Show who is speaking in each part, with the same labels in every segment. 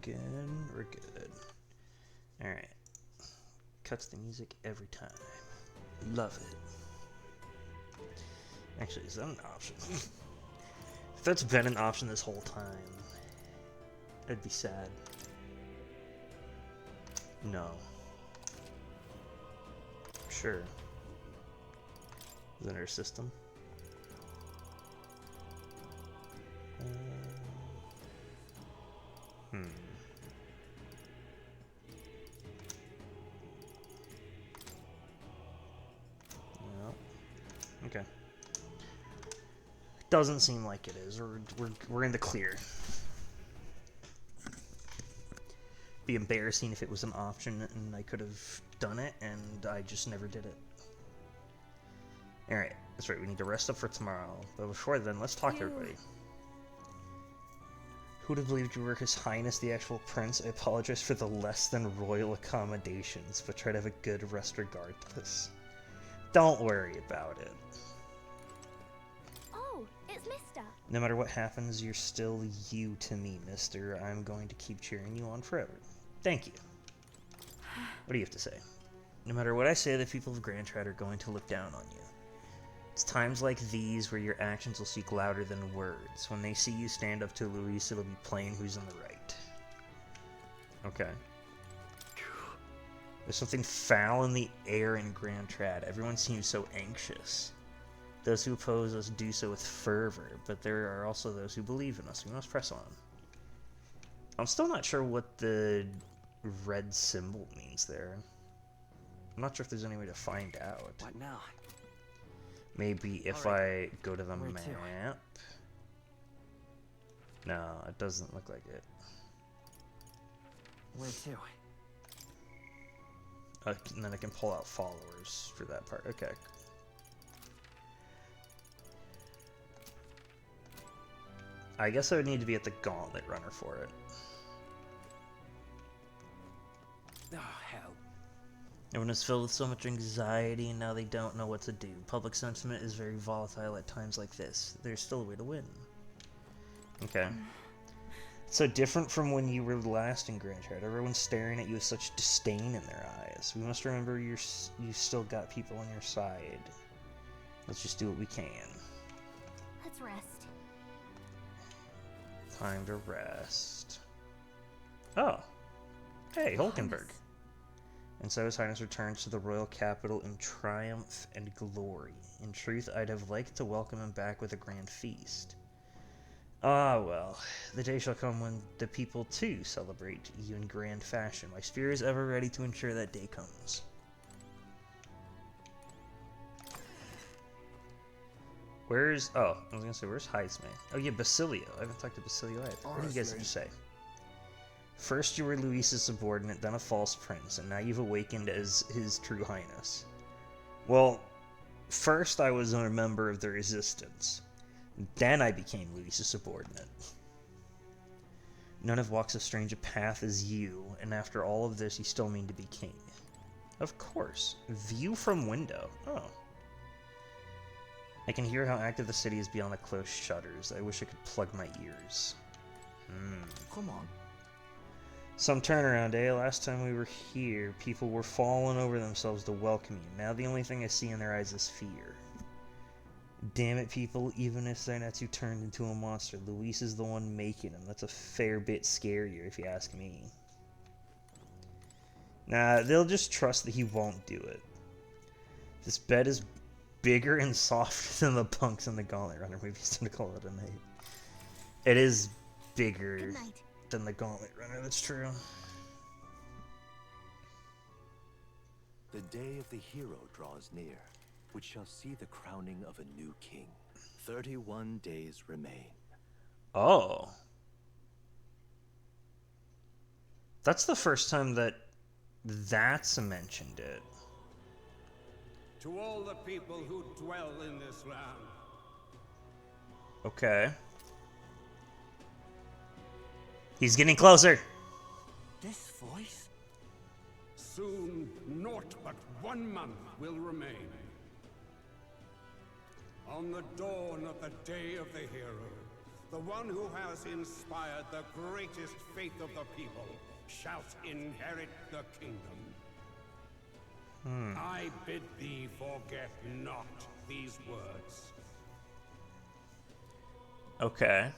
Speaker 1: broken. We're good. Alright. Cuts the music every time. Love it. Actually, is that an option? If that's been an option this whole time, I'd be sad. No. Sure. Is that our system? No. Okay. Doesn't seem like it is. We're in the clear. Be embarrassing if it was an option and I could have done it and I just never did it. Alright, that's right, we need to rest up for tomorrow. But before then, let's talk to everybody. Who'd have believed you were His Highness the actual prince? I apologize for the less than royal accommodations, but try to have a good rest regardless. Don't worry about it.
Speaker 2: Oh, it's Mister.
Speaker 1: No matter what happens, you're still you to me, mister. I'm going to keep cheering you on forever. Thank you. What do you have to say? No matter what I say, the people of Grand Trad are going to look down on you. It's times like these where your actions will speak louder than words. When they see you stand up to Luis, it'll be plain who's in the right. Okay. There's something foul in the air in Grand Trad. Everyone seems so anxious. Those who oppose us do so with fervor, but there are also those who believe in us. We must press on. I'm still not sure what the red symbol means there. I'm not sure if there's any way to find out.
Speaker 3: What now?
Speaker 1: Maybe if I go to the map. No, it doesn't look like it.
Speaker 3: Where to?
Speaker 1: And then I can pull out followers for that part. Okay. I guess I would need to be at the Gauntlet Runner for it.
Speaker 3: Oh, hell.
Speaker 1: Everyone is filled with so much anxiety, and now they don't know what to do. Public sentiment is very volatile at times like this. There's still a way to win. Okay. So different from when you were last in Grand Trad. Everyone's staring at you with such disdain in their eyes. We must remember you still got people on your side. Let's just do what we can.
Speaker 2: Let's rest.
Speaker 1: Time to rest. Oh. Hey, Hulkenberg. And so His Highness returns to the royal capital in triumph and glory. In truth, I'd have liked to welcome him back with a grand feast. Ah, well, the day shall come when the people, too, celebrate you in grand fashion. My spear is ever ready to ensure that day comes. Where's... Oh, I was gonna say, where's Heisman? Oh, yeah, Basilio. I haven't talked to Basilio either. What do you guys have to say? First you were Luis's subordinate, then a false prince, and now you've awakened as His True Highness. Well, first I was a member of the Resistance. Then I became Luis's subordinate. None have walked so strange a path as you, and after all of this you still mean to be king. Of course. View from window. Oh. I can hear how active the city is beyond the closed shutters. I wish I could plug my ears.
Speaker 3: Come on.
Speaker 1: Some turnaround, eh? Last time we were here, people were falling over themselves to welcome you. Now the only thing I see in their eyes is fear. Damn it, people, even if Zainatsu turned into a monster, Luis is the one making him. That's a fair bit scarier, if you ask me. Nah, they'll just trust that he won't do it. This bed is bigger and softer than the punks in the Gauntlet Runner. Maybe it's time to call it a night. It is bigger than the Gauntlet Runner, that's true.
Speaker 4: The day of the hero draws near, which shall see the crowning of a new king. 31 days remain.
Speaker 1: Oh. That's the first time that that's mentioned it.
Speaker 5: To all the people who dwell in this land.
Speaker 1: Okay. He's getting closer.
Speaker 3: This voice?
Speaker 5: Soon, naught but 1 month will remain. On the dawn of the day of the hero, the one who has inspired the greatest faith of the people, shalt inherit the kingdom. I bid thee forget not these words.
Speaker 1: Okay.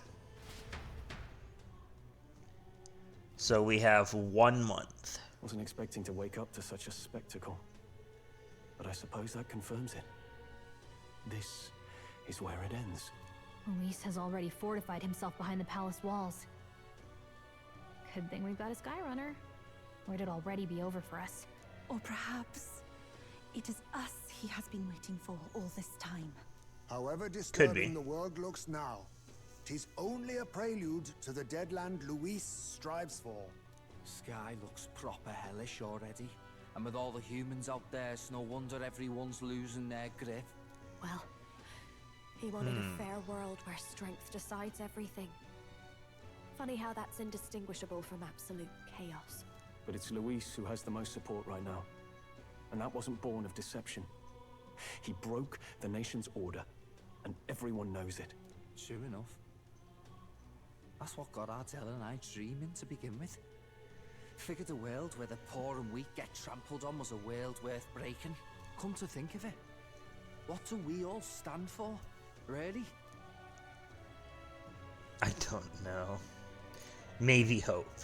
Speaker 1: So we have 1 month.
Speaker 6: Wasn't expecting to wake up to such a spectacle. But I suppose that confirms it. This is where it ends.
Speaker 2: Luis has already fortified himself behind the palace walls. Good thing we've got a Skyrunner, or it'd already be over for us.
Speaker 7: Or perhaps it is us he has been waiting for all this time.
Speaker 8: However
Speaker 1: be.
Speaker 8: disturbing the world looks now, 'tis only a prelude to the deadland Luis strives for.
Speaker 3: Sky looks proper hellish already. And with all the humans out there, it's no wonder everyone's losing their grip.
Speaker 2: Well, he wanted a fair world where strength decides everything. Funny how that's indistinguishable from absolute chaos.
Speaker 6: But it's Luis who has the most support right now. And that wasn't born of deception. He broke the nation's order, and everyone knows it.
Speaker 3: Sure enough. That's what got Ardell and I dreaming to begin with. Figured a world where the poor and weak get trampled on was a world worth breaking. Come to think of it, what do we all stand for, really?
Speaker 1: I don't know. Maybe hope.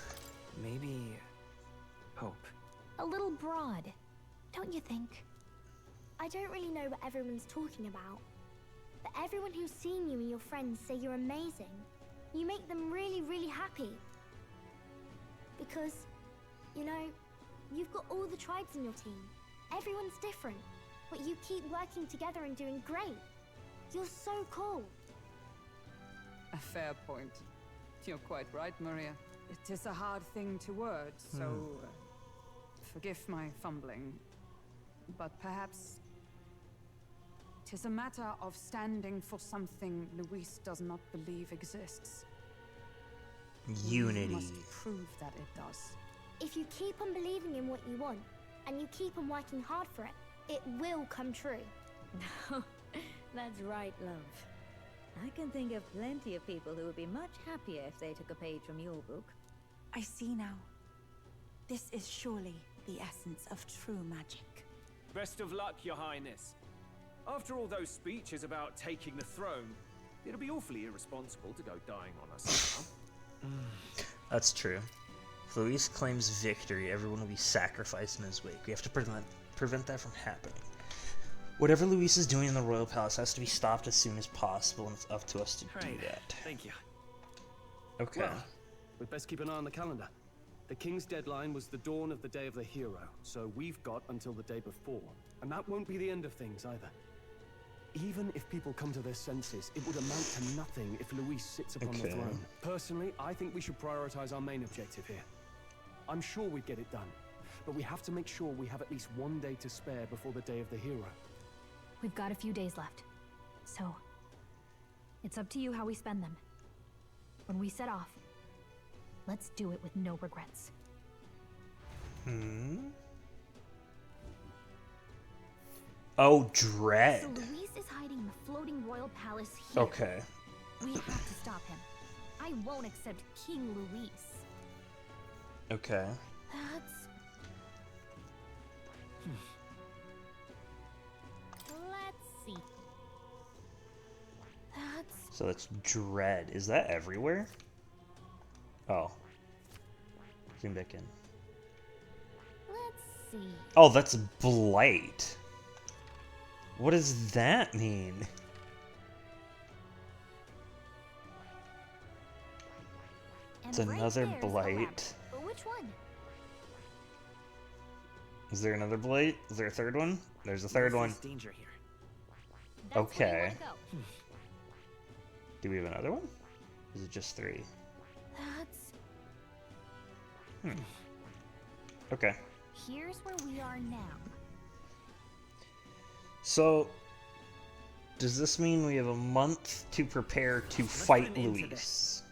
Speaker 6: Maybe hope.
Speaker 2: A little broad, don't you think? I don't really know what everyone's talking about, but everyone who's seen you and your friends say you're amazing. You make them really, really happy. Because, you know, you've got all the tribes in your team. Everyone's different, but you keep working together and doing great. You're so cool.
Speaker 9: A fair point. You're quite right, Maria. It is a hard thing to word, so forgive my fumbling. But perhaps it is a matter of standing for something Luis does not believe exists.
Speaker 1: Unity.
Speaker 9: We must prove that it does.
Speaker 2: If you keep on believing in what you want, and you keep on working hard for it, it will come true.
Speaker 10: That's right, love. I can think of plenty of people who would be much happier if they took a page from your book.
Speaker 7: I see now. This is surely the essence of true magic.
Speaker 11: Best of luck, Your Highness. After all those speeches about taking the throne, it'll be awfully irresponsible to go dying on us now.
Speaker 1: That's true. If Luis claims victory, everyone will be sacrificed in his wake. We have to prevent that from happening. Whatever Luis is doing in the royal palace has to be stopped as soon as possible, and it's up to us to do that.
Speaker 6: Thank you.
Speaker 1: Okay.
Speaker 6: Well, we'd best keep an eye on the calendar. The king's deadline was the dawn of the day of the hero, so we've got until the day before. And that won't be the end of things either. Even if people come to their senses, it would amount to nothing if Luis sits upon the throne. Personally, I think we should prioritize our main objective here. I'm sure we'd get it done, but we have to make sure we have at least one day to spare before the day of the hero.
Speaker 2: We've got a few days left, so it's up to you how we spend them. When we set off, let's do it with no regrets.
Speaker 1: Oh, Dread.
Speaker 2: So Luis is hiding in the floating royal palace here.
Speaker 1: Okay.
Speaker 2: We have to stop him. I won't accept King Luis.
Speaker 1: Okay.
Speaker 2: That's... Let's see. That's...
Speaker 1: So that's Dread. Is that everywhere? Oh. Zoom back in.
Speaker 2: Let's see.
Speaker 1: Oh, that's Blight. What does that mean?
Speaker 2: And
Speaker 1: It's
Speaker 2: right
Speaker 1: another
Speaker 2: there's the
Speaker 1: Blight.
Speaker 2: lamp. But which one?
Speaker 1: Is there another Blight? Is there a third one? There's a third one.
Speaker 3: Danger here.
Speaker 2: That's where you
Speaker 1: Okay.
Speaker 2: wanna go.
Speaker 1: Do we have another one? Is it just 3?
Speaker 2: That's...
Speaker 1: Okay.
Speaker 2: Here's where we are now.
Speaker 1: So, does this mean we have a month to prepare to fight Luis?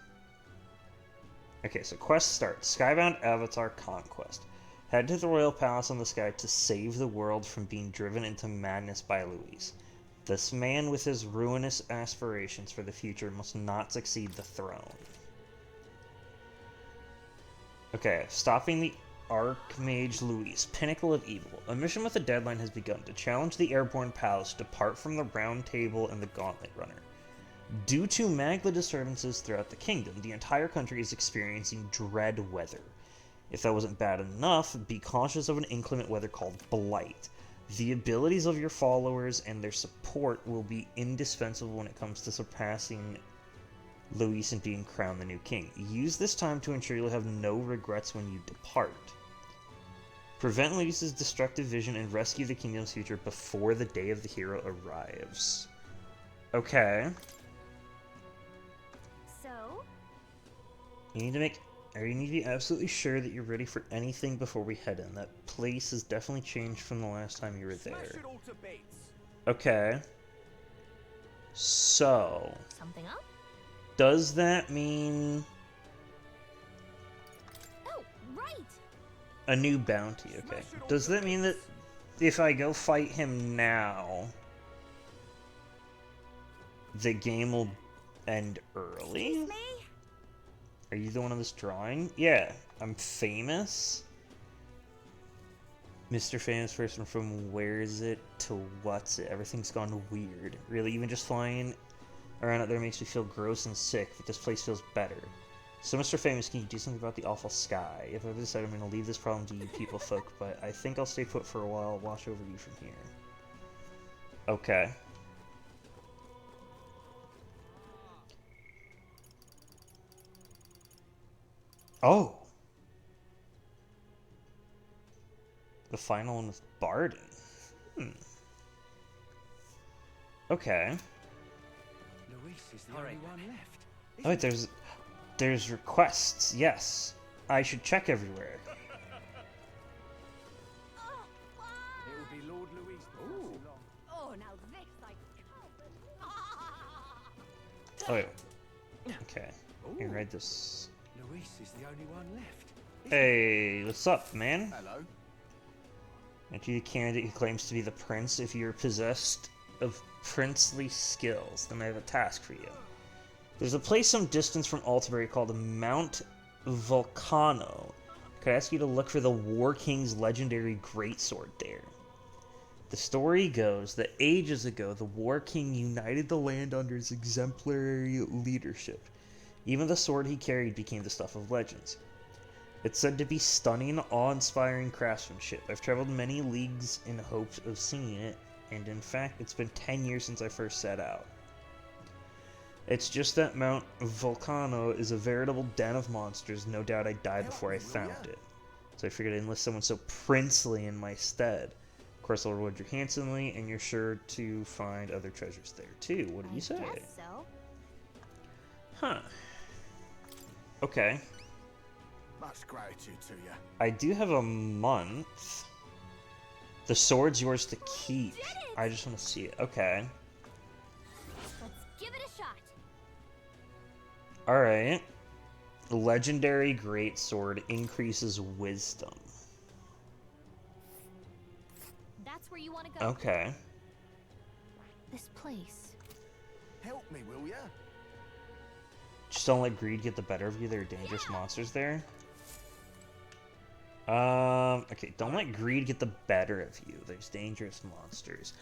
Speaker 1: Okay, so quest starts. Skybound Avatar Conquest. Head to the Royal Palace on the Sky to save the world from being driven into madness by Luis. This man with his ruinous aspirations for the future must not succeed the throne. Okay, stopping the Archmage Luis, pinnacle of evil. A mission with a deadline has begun to challenge the airborne palace to depart from the Round Table and the Gauntlet Runner. Due to magma disturbances throughout the kingdom, the entire country is experiencing dread weather. If that wasn't bad enough, be cautious of an inclement weather called Blight. The abilities of your followers and their support will be indispensable when it comes to surpassing Luis and being crowned the new king. Use this time to ensure you'll have no regrets when you depart. Prevent Luis's destructive vision and rescue the kingdom's future before the day of the hero arrives. Okay.
Speaker 2: So?
Speaker 1: You need to be absolutely sure that you're ready for anything before we head in. That place has definitely changed from the last time you were there. Okay. So.
Speaker 2: Something up?
Speaker 1: Does that mean
Speaker 2: Oh, right.
Speaker 1: a new bounty? Okay. Does that mean that if I go fight him now, the game will end early? Are you the one on this drawing? Yeah, I'm famous. Mr. Famous Person from Where's It to What's It. Everything's gone weird. Really, even just flying around out there makes me feel gross and sick, but this place feels better. So, Mr. Famous, can you do something about the awful sky? If I've decided I'm going to leave this problem to you people folk, but I think I'll stay put for a while, watch over you from here. Okay. Oh! The final one with Barden. Okay.
Speaker 3: Luis is the only one left.
Speaker 1: Oh, wait, there's requests. Yes. I should check everywhere.
Speaker 3: It will be Lord Luis. Ooh.
Speaker 2: Oh, now this I can't.
Speaker 1: Oh, wait. Okay. You can write this.
Speaker 3: Luis is the only one left.
Speaker 1: Hey, what's up, man?
Speaker 3: Hello.
Speaker 1: Aren't you the candidate who claims to be the prince? If you're possessed of princely skills, then I have a task for you. There's a place some distance from Altabury called Mount Volcano. Could I ask you to look for the War King's legendary greatsword there? The story goes that ages ago, the War King united the land under his exemplary leadership. Even the sword he carried became the stuff of legends. It's said to be stunning, awe-inspiring craftsmanship. I've traveled many leagues in hopes of seeing it, and in fact, it's been 10 years since I first set out. It's just that Mount Volcano is a veritable den of monsters. No doubt I died before I found it. So I figured I'd enlist someone so princely in my stead. Of course, I'll reward you handsomely, and you're sure to find other treasures there, too. What do you say?
Speaker 2: Guess so.
Speaker 1: Huh. Okay.
Speaker 8: Much gratitude to you.
Speaker 1: I do have a month. The sword's yours to keep. I just want to see it. Okay.
Speaker 2: Let's give it a shot.
Speaker 1: Alright. Legendary greatsword increases wisdom.
Speaker 2: That's where you want to go.
Speaker 1: Okay.
Speaker 2: This place.
Speaker 8: Help me, will ya?
Speaker 1: Just don't let greed get the better of you. There are dangerous monsters there. Okay, don't let greed get the better of you. There's dangerous monsters.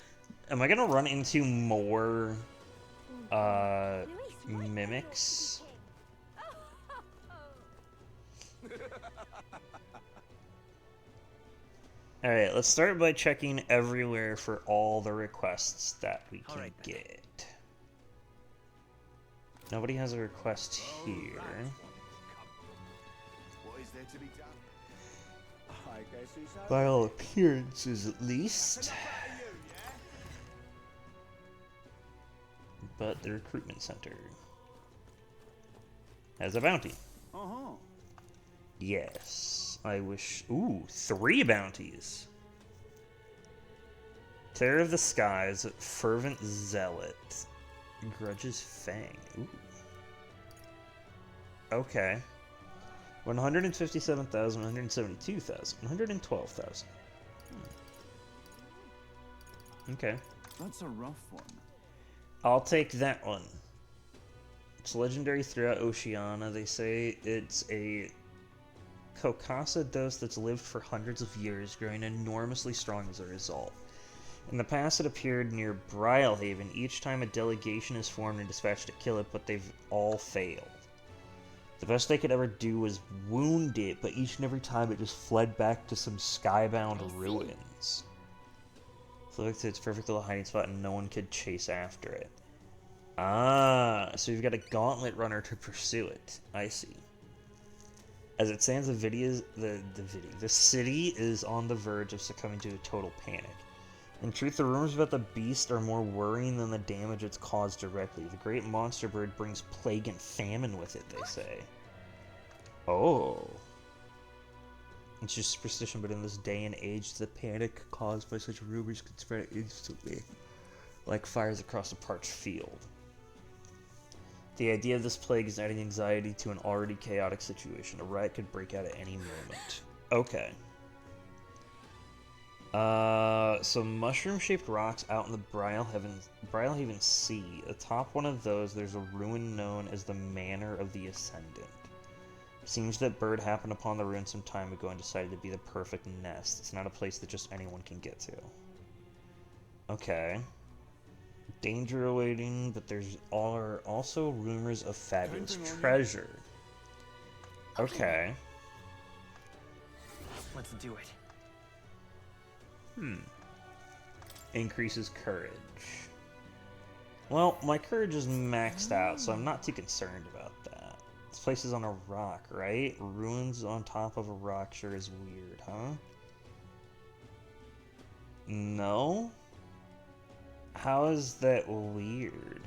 Speaker 1: Am I gonna run into more, mimics? Alright, let's start by checking everywhere for all the requests that we can get. Nobody has a request here.
Speaker 8: What is there to be done? I guess it's
Speaker 1: By all appearances, at least. But the recruitment center has a bounty. Yes, I wish. Ooh, 3 bounties. Terror of the Skies, Fervent Zealot, Grudge's Fang. Ooh. Okay. 157,000, 172,000, 112,000. Okay.
Speaker 3: That's a rough one.
Speaker 1: I'll take that one. It's legendary throughout Oceania. They say it's a Cocasa dose that's lived for hundreds of years, growing enormously strong as a result. In the past, it appeared near Brylehaven. Each time a delegation is formed and dispatched to kill it, but they've all failed. The best they could ever do was wound it, but each and every time it just fled back to some skybound ruins. So it looks like it's a perfect little hiding spot and no one could chase after it. Ah, so you've got a gauntlet runner to pursue it. I see. As it stands, the city is on the verge of succumbing to a total panic. In truth, the rumors about the beast are more worrying than the damage it's caused directly. The great monster bird brings plague and famine with it, they say. Oh. It's just superstition, but in this day and age, the panic caused by such rumors could spread instantly, like fires across a parched field. The idea of this plague is adding anxiety to an already chaotic situation. A riot could break out at any moment. Okay. Some mushroom-shaped rocks out in the Brylehaven Sea. Atop one of those, there's a ruin known as the Manor of the Ascendant. Seems that bird happened upon the ruin some time ago and decided to be the perfect nest. It's not a place that just anyone can get to. Okay. Danger awaiting, but there's also rumors of fabulous treasure. Okay.
Speaker 3: Let's do it.
Speaker 1: Increases courage. Well, my courage is maxed out, so I'm not too concerned about that. This place is on a rock, right? Ruins on top of a rock sure is weird, huh? No? How is that weird?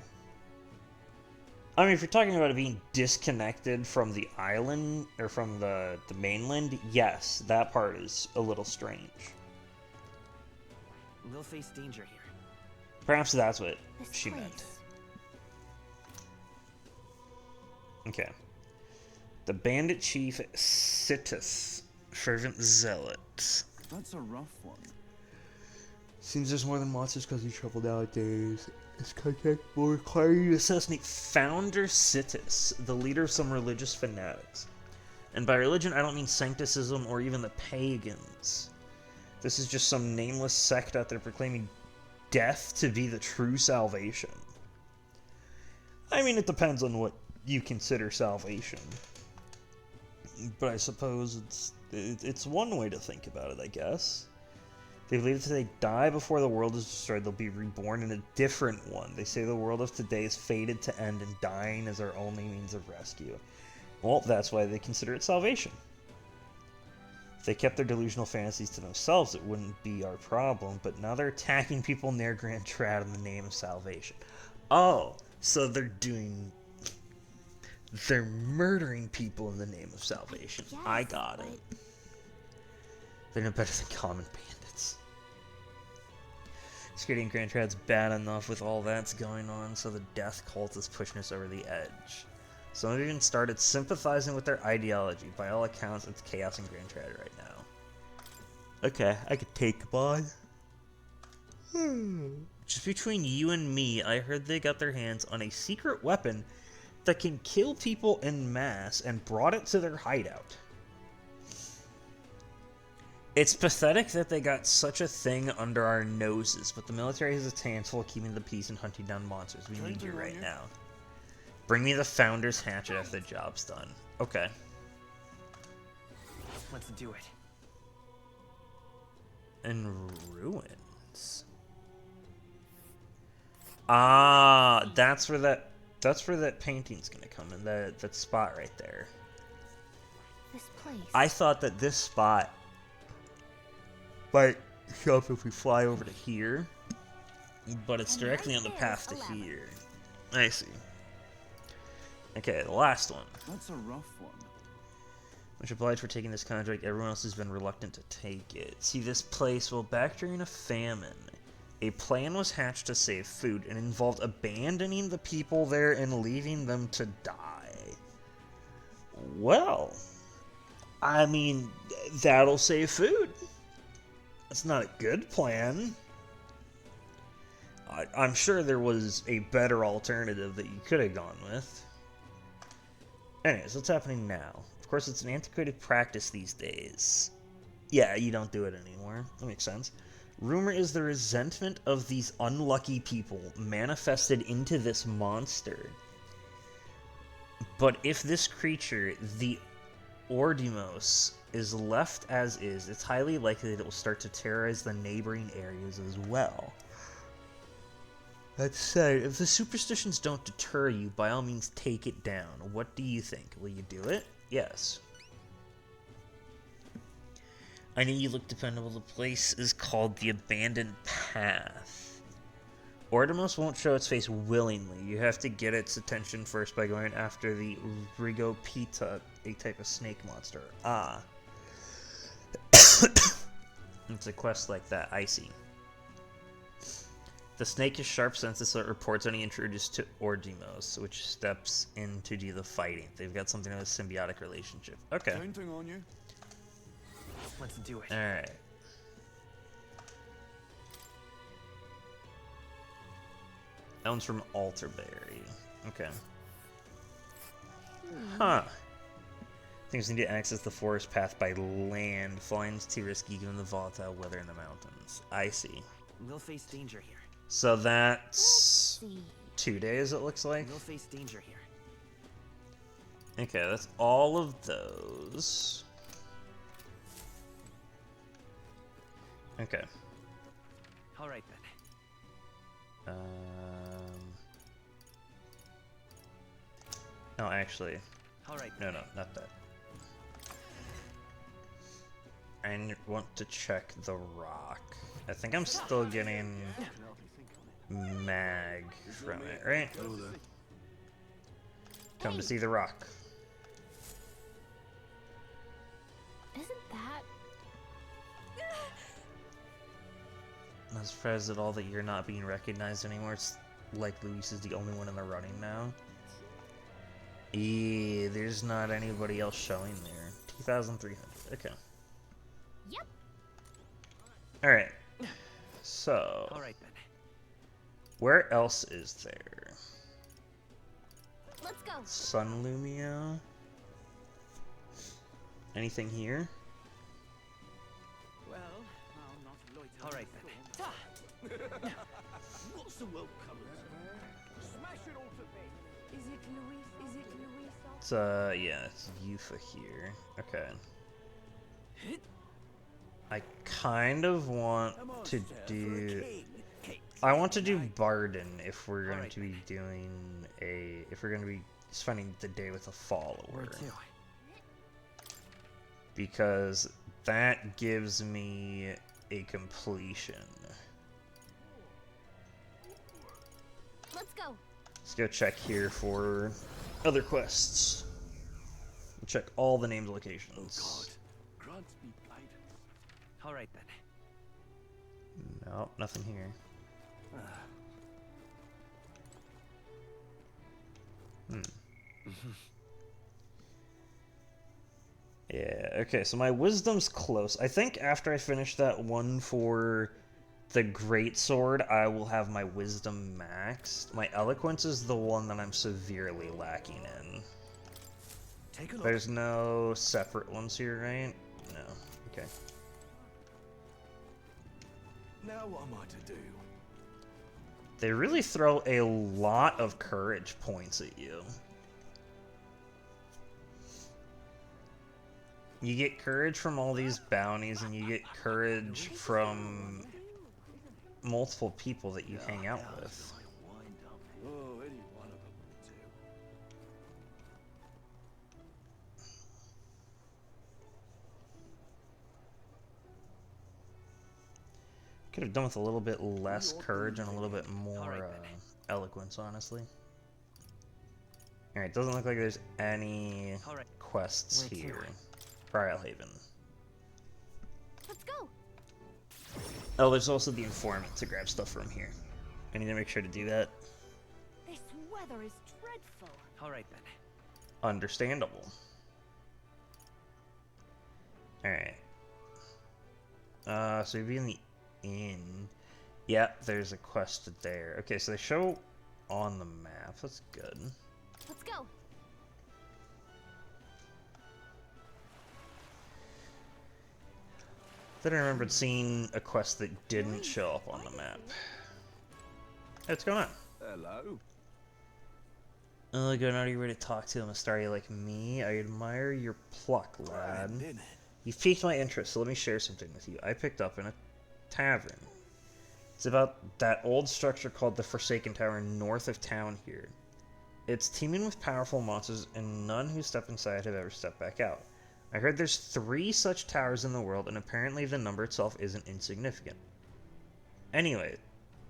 Speaker 1: I mean, if you're talking about it being disconnected from the island, or from the mainland, yes, that part is a little strange.
Speaker 3: We'll face danger here.
Speaker 1: Perhaps that's what she meant. Okay. The bandit chief Situs, fervent zealot.
Speaker 3: That's a rough one.
Speaker 1: Seems there's more than monsters causing trouble nowadays. This contact will require you to assassinate Founder Situs, the leader of some religious fanatics. And by religion, I don't mean sancticism or even the pagans. This is just some nameless sect out there proclaiming death to be the true salvation. I mean, it depends on what you consider salvation. But I suppose it's one way to think about it, I guess. They believe that if they die before the world is destroyed, they'll be reborn in a different one. They say the world of today is fated to end and dying is our only means of rescue. Well, that's why they consider it salvation. If they kept their delusional fantasies to themselves, it wouldn't be our problem, but now they're attacking people near Grand Trad in the name of salvation. Oh, so they're murdering people in the name of salvation.
Speaker 2: Yes,
Speaker 1: I got it. They're no better than common bandits. Security in Grand Trad's bad enough with all that's going on, so the death cult is pushing us over the edge. Some have even started sympathizing with their ideology. By all accounts, it's chaos in Grand Trad right now. Okay, I could take one. Just between you and me, I heard they got their hands on a secret weapon that can kill people en masse and brought it to their hideout. It's pathetic that they got such a thing under our noses, but the military has its hands full of keeping the peace and hunting down monsters. We need you right now. Bring me the Founder's Hatchet after the job's done. Okay.
Speaker 3: Let's do it.
Speaker 1: And ruins. Ah, that's where that painting's gonna come in. That spot right there.
Speaker 2: This place.
Speaker 1: I thought that this spot might show up if we fly over to here, but it's directly on the path to here. I see. Okay, the last one.
Speaker 3: That's a rough one.
Speaker 1: Much obliged for taking this contract. Everyone else has been reluctant to take it. See, this place, well, back during a famine, a plan was hatched to save food and involved abandoning the people there and leaving them to die. Well, I mean, that'll save food. That's not a good plan. I'm sure there was a better alternative that you could have gone with. Anyways, what's happening now? Of course, it's an antiquated practice these days. Yeah, you don't do it anymore. That makes sense. Rumor is the resentment of these unlucky people manifested into this monster. But if this creature, the Ordimos, is left as is, it's highly likely that it will start to terrorize the neighboring areas as well. That said, if the superstitions don't deter you, by all means take it down. What do you think? Will you do it? Yes. I know you look dependable. The place is called the Abandoned Path. Ordimos won't show its face willingly. You have to get its attention first by going after the Rigopita, a type of snake monster. Ah. It's a quest like that. I see. The snake has sharp senses, so it reports any intruders to Ordimos, which steps in to do the fighting. They've got something of a symbiotic relationship. Okay.
Speaker 3: Counting on you.
Speaker 11: Let's do it.
Speaker 1: Alright. That one's from Alterberry. Okay. Huh. Things need to access the forest path by land. Flying's too risky given the volatile weather in the mountains. I see.
Speaker 11: We'll face danger here.
Speaker 1: So that's 2 days, it looks like.
Speaker 11: We'll face danger here.
Speaker 1: Okay, that's all of those. Okay.
Speaker 11: All right then.
Speaker 1: No, actually.
Speaker 11: All right.
Speaker 1: No, not that. I want to check the rock. I think I'm still getting mag from it, right? Come to see the rock.
Speaker 2: Isn't that...
Speaker 1: I'm surprised at all that you're not being recognized anymore. It's like Luis is the only one in the running now. There's not anybody else showing there. 2,300. Okay.
Speaker 2: Yep.
Speaker 1: Alright. So.
Speaker 11: Alright then.
Speaker 1: Where else is there?
Speaker 2: Let's go.
Speaker 1: Sunlumio? Anything here?
Speaker 11: Well, I'll not loiter. All right then.
Speaker 5: What's the welcome? Smash it all to bits.
Speaker 2: Is it Luis? Is it Luis?
Speaker 1: It's, yeah, it's Yufa here. Okay. I kind of want to do... I want to do Barden if we're going to be doing a... If we're going to be spending the day with a follower. Because that gives me a completion.
Speaker 2: Let's go.
Speaker 1: Let's go check here for other quests. We'll check all the named locations.
Speaker 5: Oh God, grant me guidance.
Speaker 11: All right then.
Speaker 1: Nope, nothing here. Yeah, okay, so my wisdom's close. I think after I finish that one for the greatsword, I will have my wisdom maxed. My eloquence is the one that I'm severely lacking in.
Speaker 3: Take a look.
Speaker 1: There's no separate ones here, right? No. Okay.
Speaker 5: Now what am I to do?
Speaker 1: They really throw a lot of courage points at you. You get courage from all these bounties, and you get courage from multiple people that you hang out with.
Speaker 5: Oh, any one of them will do.
Speaker 1: Could have done with a little bit less courage and a little bit more eloquence, honestly. Alright, doesn't look like there's any quests here. Briarhaven.
Speaker 2: Let's go.
Speaker 1: Oh, there's also the informant to grab stuff from here. I need to make sure to do that.
Speaker 2: This weather is dreadful.
Speaker 11: All right then.
Speaker 1: Understandable. Alright. So you'd be in the inn. Yep, there's a quest there. Okay, so they show on the map. That's good.
Speaker 2: Let's go.
Speaker 1: Then I remembered seeing a quest that didn't show up on the map. Hey, what's going on?
Speaker 5: Hello.
Speaker 1: Oh, good. Are you ready to talk to him? A starry like me? I admire your pluck, lad. You've piqued my interest, so let me share something with you. I picked up in a tavern. It's about that old structure called the Forsaken Tower north of town here. It's teeming with powerful monsters, and none who step inside have ever stepped back out. I heard there's 3 such towers in the world, and apparently the number itself isn't insignificant. Anyway,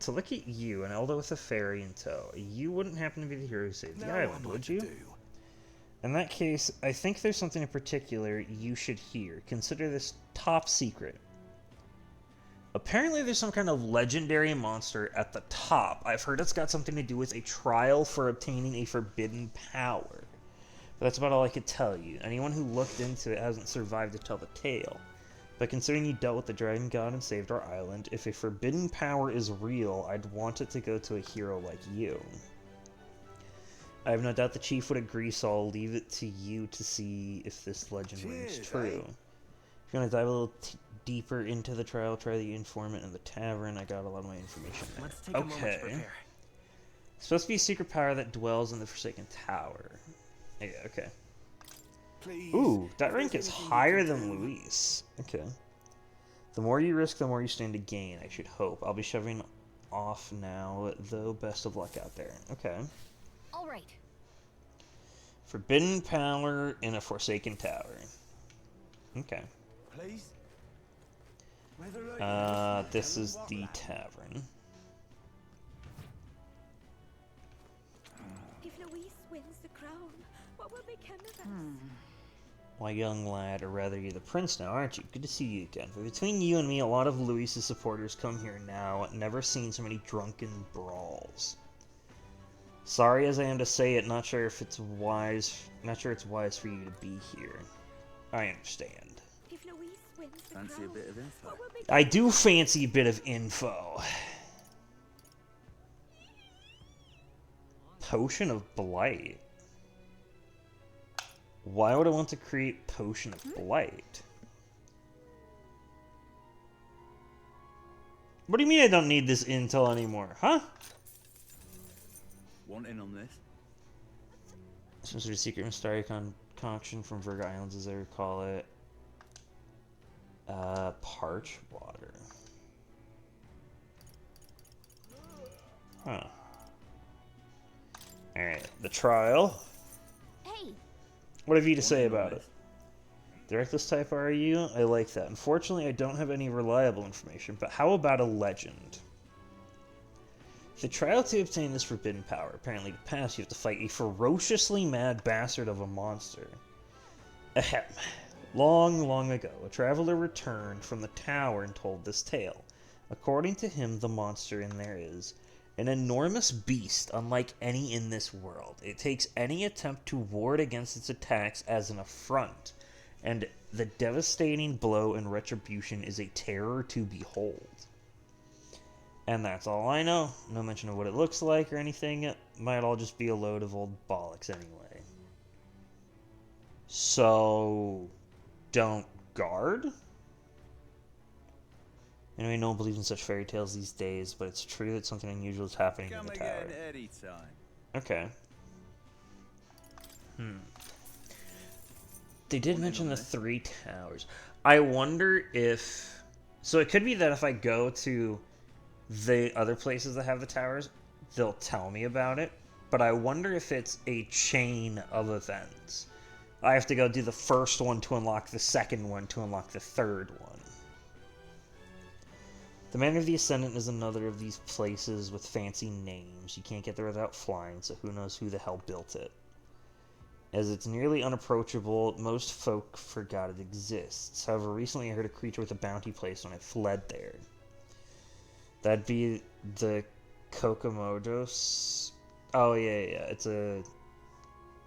Speaker 1: to look at you, an elder with a fairy in tow, you wouldn't happen to be the hero who saved the island, would you? In that case, I think there's something in particular you should hear. Consider this top secret. Apparently there's some kind of legendary monster at the top. I've heard it's got something to do with a trial for obtaining a forbidden power. But that's about all I could tell you. Anyone who looked into it hasn't survived to tell the tale. But considering you dealt with the Dragon God and saved our island, if a forbidden power is real, I'd want it to go to a hero like you. I have no doubt the chief would agree, so I'll leave it to you to see if this legend rings true. If you want to dive a little deeper into the trial, try the informant in the tavern. I got a lot of my information there.
Speaker 3: Let's take a moment to prepare.
Speaker 1: It's supposed to be a secret power that dwells in the Forsaken Tower. Yeah, okay.
Speaker 3: Please,
Speaker 1: ooh, that rank is higher than Luis. Okay. The more you risk, the more you stand to gain, I should hope. I'll be shoving off now, though. Best of luck out there. Okay.
Speaker 2: All right.
Speaker 1: Forbidden power in a Forsaken Tower. Okay.
Speaker 3: Please.
Speaker 1: This is the tavern.
Speaker 7: If Luis wins the crown, what will become of us?
Speaker 1: My young lad, or rather you're the prince now, aren't you? Good to see you again. But between you and me, a lot of Luis's supporters come here now. Never seen so many drunken brawls. Sorry as I am to say it, not sure it's wise for you to be here. I understand.
Speaker 7: If Luis wins the
Speaker 3: Fancy
Speaker 7: crown,
Speaker 3: a bit of info?
Speaker 7: what will become
Speaker 1: I do fancy a bit of info. Potion of Blight. Why would I want to create Potion of Blight? What do you mean I don't need this intel anymore, huh?
Speaker 3: Want in on this?
Speaker 1: Some sort of secret Mystery concoction from Virgo Islands, as I recall it. Parch water. Huh. Alright, the trial.
Speaker 2: Hey.
Speaker 1: What have you to say about it? The reckless type are you? I like that. Unfortunately, I don't have any reliable information, but how about a legend? The trial to obtain this forbidden power, apparently to pass, you have to fight a ferociously mad bastard of a monster. Ahem. Long, long ago, a traveler returned from the tower and told this tale. According to him, the monster in there is an enormous beast unlike any in this world. It takes any attempt to ward against its attacks as an affront, and the devastating blow and retribution is a terror to behold. And that's all I know. No mention of what it looks like or anything. It might all just be a load of old bollocks anyway. So, don't guard? Anyway, no one believes in such fairy tales these days, but it's true that something unusual is happening in the tower. Okay. They did mention the 3 towers. I wonder if... So it could be that if I go to the other places that have the towers, they'll tell me about it. But I wonder if it's a chain of events. I have to go do the first one to unlock the second one to unlock the third one. The Manor of the Ascendant is another of these places with fancy names. You can't get there without flying, so who knows who the hell built it. As it's nearly unapproachable, most folk forgot it exists. However, recently I heard a creature with a bounty placed on it fled there. That'd be the Kokomodos. Oh, yeah, it's a...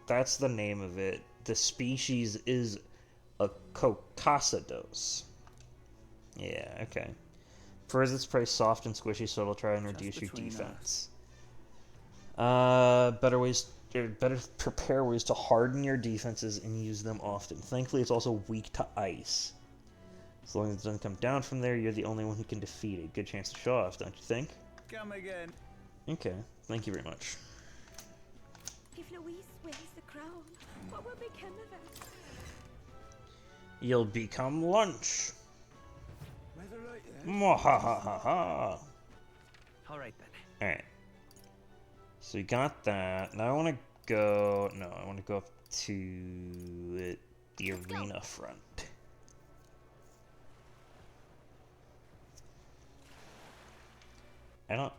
Speaker 1: That's the name of it. The species is a Kokasados. Yeah, okay. Prefers its prey soft and squishy, so it'll try and
Speaker 3: Just
Speaker 1: reduce your
Speaker 3: between
Speaker 1: defense. Better prepare ways to harden your defenses and use them often. Thankfully, it's also weak to ice. As long as it doesn't come down from there, you're the only one who can defeat it. Good chance to show off, don't you think?
Speaker 3: Come again.
Speaker 1: Okay, thank you very much.
Speaker 7: If Louise wins the crown, what will become of us?
Speaker 1: You'll become lunch.
Speaker 3: Rather like that.
Speaker 1: Mwahahaha.
Speaker 3: Alright then.
Speaker 1: Alright. So we got that. Now I want to go... No, I want to go up to the arena front. I don't...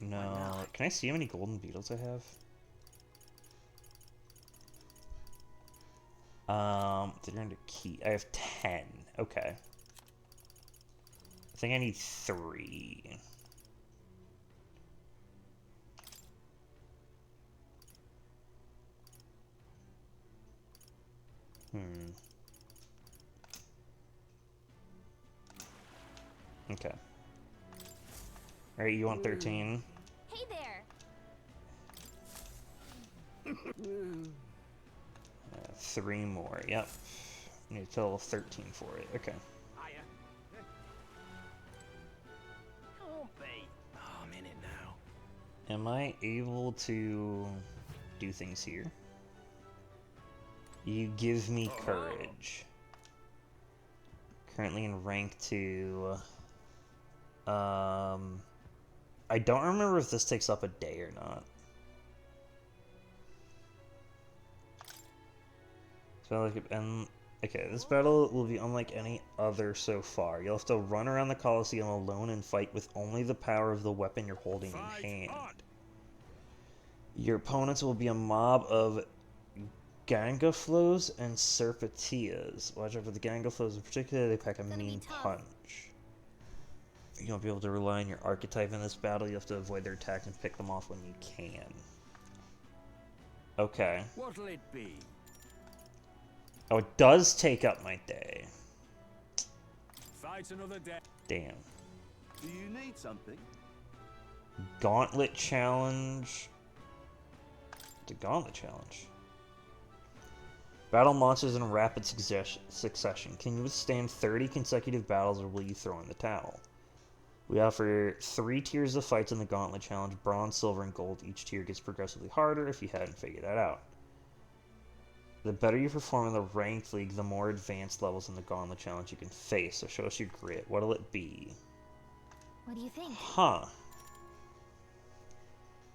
Speaker 1: No. Can I see how many golden beetles I have? They're into key. I have 10. Okay. I think I need 3. Okay. Alright, you want 13?
Speaker 2: Hey there.
Speaker 1: 3 more, yep. Need a total of 13 for it, okay.
Speaker 3: Oh, I'm in it now.
Speaker 1: Am I able to do things here? You give me courage. Currently in rank 2. I don't remember if this takes up a day or not. So okay, this battle will be unlike any other so far. You'll have to run around the Colosseum alone and fight with only the power of the weapon you're holding in hand. Your opponents will be a mob of Gangaflows and Serpentias. Watch out for the Gangaflows in particular, they pack a mean punch. You won't be able to rely on your archetype in this battle. You have to avoid their attacks and pick them off when you can. Okay.
Speaker 3: What'll it be?
Speaker 1: Oh, it does take up my day.
Speaker 3: Fight another day.
Speaker 1: Damn.
Speaker 3: Do you need something?
Speaker 1: Gauntlet challenge. It's a gauntlet challenge. Battle monsters in rapid succession. Can you withstand 30 consecutive battles, or will you throw in the towel? We offer 3 tiers of fights in the Gauntlet Challenge, bronze, silver, and gold. Each tier gets progressively harder if you hadn't figured that out. The better you perform in the ranked league, the more advanced levels in the Gauntlet Challenge you can face, so show us your grit. What'll it be?
Speaker 2: What do you think?
Speaker 1: Huh.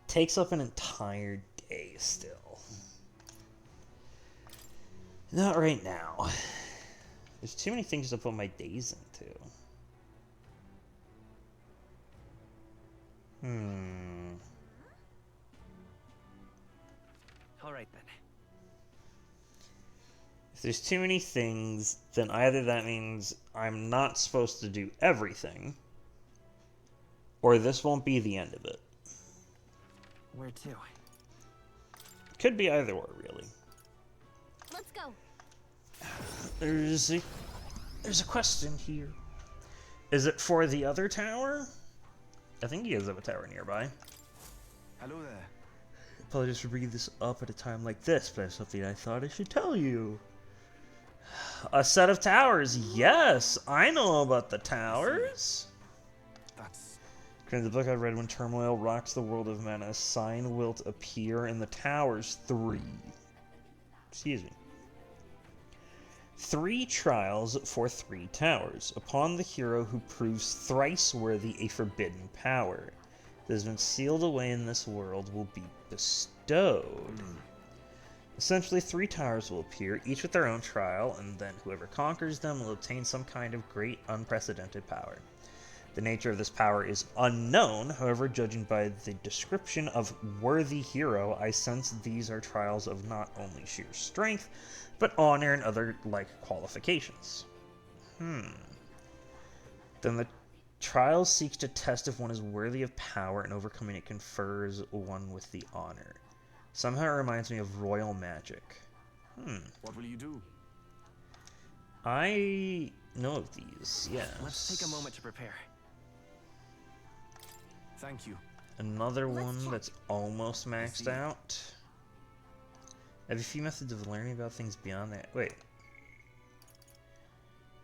Speaker 1: Takes up an entire day still. Not right now. There's too many things to put my days into.
Speaker 3: Alright then.
Speaker 1: If there's too many things, then either that means I'm not supposed to do everything, or this won't be the end of it.
Speaker 3: Where to?
Speaker 1: Could be either or, really.
Speaker 2: Let's go.
Speaker 1: There's a question here. Is it for the other tower? I think he does have a tower nearby.
Speaker 3: Hello there.
Speaker 1: Apologies for bringing this up at a time like this, but it's something I thought I should tell you. A set of towers. Yes, I know about the towers.
Speaker 3: That's...
Speaker 1: In the book I read, when Turmoil rocks the world of men, a sign will appear in the towers. 3. Excuse me. 3 trials for 3 towers. Upon the hero who proves thrice worthy a forbidden power that has been sealed away in this world will be bestowed. Essentially, 3 towers will appear, each with their own trial, and then whoever conquers them will obtain some kind of great unprecedented power. The nature of this power is unknown, however, judging by the description of worthy hero, I sense these are trials of not only sheer strength, but honor and other like qualifications. Then the trial seeks to test if one is worthy of power, and overcoming it confers one with the honor. Somehow it reminds me of royal magic.
Speaker 3: What will you do?
Speaker 1: I know of these, yes.
Speaker 3: Let's take a moment to prepare. Thank you.
Speaker 1: Another one that's almost maxed out. I have a few methods of learning about things beyond that. Wait.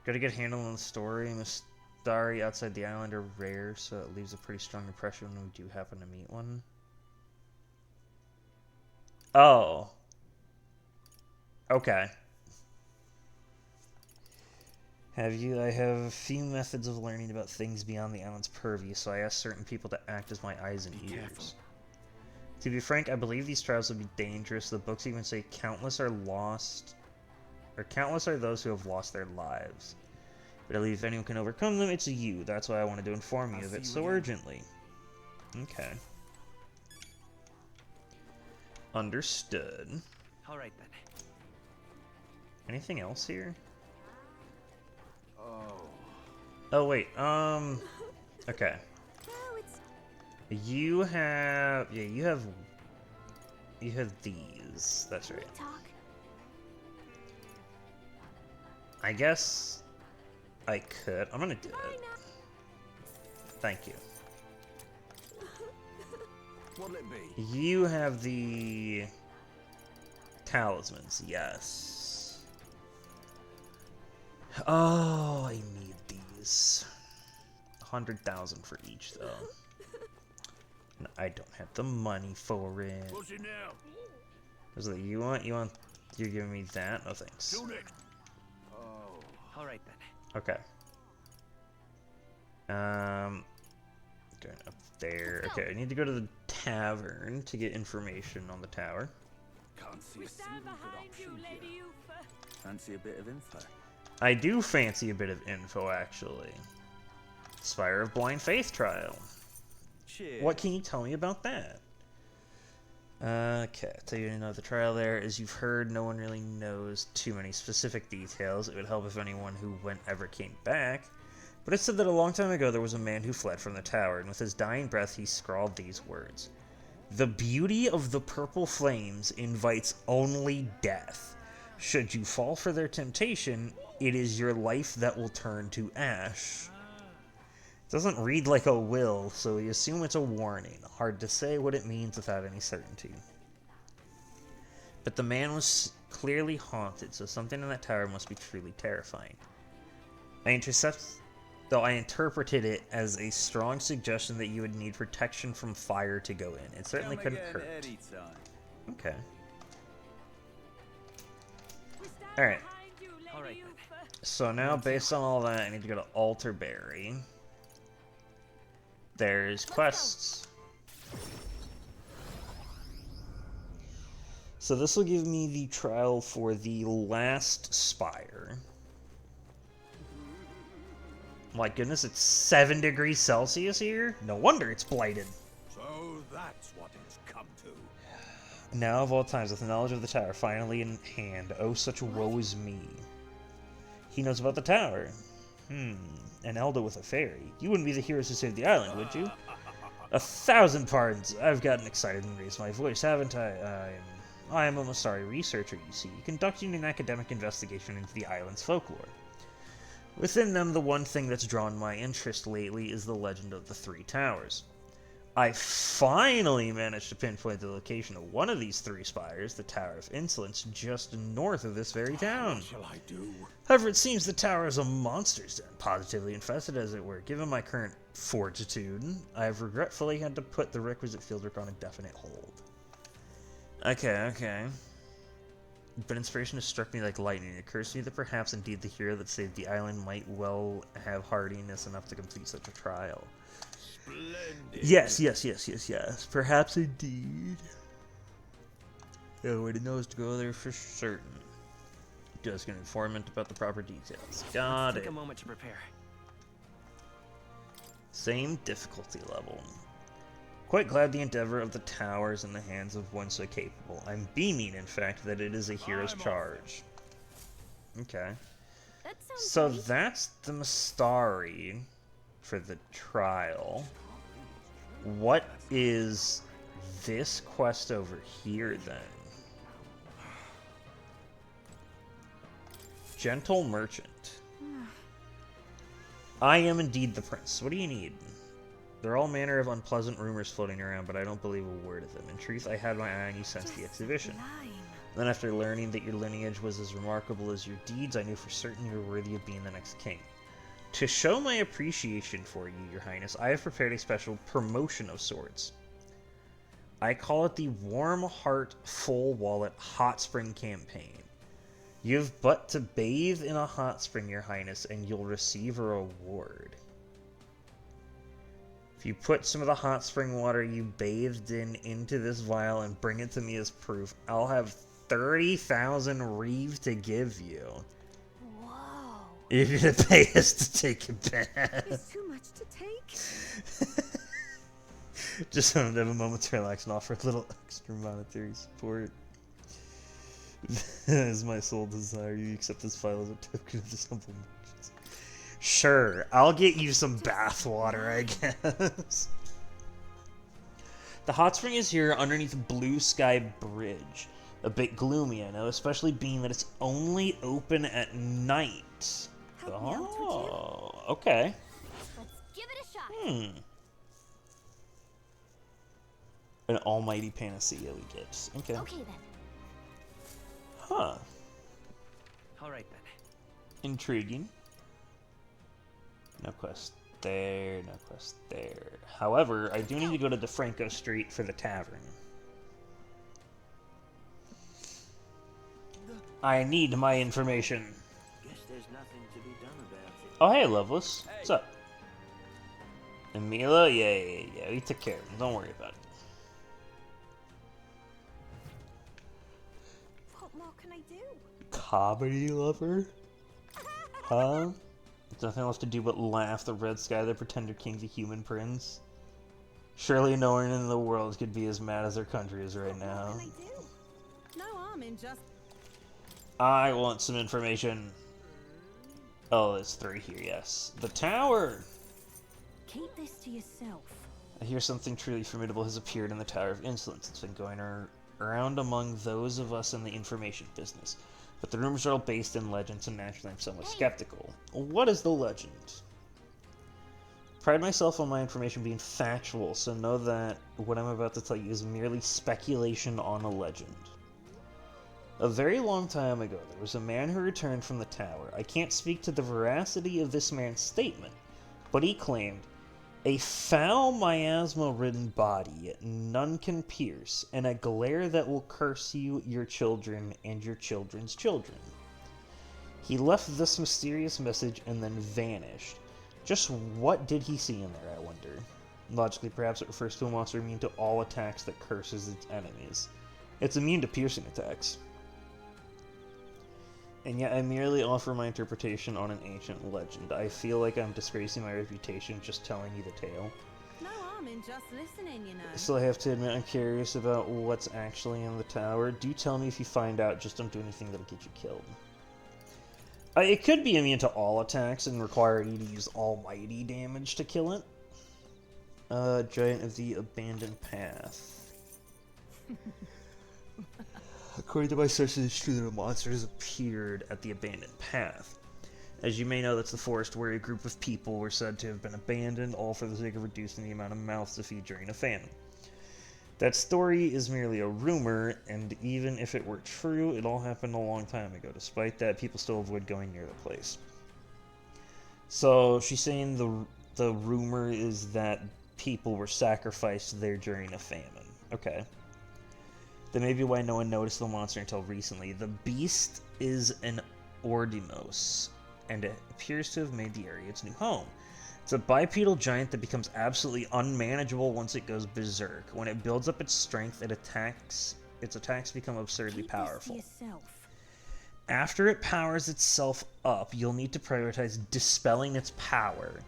Speaker 1: Got a good handle on the story. Mystari outside the island are rare, so it leaves a pretty strong impression when we do happen to meet one. Oh. Okay. I have a few methods of learning about things beyond the island's purview, so I ask certain people to act as my eyes and ears. To be frank, I believe these trials will be dangerous. The books even say countless are lost, or countless are those who have lost their lives. But I believe if anyone can overcome them, it's you. That's why I wanted to inform you of it so urgently. Okay. Understood.
Speaker 3: Alright then.
Speaker 1: Anything else here?
Speaker 3: Oh.
Speaker 1: Oh, wait, okay. You have, yeah, you have these. That's right. I guess I could. I'm gonna do it. Thank you.
Speaker 3: What'll it be?
Speaker 1: You have the talismans, yes. Oh, I need these. 100,000 for each, though. And I don't have the money for it.
Speaker 3: What's it now?
Speaker 1: Is that you want? You're giving me that? No thanks.
Speaker 3: Oh. Alright then.
Speaker 1: Okay. Going up there. Okay, I need to go to the tavern to get information on the tower.
Speaker 3: Can't see a single good option here. Fancy a bit of info?
Speaker 1: I do fancy a bit of info, actually. Spire of Blind Faith trial.
Speaker 3: Cheers.
Speaker 1: What can you tell me about that? Okay, I'll tell you another trial there. As you've heard, no one really knows too many specific details. It would help if anyone who went ever came back. But it's said that a long time ago there was a man who fled from the tower, and with his dying breath he scrawled these words. The beauty of the purple flames invites only death. Should you fall for their temptation, it is your life that will turn to ash. It doesn't read like a will, so we assume it's a warning. Hard to say what it means without any certainty. But the man was clearly haunted, so something in that tower must be truly terrifying. I interpreted it as a strong suggestion that you would need protection from fire to go in. It certainly couldn't hurt. Okay. Alright. So now, based on all that, I need to go to Alterberry. There's quests. So this will give me the trial for the last spire. My goodness, it's 7 degrees Celsius here? No wonder it's blighted.
Speaker 5: So that's what it's come to.
Speaker 1: Now of all times, with the knowledge of the tower finally in hand, oh such woe is me. He knows about the tower. An elder with a fairy. You wouldn't be the heroes who saved the island, would you? 1,000 pardons. I've gotten excited and raised my voice, haven't I? I am a Mystari researcher, you see, conducting an academic investigation into the island's folklore. Within them, the one thing that's drawn my interest lately is the legend of the Three Towers. I finally managed to pinpoint the location of one of these 3 spires, the Tower of Insolence, just north of this very town.
Speaker 5: What shall I do?
Speaker 1: However, it seems the tower is a monster's den, positively infested as it were. Given my current fortitude, I have regretfully had to put the requisite fieldwork on a definite hold. Okay. But inspiration has struck me like lightning. It occurs to me that perhaps indeed the hero that saved the island might well have hardiness enough to complete such a trial.
Speaker 5: Splendid.
Speaker 1: Yes. Perhaps indeed. Nobody knows to go there for certain. Just an informant about the proper details. Got it.
Speaker 3: Take a moment to prepare.
Speaker 1: Same difficulty level. Quite glad the endeavor of the tower is in the hands of one so capable. I'm beaming, in fact, that it is a hero's charge. Okay. So that's the Mystari for the trial. What is this quest over here, then? Gentle Merchant. I am indeed the prince. What do you need? There are all manner of unpleasant rumors floating around, but I don't believe a word of them. In truth, I had my eye on you since the exhibition. Then after learning that your lineage was as remarkable as your deeds, I knew for certain you were worthy of being the next king. To show my appreciation for you, your highness, I have prepared a special promotion of sorts. I call it the Warm Heart Full Wallet Hot Spring Campaign. You've but to bathe in a hot spring, your highness, and you'll receive a reward. If you put some of the hot spring water you bathed in into this vial and bring it to me as proof, I'll have 30,000 reeve to give you.
Speaker 2: Whoa.
Speaker 1: You're gonna pay us to take a bath.
Speaker 9: It's too much to take.
Speaker 1: Just wanted to have a moment to relax and offer a little extra monetary support. That is my sole desire. You accept this file as a token of this humble merchants. Sure, I'll get you some bath water, I guess. The hot spring is here underneath Blue Sky Bridge. A bit gloomy, I know, especially being that it's only open at night. Oh, okay.
Speaker 2: Let's give it a shot.
Speaker 1: An almighty panacea we get. Okay.
Speaker 2: Okay then.
Speaker 1: Huh.
Speaker 3: Alright then.
Speaker 1: Intriguing. No quest there, no quest there. However, I do need to go to DeFranco Street for the tavern. I need my information.
Speaker 12: Guess there's nothing to be done about it.
Speaker 1: Oh, hey, Loveless. What's up? Emila? Yeah. We took care of him. Don't worry about it.
Speaker 7: What more can I do?
Speaker 1: Comedy lover? Huh? There's nothing left to do but laugh the red sky, the pretender king's a human prince. Surely no one in the world could be as mad as their country is right now.
Speaker 7: What can I do? No harm in just...
Speaker 1: I want some information. Oh, there's 3 here, yes. The tower!
Speaker 7: Keep this to yourself.
Speaker 1: I hear something truly formidable has appeared in the Tower of Insolence. It's been going around among those of us in the information business. But the rumors are all based in legends, and naturally I'm somewhat skeptical. What is the legend? Pride myself on my information being factual, so know that what I'm about to tell you is merely speculation on a legend. A very long time ago, there was a man who returned from the tower. I can't speak to the veracity of this man's statement, but he claimed, "A foul miasma-ridden body none can pierce, and a glare that will curse you, your children, and your children's children." He left this mysterious message and then vanished. Just what did he see in there, I wonder? Logically, perhaps it refers to a monster immune to all attacks that curses its enemies. It's immune to piercing attacks. And yet I merely offer my interpretation on an ancient legend. I feel like I'm disgracing my reputation just telling you the tale.
Speaker 7: No harm in just listening, you know.
Speaker 1: Still, I have to admit I'm curious about what's actually in the tower. Do tell me if you find out, just don't do anything that'll get you killed. It could be immune to all attacks and require you to use almighty damage to kill it. Giant of the Abandoned Path. According to my sources, it's true that a monster has appeared at the Abandoned Path. As you may know, that's the forest where a group of people were said to have been abandoned, all for the sake of reducing the amount of mouths to feed during a famine. That story is merely a rumor, and even if it were true, it all happened a long time ago. Despite that, people still avoid going near the place. So, she's saying the rumor is that people were sacrificed there during a famine. Okay. That may be why no one noticed the monster until recently. The beast is an Ordimos, and it appears to have made the area its new home. It's a bipedal giant that becomes absolutely unmanageable once it goes berserk. When it builds up its strength, its attacks become absurdly powerful. After it powers itself up, you'll need to prioritize dispelling its power.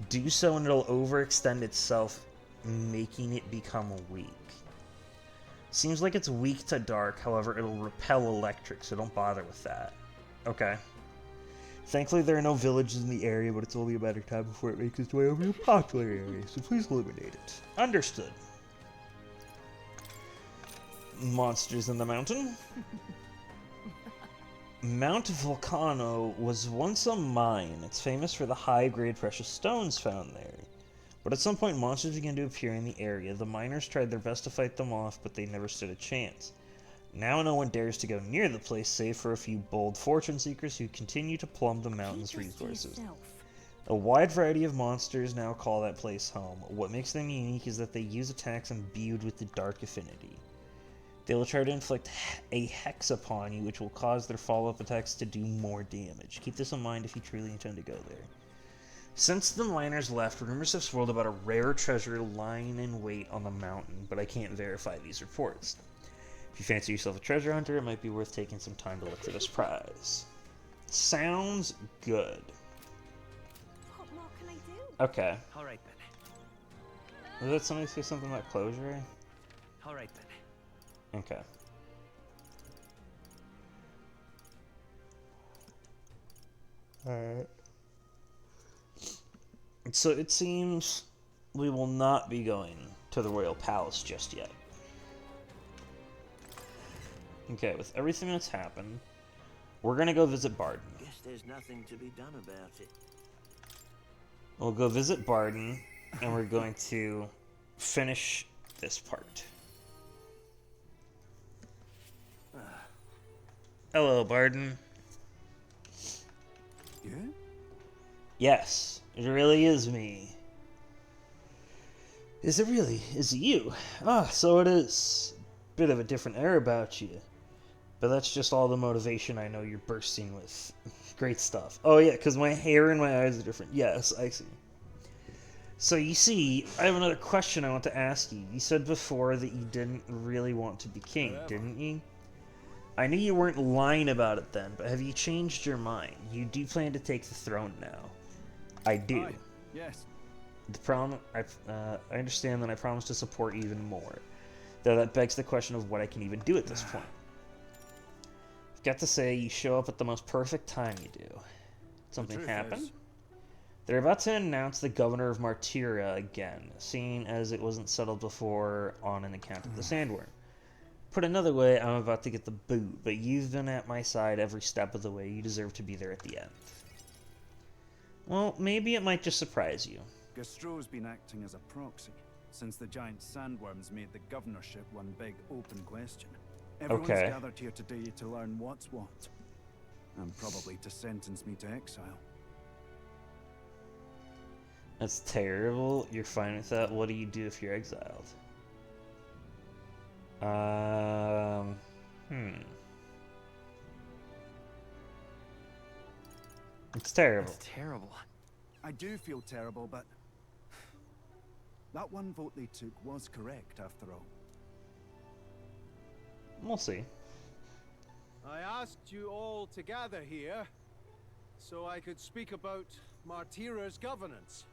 Speaker 1: Do so and it'll overextend itself, making it become weak. Seems like it's weak to dark, however, it'll repel electric, so don't bother with that. Okay. Thankfully, there are no villages in the area, but it's only a matter of time before it makes its way over to a popular area, so please eliminate it. Understood. Monsters in the mountain. Mount Volcano was once a mine. It's famous for the high-grade precious stones found there. But at some point, monsters began to appear in the area. The miners tried their best to fight them off, but they never stood a chance. Now no one dares to go near the place, save for a few bold fortune seekers who continue to plumb the mountain's resources. A wide variety of monsters now call that place home. What makes them unique is that they use attacks imbued with the dark affinity. They will try to inflict a hex upon you, which will cause their follow-up attacks to do more damage. Keep this in mind if you truly intend to go there. Since the miners left, rumors have swirled about a rare treasure lying in wait on the mountain, but I can't verify these reports. If you fancy yourself a treasure hunter, it might be worth taking some time to look for this prize. Sounds good.
Speaker 2: What more can I do?
Speaker 1: Okay.
Speaker 12: All right then.
Speaker 1: Was that somebody say something about closure?
Speaker 12: All right then.
Speaker 1: Okay. Alright. So it seems we will not be going to the Royal Palace just yet. Okay, with everything that's happened, we're gonna go visit Barden.
Speaker 12: Guess there's nothing to be done about it.
Speaker 1: We'll go visit Barden, and we're going to finish this part. Hello, Barden.
Speaker 3: You?
Speaker 1: Yes, it really is me. Is it really? Is it you? Ah, so it is. Bit of a different air about you. But that's just all the motivation I know you're bursting with. Great stuff. Oh yeah, because my hair and my eyes are different. Yes, I see. So you see, I have another question I want to ask you. You said before that you didn't really want to be king, didn't you? I knew you weren't lying about it then, but have you changed your mind? You do plan to take the throne now. I do.
Speaker 6: Aye, yes.
Speaker 1: I understand that I promise to support you even more. Though that begs the question of what I can even do at this point. I've got to say, you show up at the most perfect time you do. Something happen? They're about to announce the governor of Martyria again, seeing as it wasn't settled before on an account of the sandworm. Put another way, I'm about to get the boot, but you've been at my side every step of the way. You deserve to be there at the end. Well, maybe it might just surprise you.
Speaker 13: Gastro's been acting as a proxy since the giant sandworms made the governorship one big open question. Everyone's gathered here today to learn what's what, and probably to sentence me to exile.
Speaker 1: That's terrible. You're fine with that. What do you do if you're exiled? It's terrible.
Speaker 3: It's terrible.
Speaker 13: I do feel terrible, but that one vote they took was correct after all.
Speaker 1: We'll see.
Speaker 14: I asked you all to gather here so I could speak about Martyria's governance.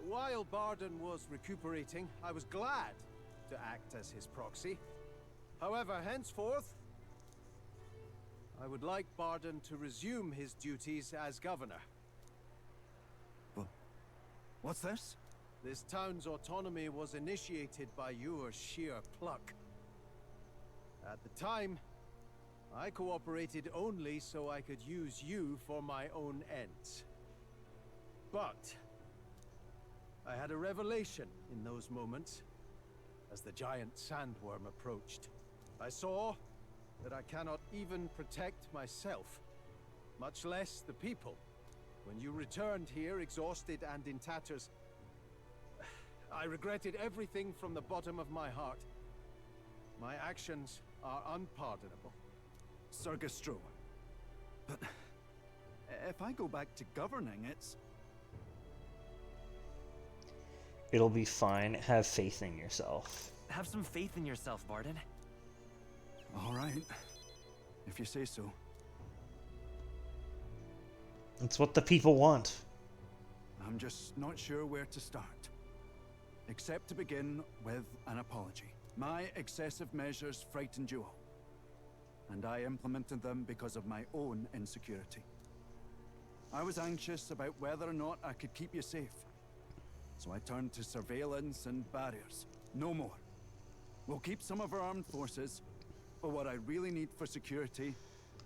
Speaker 14: While Barden was recuperating, I was glad to act as his proxy. However, henceforth, I would like Barden to resume his duties as governor.
Speaker 13: What's this?
Speaker 14: This town's autonomy was initiated by your sheer pluck. At the time, I cooperated only so I could use you for my own ends. But I had a revelation in those moments as the giant sandworm approached. I saw that I cannot even protect myself, much less the people. When you returned here, exhausted and in tatters, I regretted everything from the bottom of my heart. My actions are unpardonable.
Speaker 13: Sir Gastro, but if I go back to governing,
Speaker 1: It'll be fine. Have faith in yourself.
Speaker 3: Have some faith in yourself, Barden.
Speaker 13: All right, if you say so.
Speaker 1: It's what the people want.
Speaker 13: I'm just not sure where to start. Except to begin with an apology. My excessive measures frightened you all, and I implemented them because of my own insecurity. I was anxious about whether or not I could keep you safe, so I turned to surveillance and barriers. No more. We'll keep some of our armed forces, but what I really need for security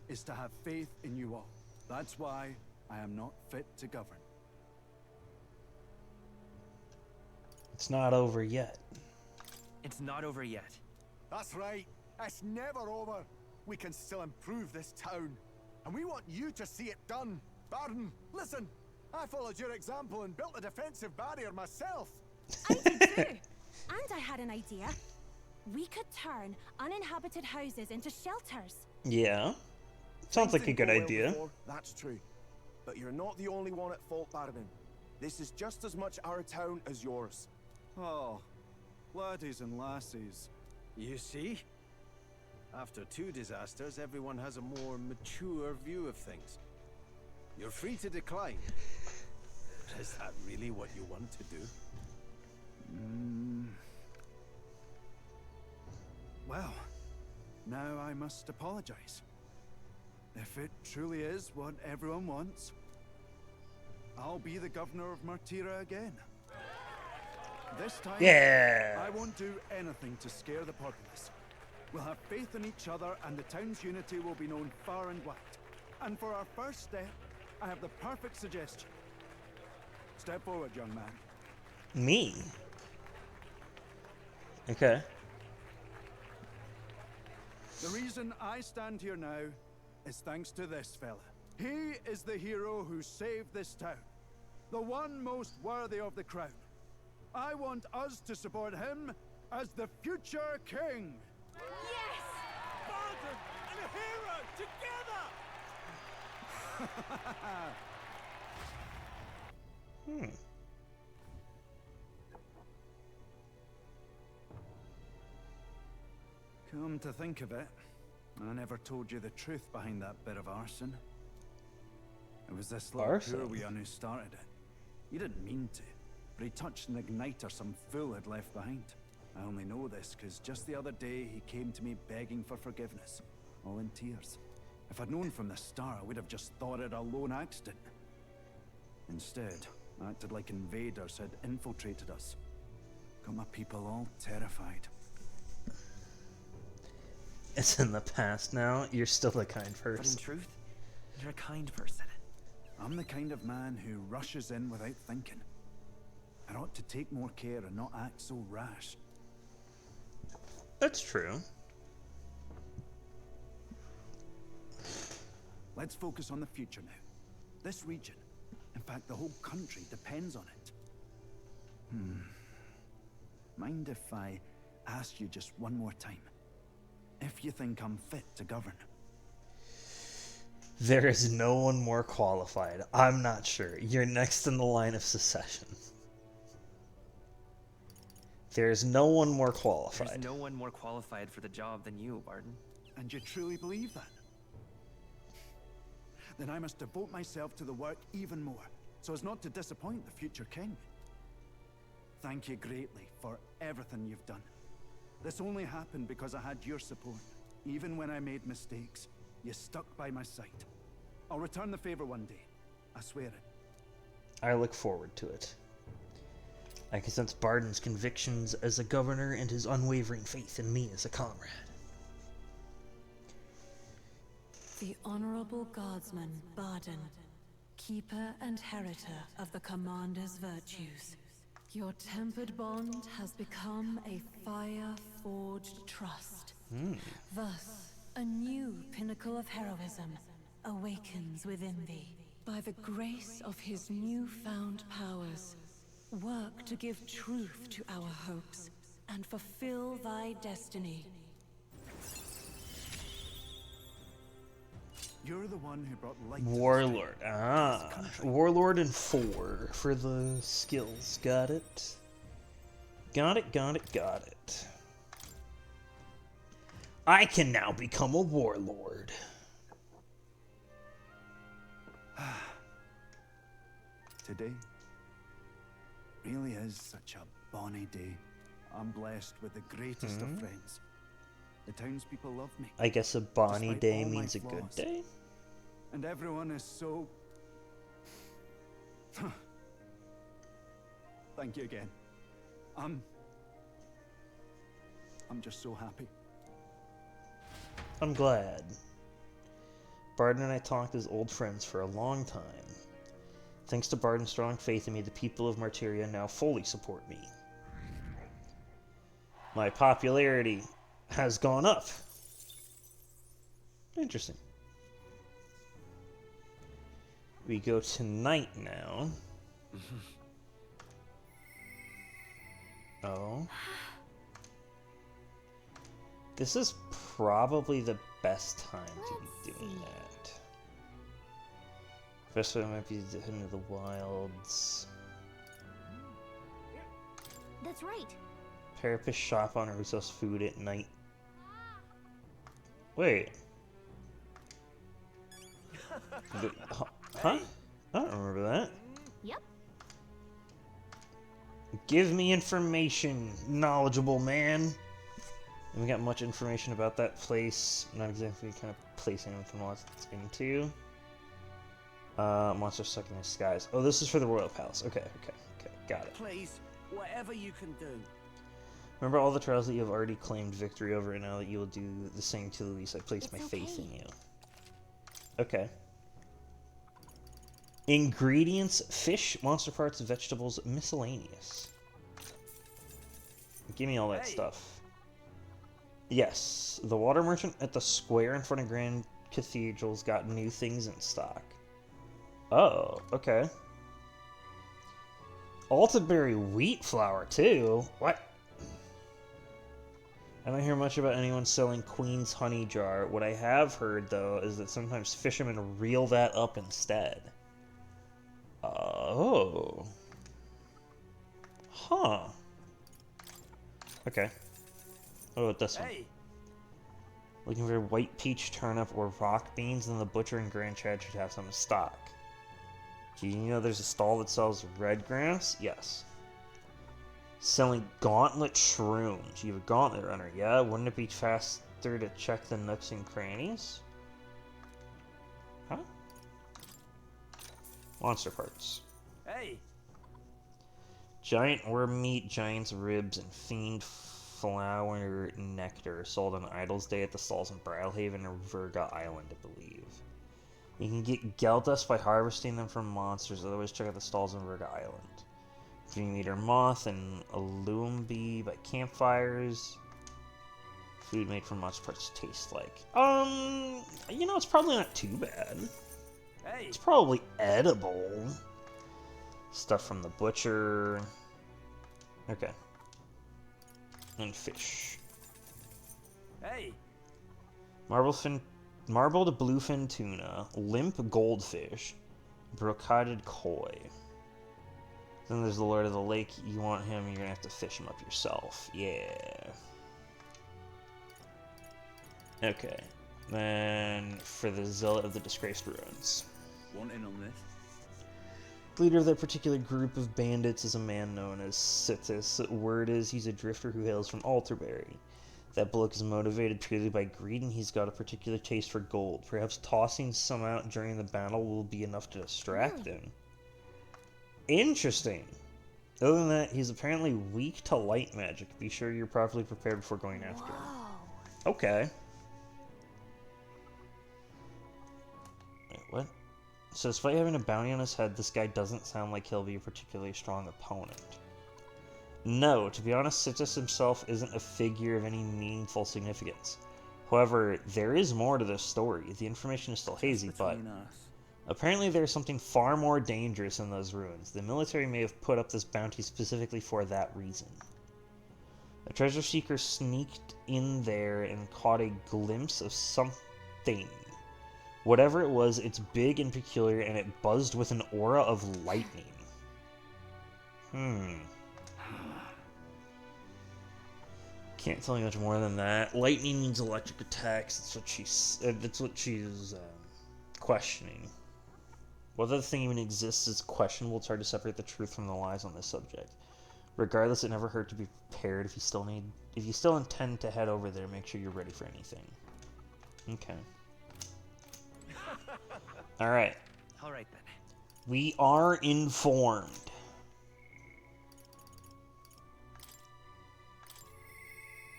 Speaker 13: is to have faith in you all. That's why I am not fit to govern.
Speaker 1: It's not over yet.
Speaker 11: It's not over yet.
Speaker 14: That's right. It's never over. We can still improve this town. And we want you to see it done. Barden, listen. I followed your example and built a defensive barrier myself.
Speaker 15: I did too. And I had an idea. We could turn uninhabited houses into shelters.
Speaker 1: Yeah. Sounds like a good idea.
Speaker 16: That's true. But you're not the only one at fault, Barden. This is just as much our town as yours.
Speaker 13: Oh, laddies and lassies.
Speaker 14: You see? After 2 disasters, everyone has a more mature view of things. You're free to decline. Is that really what you want to do?
Speaker 13: Well, now I must apologize. If it truly is what everyone wants, I'll be the governor of Martira again. This time,
Speaker 1: yeah.
Speaker 13: I won't do anything to scare the populace. We'll have faith in each other and the town's unity will be known far and wide. And for our first step, I have the perfect suggestion. Step forward, young man.
Speaker 1: Me? Okay.
Speaker 13: The reason I stand here now is thanks to this fella. He is the hero who saved this town. The one most worthy of the crown. I want us to support him as the future king.
Speaker 15: Yes!
Speaker 14: Barden and a hero together!
Speaker 13: Come to think of it, I never told you the truth behind that bit of arson. It was this little poor wee un who started it. He didn't mean to, but he touched an igniter some fool had left behind. I only know this because just the other day he came to me begging for forgiveness, all in tears. If I'd known from the start, I would have just thought it a lone accident. Instead, I acted like invaders had infiltrated us. Got my people all terrified.
Speaker 1: It's in the past now. You're still the kind person.
Speaker 11: But in truth, you're a kind person.
Speaker 13: I'm the kind of man who rushes in without thinking. I ought to take more care and not act so rash.
Speaker 1: That's true.
Speaker 13: Let's focus on the future now. This region, in fact the whole country, depends on it. Mind if I ask you just one more time? If you think I'm fit to govern?
Speaker 1: There is no one more qualified. I'm not sure. You're next in the line of succession. There's no one more qualified.
Speaker 11: There's no one more qualified for the job than you, Barden.
Speaker 13: And you truly believe that? Then I must devote myself to the work even more, so as not to disappoint the future king. Thank you greatly for everything you've done. This only happened because I had your support. Even when I made mistakes, you stuck by my side. I'll return the favor one day. I swear it.
Speaker 1: I look forward to it. I can sense Barden's convictions as a governor and his unwavering faith in me as a comrade.
Speaker 7: The Honorable Guardsman, Barden, keeper and heritor of the Commander's virtues. Your tempered bond has become a fire-forged trust. Thus, a new pinnacle of heroism awakens within thee. By the grace of his newfound powers, work to give truth to our hopes and fulfill thy destiny.
Speaker 13: You're the one who brought light
Speaker 1: Warlord. Warlord and 4 for the skills. Got it. Got it. I can now become a warlord.
Speaker 13: Today really is such a bonny day. I'm blessed with the greatest of friends. The townspeople love me.
Speaker 1: I guess a bonny
Speaker 13: despite
Speaker 1: day
Speaker 13: all my
Speaker 1: means a good
Speaker 13: flaws.
Speaker 1: day?
Speaker 13: And everyone is so... Thank you again. I'm just so happy.
Speaker 1: I'm glad. Barden and I talked as old friends for a long time. Thanks to Barden's strong faith in me, the people of Martyria now fully support me. my popularity has gone up. Interesting. We go to night now. Oh. This is probably the best time to be doing that. First one might be into the wilds.
Speaker 2: That's right.
Speaker 1: Parapet shop on who sells food at night. Wait. Huh? I don't remember that.
Speaker 2: Yep.
Speaker 1: Give me information, knowledgeable man. And we got much information about that place. Not exactly kind of placing anything else into. Monster stuck in the skies. Oh, this is for the royal palace. Okay, got it.
Speaker 12: Please, whatever you can do.
Speaker 1: Remember all the trials that you have already claimed victory over, and now that you will do the same to Luis. I place my faith in you. Okay. Ingredients: fish, monster parts, vegetables, miscellaneous. Give me all that stuff. Yes, the water merchant at the square in front of Grand Cathedral's got new things in stock. Oh, okay. Altaberry wheat flour, too? What? I don't hear much about anyone selling Queen's honey jar. What I have heard, though, is that sometimes fishermen reel that up instead. Oh. Huh. Okay. What about this one? Looking for white peach turnip or rock beans, then the butcher in Grand Chad should have some in stock. Do you know there's a stall that sells red grass? Yes. Selling gauntlet shrooms. You have a gauntlet runner, yeah? Wouldn't it be faster to check the nooks and crannies? Huh? Monster parts.
Speaker 12: Hey.
Speaker 1: Giant worm meat, giant's ribs, and fiend flower nectar sold on Idol's Day at the stalls in Brilhaven or Virga Island, I believe. You can get Geldust by harvesting them from monsters, otherwise check out the stalls in Virga Island. Dream Eater Moth and Illumbi by campfires. Food made from monster parts taste like. You know, it's probably not too bad.
Speaker 12: Hey.
Speaker 1: It's probably edible. Stuff from the butcher. Okay. And fish.
Speaker 12: Hey.
Speaker 1: Marbled bluefin tuna, limp goldfish, brocaded koi. Then there's the Lord of the Lake. You want him, you're gonna have to fish him up yourself. Yeah. Okay. Then for the Zealot of the Disgraced Ruins.
Speaker 12: Want in on this?
Speaker 1: The leader of that particular group of bandits is a man known as Situs. Word is he's a drifter who hails from Altaberry. That bloke is motivated purely by greed, and he's got a particular taste for gold. Perhaps tossing some out during the battle will be enough to distract him. Interesting. Other than that, he's apparently weak to light magic. Be sure you're properly prepared before going after him. Okay. Wait, what? So despite having a bounty on his head, this guy doesn't sound like he'll be a particularly strong opponent. No, to be honest, Situs himself isn't a figure of any meaningful significance. However, there is more to this story. The information is still hazy, but apparently there's something far more dangerous in those ruins. The military may have put up this bounty specifically for that reason. A treasure seeker sneaked in there and caught a glimpse of something. Whatever it was, it's big and peculiar, and it buzzed with an aura of lightning. Can't tell you much more than that. Lightning means electric attacks. That's what she's questioning. Whether the thing even exists is questionable. It's hard to separate the truth from the lies on this subject. Regardless, it never hurt to be prepared. If you still intend to head over there, make sure you're ready for anything. Okay. All right.
Speaker 12: All right then.
Speaker 1: We are informed.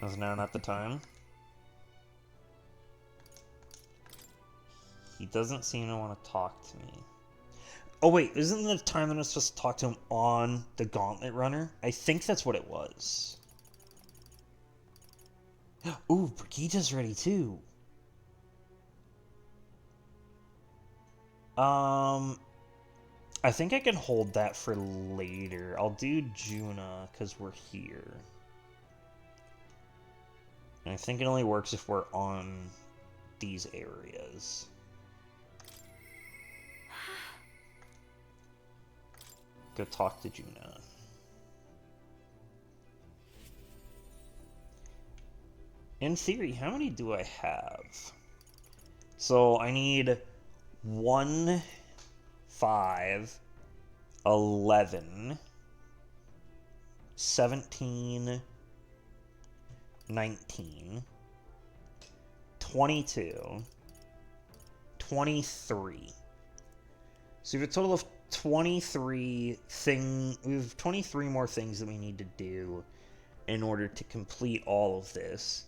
Speaker 1: Is now not the time? He doesn't seem to want to talk to me. Oh wait, isn't the time that I was supposed to talk to him on the Gauntlet Runner? I think that's what it was. Ooh, Brigida's ready too. I think I can hold that for later. I'll do Juna because we're here. And I think it only works if we're on these areas. Go talk to Juna. In theory, how many do I have? So I need 1, 5, 11, 17, 19, 22, 23. So we have a total of 23 we have 23 more things that we need to do in order to complete all of this.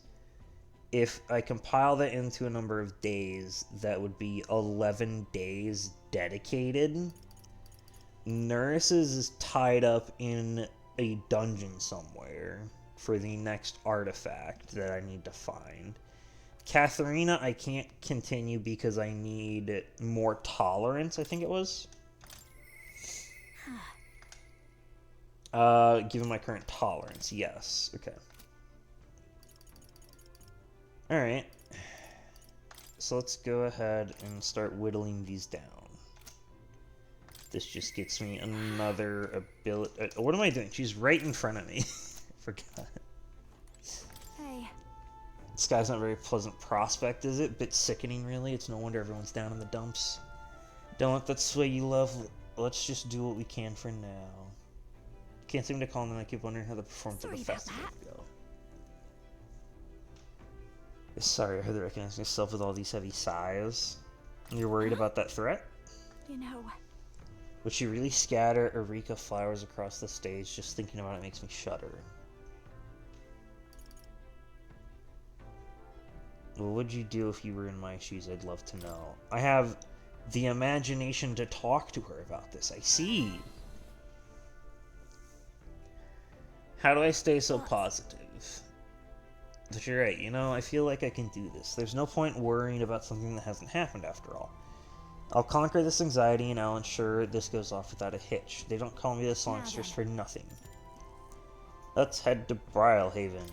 Speaker 1: If I compile that into a number of days, that would be 11 days dedicated. Nurses is tied up in a dungeon somewhere for the next artifact that I need to find. Katharina, I can't continue because I need more tolerance, I think it was. Given my current tolerance, yes. Okay. Alright. So let's go ahead and start whittling these down. This just gets me another ability. What am I doing? She's right in front of me. I forgot.
Speaker 2: Hey.
Speaker 1: This guy's not a very pleasant prospect, is it? Bit sickening, really. It's no wonder everyone's down in the dumps. Don't let that sway you, love. Let's just do what we can for now. Can't seem to call them. I keep wondering how the performance of the festival will go. Sorry, I heard the recognizing yourself with all these heavy sighs. You're worried about that threat?
Speaker 2: You know.
Speaker 1: Would she really scatter Eureka flowers across the stage? Just thinking about it makes me shudder. What would you do if you were in my shoes? I'd love to know. I have the imagination to talk to her about this. I see. How do I stay so positive? But you're right, you know, I feel like I can do this. There's no point worrying about something that hasn't happened after all. I'll conquer this anxiety and I'll ensure this goes off without a hitch. They don't call me the songstress for nothing. Let's head to Brilhaven.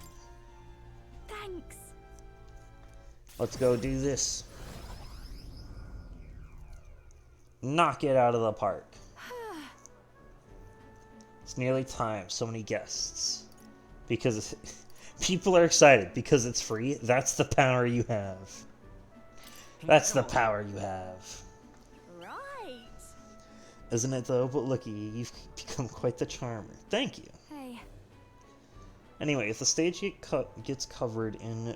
Speaker 2: Thanks.
Speaker 1: Let's go do this. Knock it out of the park. It's nearly time. So many guests. Because people are excited because it's free. That's the power you have. That's the power you have.
Speaker 2: Right.
Speaker 1: Isn't it though? But looky, you've become quite the charmer. Thank you.
Speaker 2: Hey.
Speaker 1: Anyway, if the stage gets covered in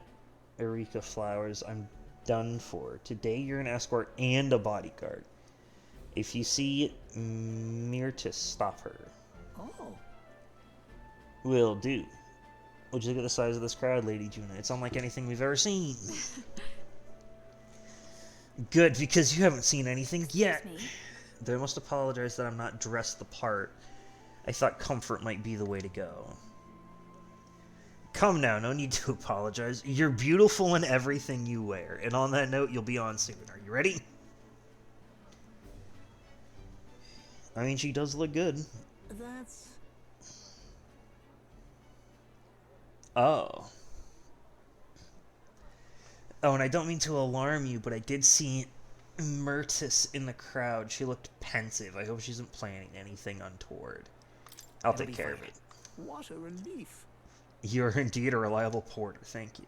Speaker 1: Eureka flowers, I'm done for. Today you're an escort and a bodyguard. If you see Myrtis, stop her.
Speaker 3: Oh.
Speaker 1: Will do. Would you look at the size of this crowd, Lady Juna? It's unlike anything we've ever seen. Good, because you haven't seen anything yet. Though I must apologize that I'm not dressed the part. I thought comfort might be the way to go. Come now, no need to apologize. You're beautiful in everything you wear. And on that note, you'll be on soon. Are you ready? I mean, she does look good.
Speaker 3: That's...
Speaker 1: Oh. Oh, and I don't mean to alarm you, but I did see Myrtis in the crowd. She looked pensive. I hope she isn't planning anything untoward. I'll take care of it.
Speaker 3: What a relief.
Speaker 1: You're indeed a reliable porter. Thank you.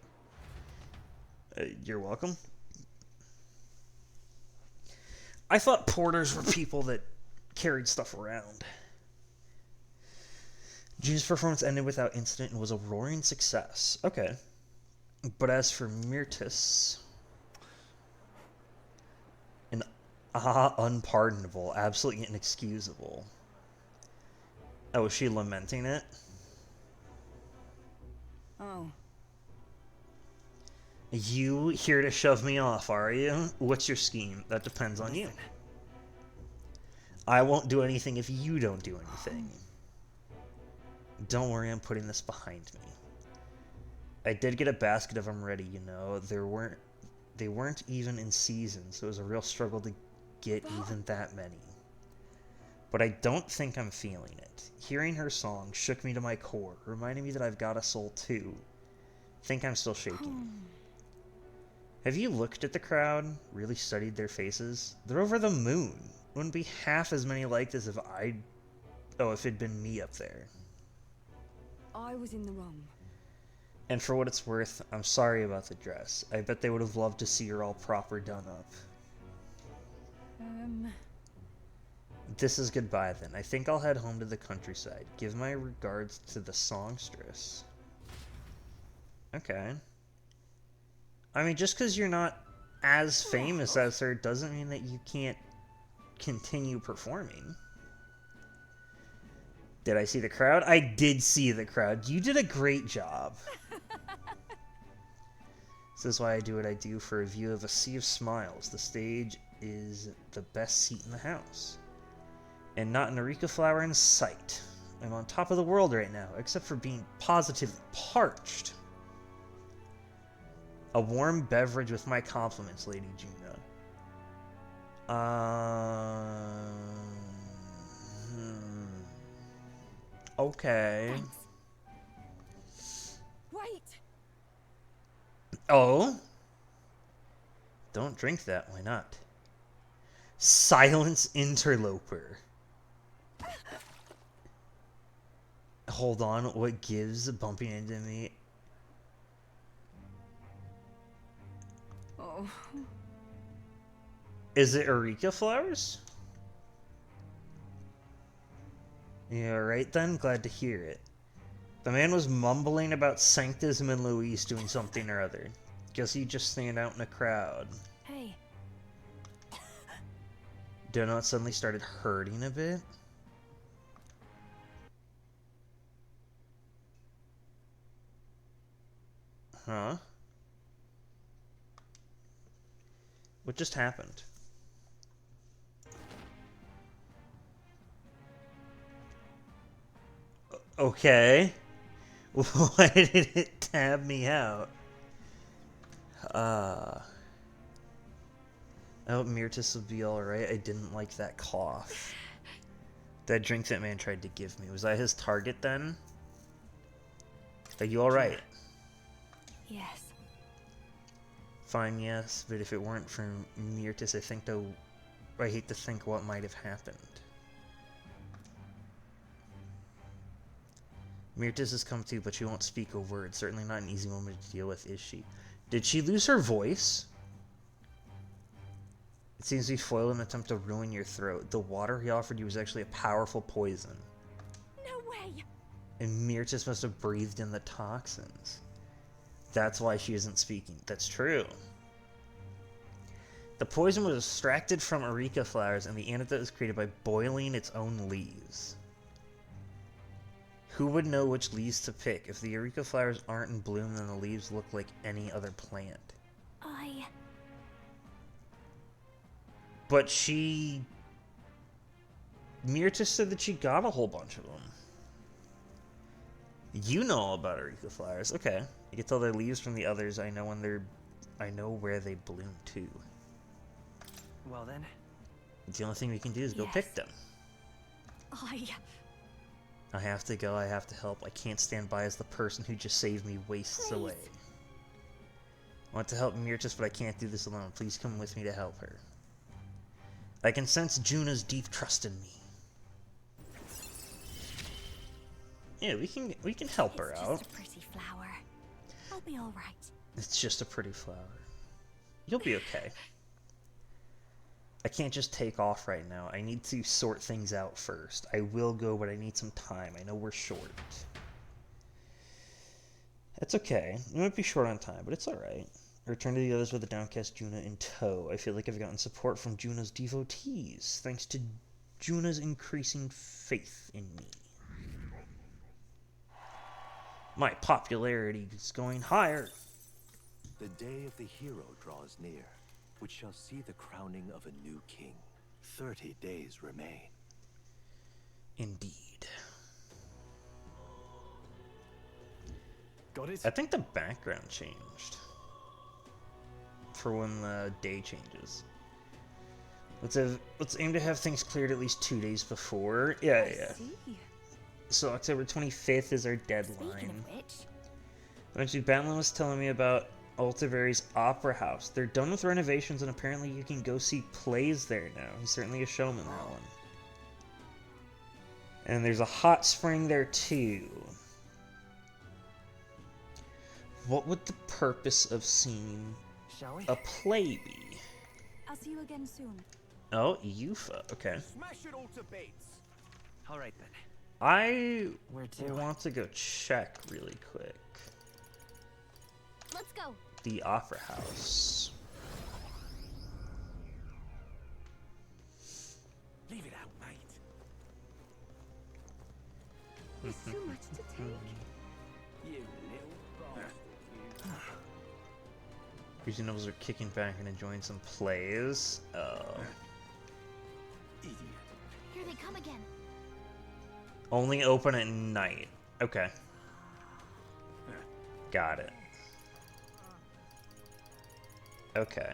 Speaker 1: You're welcome. I thought porters were people that carried stuff around. June's performance ended without incident and was a roaring success. Okay. But as for Myrtis... unpardonable. Absolutely inexcusable. Oh, is she lamenting it?
Speaker 9: Oh.
Speaker 1: You here to shove me off, are you? What's your scheme? That depends on you. I won't do anything if you don't do anything. Don't worry, I'm putting this behind me. I did get a basket of them ready, you know. They weren't even in season, so it was a real struggle to get even that many. But I don't think I'm feeling it. Hearing her song shook me to my core, reminding me that I've got a soul too. Think I'm still shaking. Have you looked at the crowd? Really studied their faces? They're over the moon. Wouldn't be half as many like this if it'd been me up there.
Speaker 17: I was in the wrong.
Speaker 1: And for what it's worth, I'm sorry about the dress. I bet they would have loved to see her all proper done up. This is goodbye then. I think I'll head home to the countryside. Give my regards to the songstress. Okay. I mean, just because you're not as famous as her doesn't mean that you can't continue performing. Did I see the crowd? I did see the crowd. You did a great job. This is why I do what I do, for a view of a sea of smiles. The stage is the best seat in the house. And not an Eureka flower in sight. I'm on top of the world right now, except for being positively parched. A warm beverage with my compliments, Lady Juna. Okay.
Speaker 17: Wait.
Speaker 1: Oh? Don't drink that, why not? Silence interloper. Hold on, what gives bumping into me?
Speaker 17: Oh.
Speaker 1: Is it Eureka flowers? Yeah, right then, glad to hear it. The man was mumbling about Sanctism and Louise doing something or other. Guess he just stand out in a crowd.
Speaker 17: Hey.
Speaker 1: Donut suddenly started hurting a bit. Huh? What just happened? Okay. Why did it tab me out? I hope Myrtis will be alright. I didn't like that cough. That drink that man tried to give me. Was that his target then? Are you alright?
Speaker 17: Yes.
Speaker 1: Fine, yes, but if it weren't for Myrtis, I hate to think what might have happened. Myrtis has come to, but she won't speak a word. Certainly not an easy woman to deal with, is she? Did she lose her voice? It seems to be foiled in an attempt to ruin your throat. The water he offered you was actually a powerful poison.
Speaker 17: No way!
Speaker 1: And Myrtis must have breathed in the toxins. That's why she isn't speaking. That's true. The poison was extracted from Eureka flowers, and the antidote was created by boiling its own leaves. Who would know which leaves to pick? If the Eureka flowers aren't in bloom, then the leaves look like any other plant. But Myrtis said that she got a whole bunch of them. You know all about Eureka flowers. Okay. You can tell their leaves from the others. I know where they bloom too.
Speaker 12: Well then.
Speaker 1: The only thing we can do is go pick them. I have to go, I have to help. I can't stand by as the person who just saved me wastes away. I want to help Myrtis, but I can't do this alone. Please come with me to help her. I can sense Juna's deep trust in me. Yeah, we can help her out.
Speaker 2: It's just a pretty flower. I'll be all right.
Speaker 1: It's just a pretty flower. You'll be okay. I can't just take off right now. I need to sort things out first. I will go, but I need some time. I know we're short. That's okay. We might be short on time, but it's alright. Return to the others with the downcast Juna in tow. I feel like I've gotten support from Juna's devotees, thanks to Juna's increasing faith in me. My popularity is going higher.
Speaker 4: The day of the hero draws near, which shall see the crowning of a new king. 30 days remain.
Speaker 1: Indeed.
Speaker 6: Got it?
Speaker 1: I think the background changed for when the day changes. Let's aim to have things cleared at least 2 days before. Yeah, yeah. So October 25th is our deadline.
Speaker 2: Speaking of which,
Speaker 1: Eventually, Batlin was telling me about Altaveri's Opera House. They're done with renovations, and apparently you can go see plays there now. He's certainly a showman, that one. And there's a hot spring there, too. What would the purpose of seeing a play be?
Speaker 15: I'll see you again soon.
Speaker 1: Oh, Yufa. Okay.
Speaker 16: Smash it all to bits.
Speaker 12: All right then.
Speaker 1: I
Speaker 12: Where to?
Speaker 1: want to go check really quick.
Speaker 2: let's go.
Speaker 1: The Opera House.
Speaker 16: Leave it out, mate.
Speaker 17: There's so much to take.
Speaker 16: You little bastard.
Speaker 1: Because nobles are kicking back and enjoying some plays.
Speaker 16: Idiot.
Speaker 2: Here they come again.
Speaker 1: Only open at night. Okay. Got it. Okay.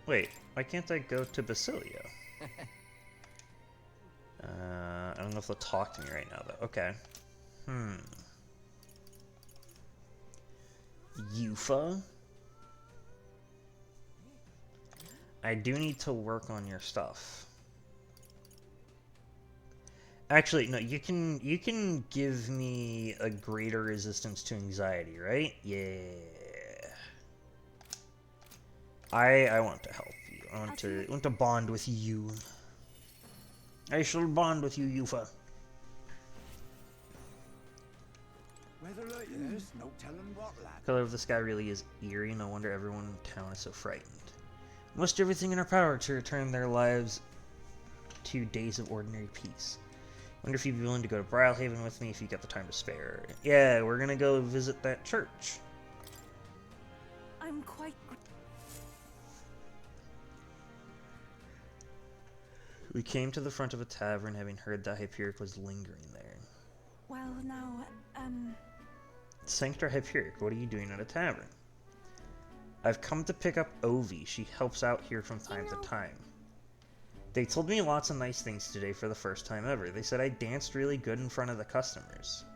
Speaker 1: Wait, why can't I go to Basilio? I don't know if they'll talk to me right now, though. Okay. Yufa? I do need to work on your stuff. Actually, no, you can give me a greater resistance to anxiety, right? Yeah. I want to help you. I want to bond with you. I shall bond with you, Yufa.
Speaker 8: Weather like this, no telling what, lad.
Speaker 1: The color of the sky really is eerie. No wonder everyone in town is so frightened. We must do everything in our power to return their lives to days of ordinary peace. Wonder if you'd be willing to go to Brilhaven with me if you got the time to spare. Yeah, we're gonna go visit that church.
Speaker 15: I'm quite...
Speaker 1: We came to the front of a tavern, having heard that Hyperic was lingering there.
Speaker 15: Well, now,
Speaker 1: Sanctor Hyperic, what are you doing at a tavern? I've come to pick up Ovi. She helps out here from time to time. They told me lots of nice things today for the first time ever. They said I danced really good in front of the customers.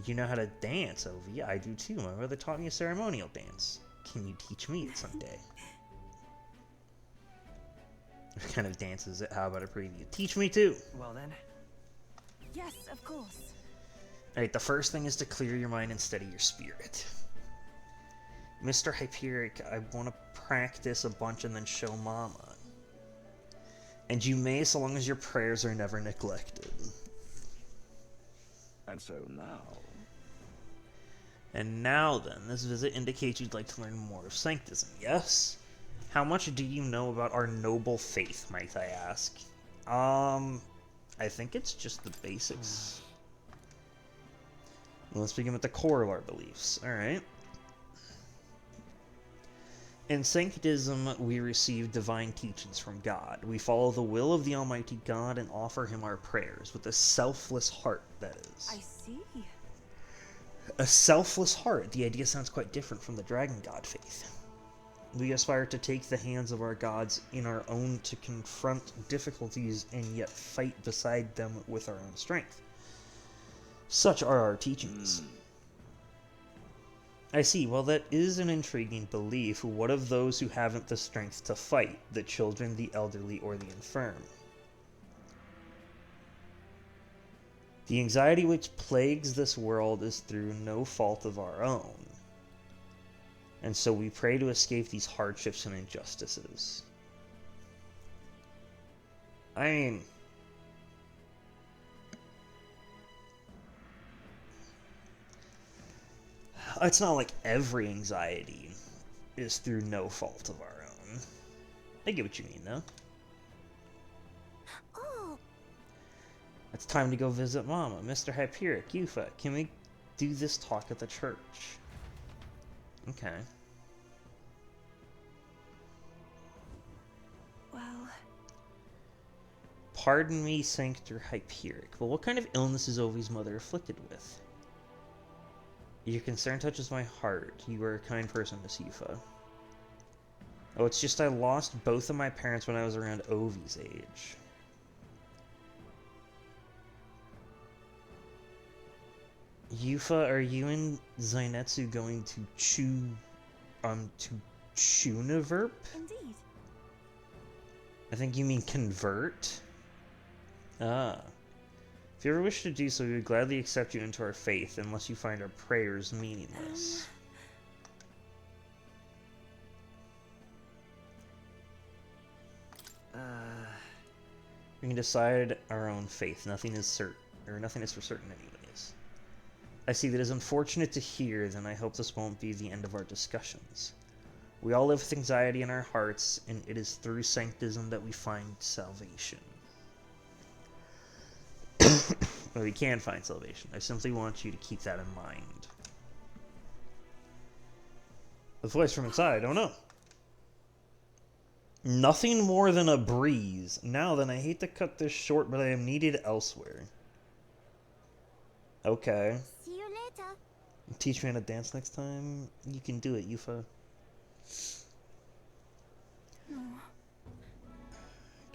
Speaker 1: You know how to dance, Ovi? I do too. My mother taught me a ceremonial dance. Can you teach me it someday? What kind of dance is it? How about a preview? Teach me too!
Speaker 12: Well then.
Speaker 15: Yes, of course.
Speaker 1: Alright, the first thing is to clear your mind and steady your spirit. Mr. Hyperic, I want to practice a bunch and then show Mama. And you may, so long as your prayers are never neglected.
Speaker 18: And so now...
Speaker 1: And now then, this visit indicates you'd like to learn more of Sanctism, yes? How much do you know about our noble faith, might I ask? I think it's just the basics. Let's begin with the core of our beliefs. Alright. In Sanctism, we receive divine teachings from God. We follow the will of the Almighty God and offer Him our prayers with a selfless heart, that is.
Speaker 15: I see.
Speaker 1: A selfless heart. The idea sounds quite different from the Dragon God faith. We aspire to take the hands of our gods in our own to confront difficulties and yet fight beside them with our own strength. Such are our teachings. I see. Well, that is an intriguing belief. What of those who haven't the strength to fight? The children, the elderly, or the infirm? The anxiety which plagues this world is through no fault of our own. And so we pray to escape these hardships and injustices. I mean... it's not like every anxiety is through no fault of our own. I get what you mean, though.
Speaker 2: Oh.
Speaker 1: It's time to go visit Mama. Mr. Hyperic, Yufa, can we do this talk at the church? Okay.
Speaker 15: Well...
Speaker 1: Pardon me, Sanctor Hyperic, but what kind of illness is Ovi's mother afflicted with? Your concern touches my heart. You are a kind person, Miss Yufa. Oh, it's just I lost both of my parents when I was around Ovi's age. Yufa, are you and Zainetsu going to Chuniverp?
Speaker 15: Indeed.
Speaker 1: I think you mean convert? Ah. If you ever wish to do so, we would gladly accept you into our faith, unless you find our prayers meaningless. We can decide our own faith. Nothing is certain, or nothing is for certain anyways. I see that is unfortunate to hear, then I hope this won't be the end of our discussions. We all live with anxiety in our hearts, and it is through sanctism that we find salvation. Well, we can find salvation. I simply want you to keep that in mind. The voice from inside, oh no. Nothing more than a breeze. Now then, I hate to cut this short, but I am needed elsewhere. Okay.
Speaker 2: See you later.
Speaker 1: Teach me how to dance next time? You can do it, Yufa.
Speaker 15: No.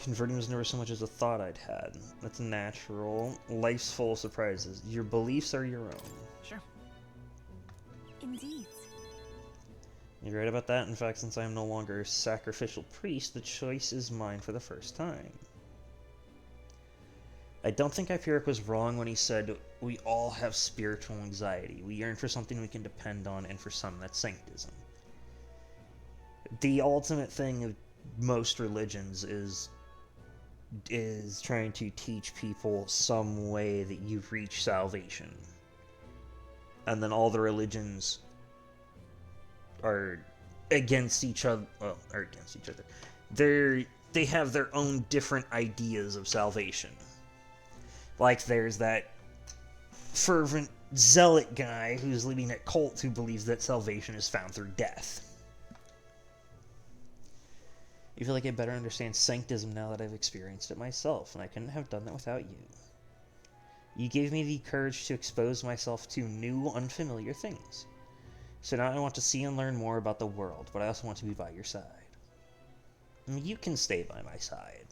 Speaker 1: Converting was never so much as a thought I'd had. That's natural. Life's full of surprises. Your beliefs are your own.
Speaker 12: Sure.
Speaker 15: Indeed.
Speaker 1: You're right about that. In fact, since I am no longer a sacrificial priest, the choice is mine for the first time. I don't think Hyperic was wrong when he said, we all have spiritual anxiety. We yearn for something we can depend on, and for some, that's sanctism. The ultimate thing of most religions is trying to teach people some way that you reach salvation. And then all the religions are against each other. Well, are against each other. They have their own different ideas of salvation. Like there's that fervent zealot guy who's leading a cult who believes that salvation is found through death. I feel like I better understand sanctism now that I've experienced it myself, and I couldn't have done that without you. You gave me the courage to expose myself to new, unfamiliar things. So now I want to see and learn more about the world, but I also want to be by your side. You can stay by my side.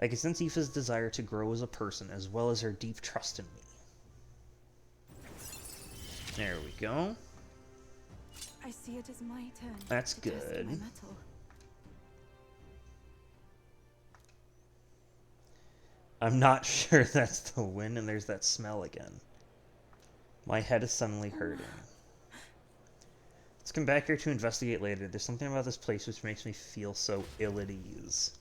Speaker 1: I can sense Aoife's desire to grow as a person, as well as her deep trust in me. There we go.
Speaker 15: I see it as my turn.
Speaker 1: That's
Speaker 15: to test
Speaker 1: good.
Speaker 15: my mettle.
Speaker 1: I'm not sure that's the wind, and there's that smell again. My head is suddenly hurting. Let's come back here to investigate later. There's something about this place which makes me feel so ill at ease.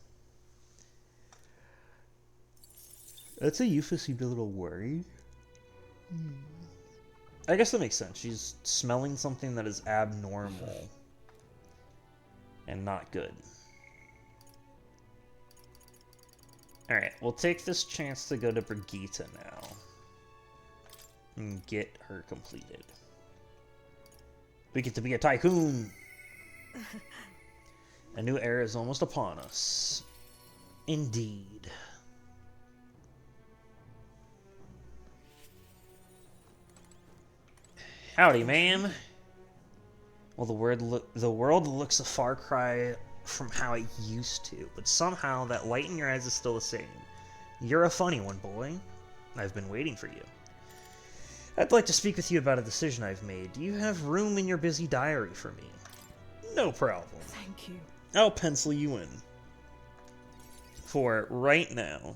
Speaker 1: I'd say Yufa seemed a little worried. I guess that makes sense. She's smelling something that is abnormal and not good. Alright, we'll take this chance to go to Brigitte now and get her completed. We get to be a tycoon! A new era is almost upon us. Indeed. Howdy, ma'am. Well, the world looks a far cry from how it used to, but somehow that light in your eyes is still the same. You're a funny one, boy. I've been waiting for you. I'd like to speak with you about a decision I've made. Do you have room in your busy diary for me? No problem.
Speaker 15: Thank you.
Speaker 1: I'll pencil you in. For right now.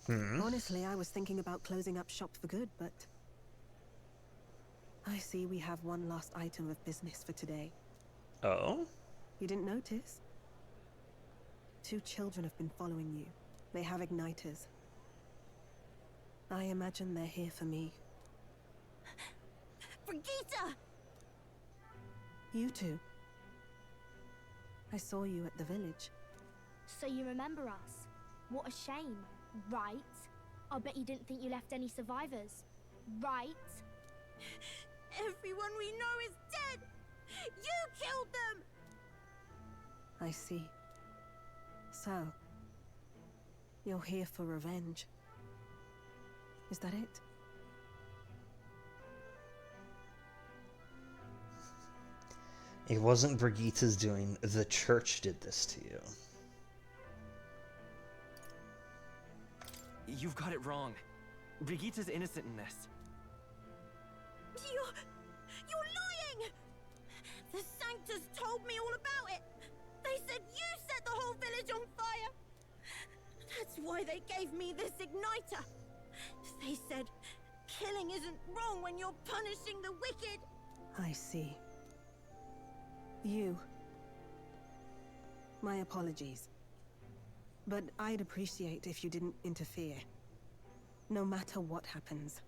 Speaker 18: Honestly, I was thinking about closing up shop for good, but I see we have one last item of business for today.
Speaker 1: Oh?
Speaker 18: You didn't notice? 2 children have been following you. They have igniters. I imagine they're here for me.
Speaker 2: Brigitte!
Speaker 18: You two. I saw you at the village.
Speaker 2: So you remember us? What a shame, right? I bet you didn't think you left any survivors, right?
Speaker 15: Everyone we know is dead! You killed them!
Speaker 18: I see. So, you're here for revenge. Is that it?
Speaker 1: It wasn't Brigitte's doing. The church did this to you.
Speaker 12: You've got it wrong. Brigitte's innocent in this.
Speaker 15: You're lying! The Sanctus told me all about it. They said you set the whole village on fire. That's why they gave me this igniter. They said killing isn't wrong when you're punishing the wicked.
Speaker 18: I see. You. My apologies. But I'd appreciate if you didn't interfere. No matter what happens.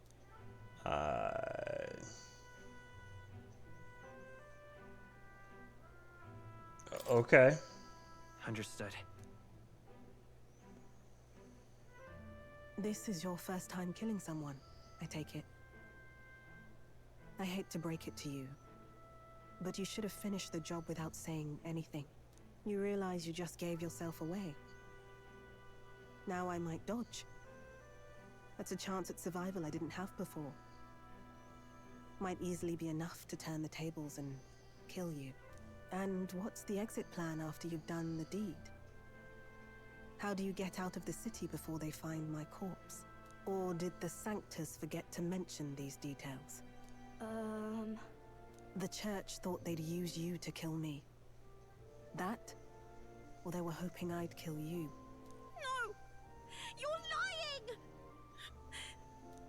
Speaker 1: Okay.
Speaker 12: Understood.
Speaker 18: This is your first time killing someone, I take it. I hate to break it to you, but you should have finished the job without saying anything. You realize you just gave yourself away. Now I might dodge. That's a chance at survival I didn't have before. Might easily be enough to turn the tables and kill you. And what's the exit plan after you've done the deed? How do you get out of the city before they find my corpse? Or did the Sanctus forget to mention these details? The church thought they'd use you to kill me. That? Or they were hoping I'd kill you?
Speaker 15: No! You're lying!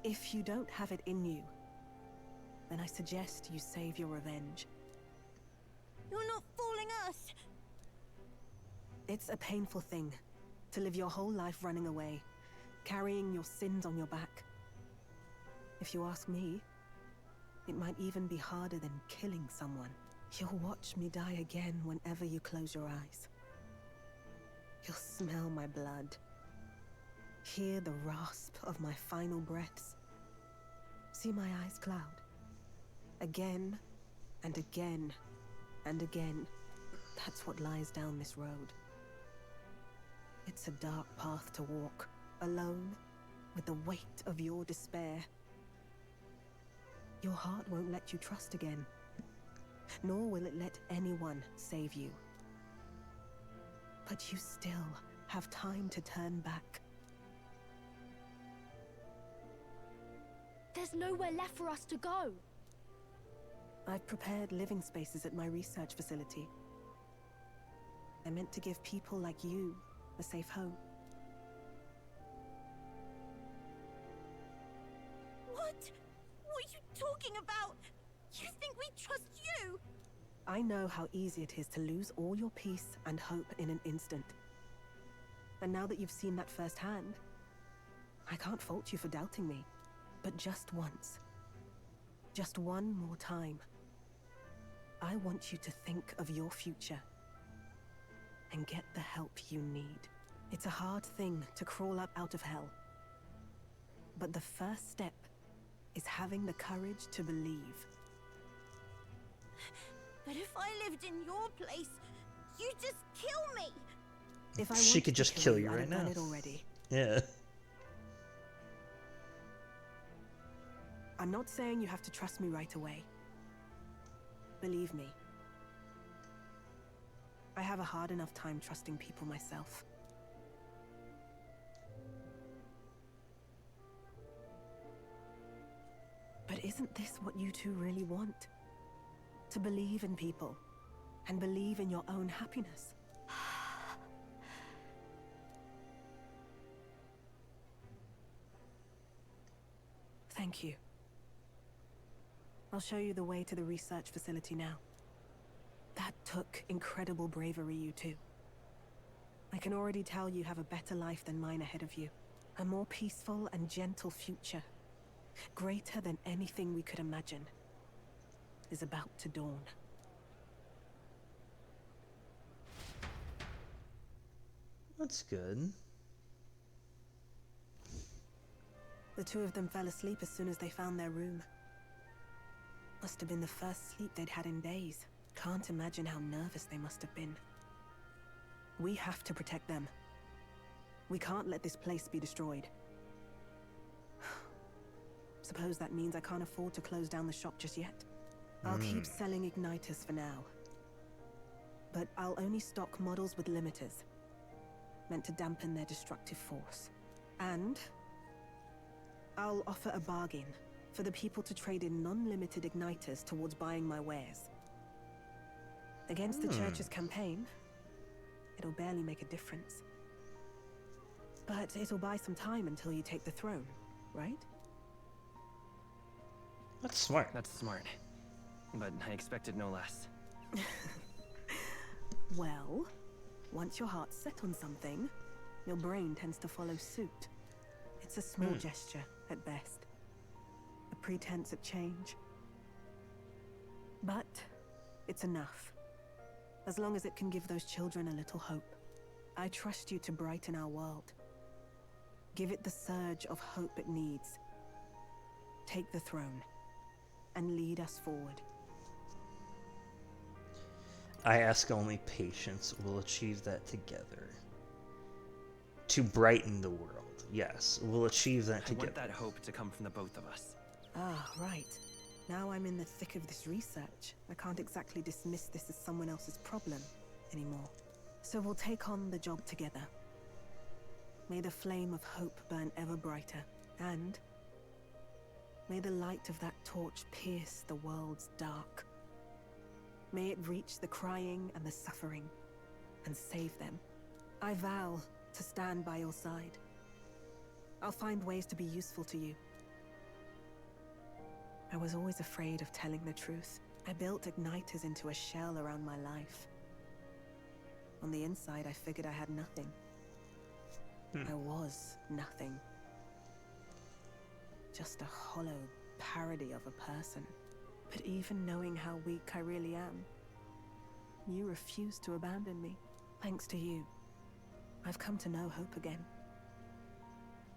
Speaker 18: If you don't have it in you, then I suggest you save your revenge.
Speaker 15: You're not fooling us!
Speaker 18: It's a painful thing, to live your whole life running away, carrying your sins on your back. If you ask me, it might even be harder than killing someone. You'll watch me die again whenever you close your eyes. You'll smell my blood, hear the rasp of my final breaths, see my eyes cloud. Again, and again, and again. That's what lies down this road. It's a dark path to walk, alone, with the weight of your despair. Your heart won't let you trust again, nor will it let anyone save you. But you still have time to turn back.
Speaker 2: There's nowhere left for us to go.
Speaker 18: I've prepared living spaces at my research facility. They're meant to give people like you a safe home.
Speaker 15: What? What are you talking about? You think we trust you?
Speaker 18: I know how easy it is to lose all your peace and hope in an instant. And now that you've seen that firsthand, I can't fault you for doubting me. But just once, just one more time, I want you to think of your future and get the help you need. It's a hard thing to crawl up out of hell, but the first step is having the courage to believe.
Speaker 15: But if I lived in your place, you'd just kill me.
Speaker 18: If I
Speaker 1: She
Speaker 18: wanted
Speaker 1: could
Speaker 18: to
Speaker 1: just
Speaker 18: kill
Speaker 1: kill you
Speaker 18: I'd
Speaker 1: right
Speaker 18: have
Speaker 1: now.
Speaker 18: done it already.
Speaker 1: Yeah.
Speaker 18: I'm not saying you have to trust me right away. Believe me, I have a hard enough time trusting people myself. But isn't this what you two really want? To believe in people, and believe in your own happiness. Thank you. I'll show you the way to the research facility now. That took incredible bravery, you two. I can already tell you have a better life than mine ahead of you. A more peaceful and gentle future, greater than anything we could imagine, is about to dawn.
Speaker 1: That's good.
Speaker 18: The two of them fell asleep as soon as they found their room. Must have been the first sleep they'd had in days. Can't imagine how nervous they must have been. We have to protect them. We can't let this place be destroyed. Suppose that means I can't afford to close down the shop just yet. I'll keep selling igniters for now. But I'll only stock models with limiters, meant to dampen their destructive force. And I'll offer a bargain for the people to trade in non-limited igniters towards buying my wares. Against the church's campaign, it'll barely make a difference. But it'll buy some time until you take the throne, right?
Speaker 1: That's smart.
Speaker 12: That's smart. But I expected no less.
Speaker 18: Well, once your heart's set on something, your brain tends to follow suit. It's a small gesture, at best. A pretense at change. But it's enough. As long as it can give those children a little hope. I trust you to brighten our world. Give it the surge of hope it needs. Take the throne, and lead us forward.
Speaker 1: I ask only patience will achieve that together. To brighten the world, yes, we'll achieve that together.
Speaker 12: I want that hope to come from the both of us.
Speaker 18: Ah, right. Now I'm in the thick of this research. I can't exactly dismiss this as someone else's problem anymore. So we'll take on the job together. May the flame of hope burn ever brighter, and may the light of that torch pierce the world's dark. May it reach the crying and the suffering, and save them. I vow to stand by your side. I'll find ways to be useful to you. I was always afraid of telling the truth. I built igniters into a shell around my life. On the inside, I figured I had nothing. I was nothing. Just a hollow parody of a person. But even knowing how weak I really am, you refused to abandon me. Thanks to you, I've come to know hope again.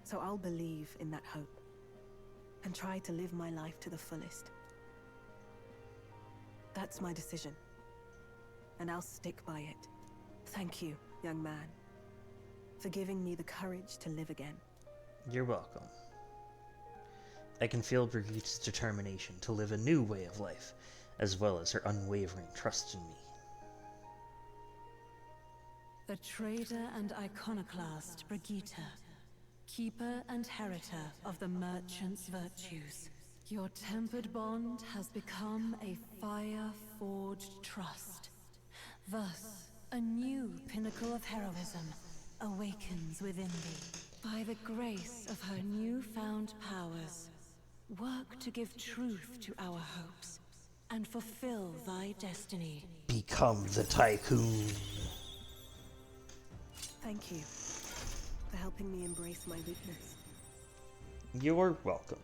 Speaker 18: So I'll believe in that hope, and try to live my life to the fullest. That's my decision, and I'll stick by it. Thank you, young man, for giving me the courage to live again.
Speaker 1: You're welcome. I can feel Brigitte's determination to live a new way of life, as well as her unwavering trust in me.
Speaker 7: The trader and iconoclast Brigitte, keeper and heritor of the merchant's virtues. Your tempered bond has become a fire-forged trust. Thus, a new pinnacle of heroism awakens within thee. By the grace of her newfound powers, work to give truth to our hopes, and fulfill thy destiny.
Speaker 1: Become the tycoon.
Speaker 18: Thank you for helping me embrace my weakness.
Speaker 1: You're welcome.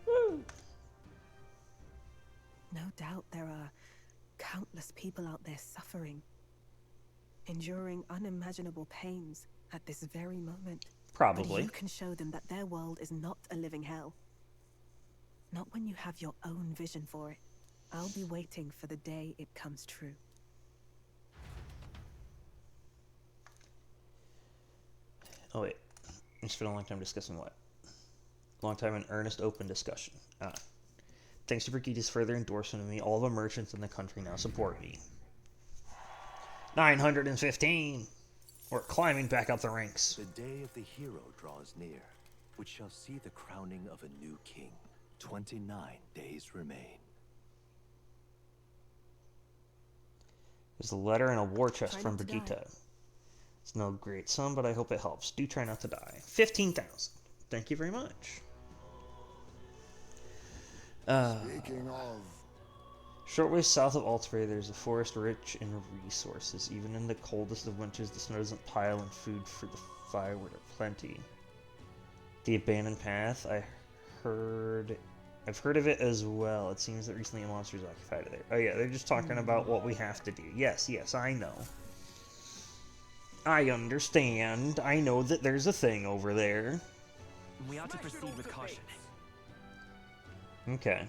Speaker 1: Woo.
Speaker 18: No doubt there are countless people out there suffering, enduring unimaginable pains at this very moment.
Speaker 1: Probably.
Speaker 18: But you can show them that their world is not a living hell. Not when you have your own vision for it. I'll be waiting for the day it comes true.
Speaker 1: Oh wait, we spent a long time discussing what? Long time in earnest open discussion. Thanks to Brigitte's further endorsement of me, all the merchants in the country now support me. 915! We're climbing back up the ranks.
Speaker 4: The day of the hero draws near, which shall see the crowning of a new king. 29 days remain.
Speaker 1: There's a letter and a war chest from Brigitte. It's no great sum, but I hope it helps. Do try not to die. 15,000. Thank you very much.
Speaker 8: Speaking of...
Speaker 1: Short way south of Altray, there's a forest rich in resources. Even in the coldest of winters, the snow doesn't pile, and food for the firewood are plenty. The abandoned path, I've heard of it as well. It seems that recently a monster's occupied it there. Oh yeah, they're just talking about what we have to do. Yes, I know. I understand. I know that there's a thing over there.
Speaker 12: We ought to proceed with caution.
Speaker 1: Okay.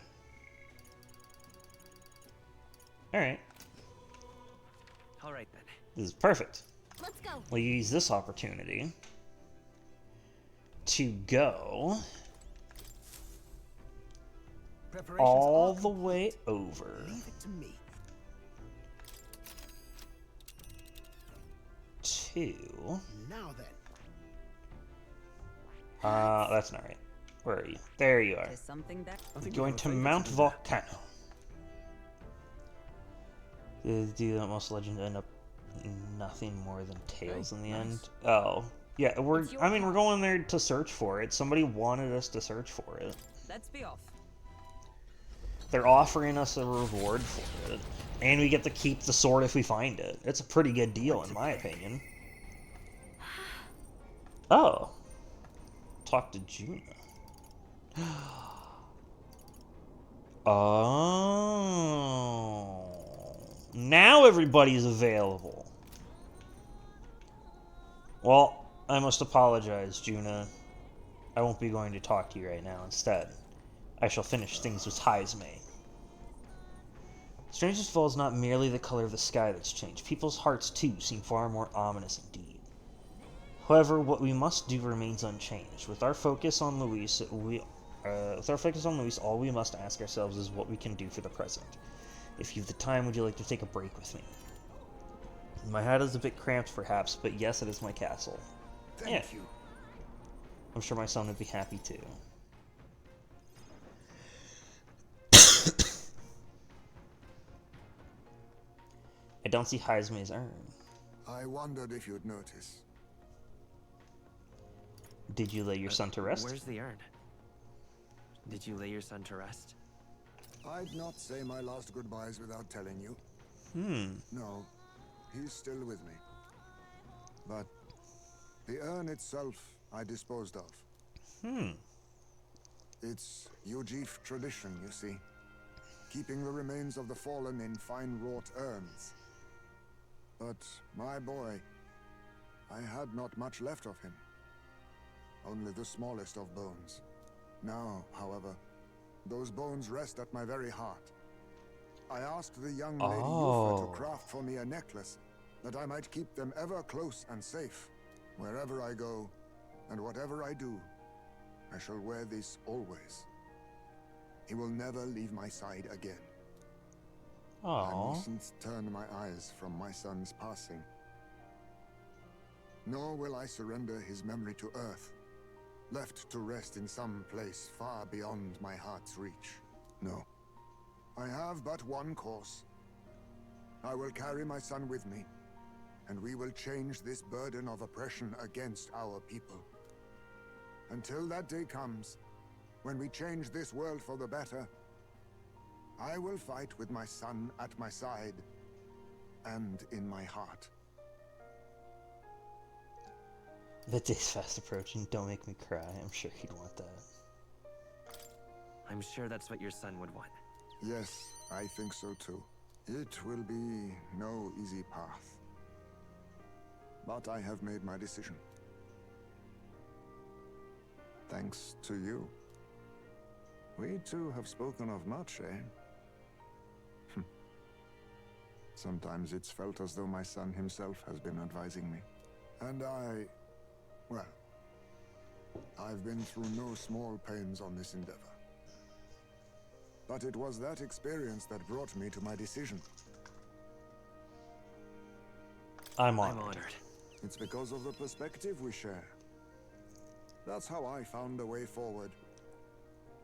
Speaker 1: Alright.
Speaker 12: All right then.
Speaker 1: This is perfect.
Speaker 2: Let's go.
Speaker 1: We'll use this opportunity to go all the way over
Speaker 4: Leave it to me.
Speaker 1: to...
Speaker 8: Now then.
Speaker 1: That's not right. Where are you? There you are.
Speaker 10: There's something that
Speaker 1: Going to Mount Volcano. Do that most legends end up nothing more than tails in the end? Oh. Yeah, we're going there to search for it. Somebody wanted us to search for it.
Speaker 10: Let's be off.
Speaker 1: They're offering us a reward for it. And we get to keep the sword if we find it. It's a pretty good deal in my opinion. Oh. Talk to Juna. Oh. Now everybody's available. Well, I must apologize, Juna. I won't be going to talk to you right now. Instead, I shall finish things with Heisme. Stranger's Fall is not merely the color of the sky that's changed. People's hearts, too, seem far more ominous indeed. However, what we must do remains unchanged. With our focus on Luis, all we must ask ourselves is what we can do for the present. If you've the time, would you like to take a break with me? My hat is a bit cramped, perhaps, but yes, it is my castle.
Speaker 8: Thank you.
Speaker 1: I'm sure my son would be happy too. I don't see Heisme's urn.
Speaker 8: I wondered if you'd notice.
Speaker 1: Did you lay your son to rest?
Speaker 12: Where's the urn? Did you lay your son to rest?
Speaker 8: I'd not say my last goodbyes without telling you. No, he's still with me. But the urn itself I disposed of. It's Ujif tradition, you see. Keeping the remains of the fallen in fine wrought urns. But my boy, I had not much left of him. Only the smallest of bones. Now, however, those bones rest at my very heart. I asked the young lady Yufa to craft for me a necklace, that I might keep them ever close and safe. Wherever I go, and whatever I do, I shall wear this always. He will never leave my side again. I mustn't turn my eyes from my son's passing. Nor will I surrender his memory to Earth, left to rest in some place far beyond my heart's reach. No. I have but one course. I will carry my son with me, and we will change this burden of oppression against our people. Until that day comes, when we change this world for the better, I will fight with my son at my side and in my heart.
Speaker 1: The day's fast approaching. Don't make me cry. I'm sure he'd want that.
Speaker 12: I'm sure that's what your son would want.
Speaker 8: Yes, I think so too. It will be no easy path. But I have made my decision. Thanks to you. We two have spoken of much, eh? Sometimes it's felt as though my son himself has been advising me. And well, I've been through no small pains on this endeavor. But it was that experience that brought me to my decision.
Speaker 1: I'm honored.
Speaker 8: It's because of the perspective we share. That's how I found a way forward.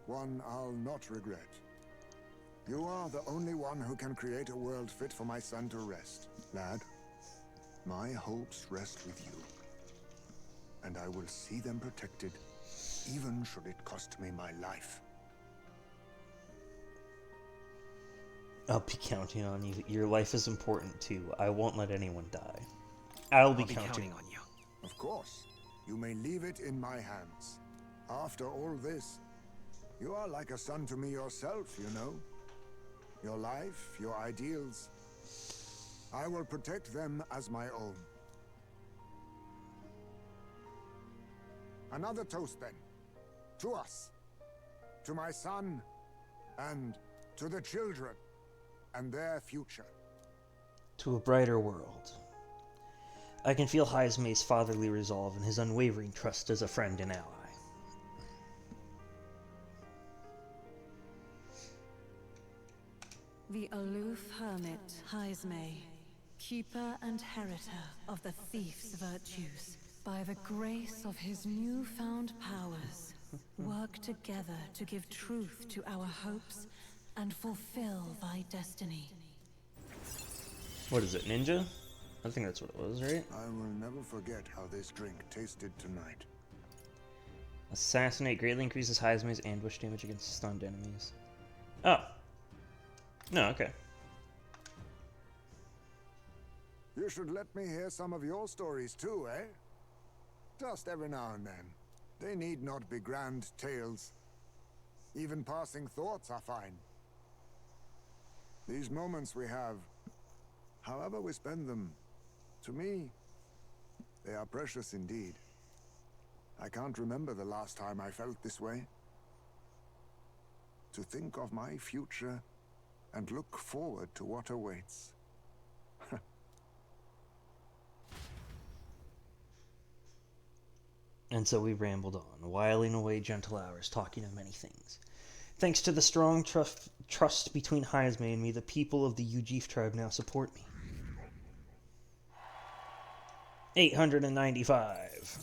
Speaker 8: One I'll not regret. You are the only one who can create a world fit for my son to rest. Lad, my hopes rest with you. And I will see them protected, even should it cost me my life.
Speaker 1: I'll be counting on you. Your life is important too. I won't let anyone die. I'll be counting
Speaker 12: on you.
Speaker 8: Of course. You may leave it in my hands. After all this, you are like a son to me yourself, you know. Your life, your ideals. I will protect them as my own. Another toast then. To us. To my son. And to the children. And their future.
Speaker 1: to a brighter world. I can feel Heismay's fatherly resolve and his unwavering trust as a friend and ally.
Speaker 7: The aloof hermit, Heismay, keeper and heritor of the thief's virtues, by the grace of his newfound powers, work together to give truth to our hopes and fulfill thy destiny.
Speaker 1: What is it, ninja? I think that's what it was, right?
Speaker 8: I will never forget how this drink tasted tonight.
Speaker 1: Assassinate greatly increases Heismay's ambush damage against stunned enemies. Oh. No, okay.
Speaker 8: You should let me hear some of your stories too, eh? Just every now and then. They need not be grand tales. Even passing thoughts are fine. These moments we have, however we spend them, to me, they are precious indeed. I can't remember the last time I felt this way. To think of my future and look forward to what awaits.
Speaker 1: And so we rambled on, whiling away gentle hours, talking of many things. Thanks to the strong trust between Heismay and me, the people of the Ujif tribe now support me. 895.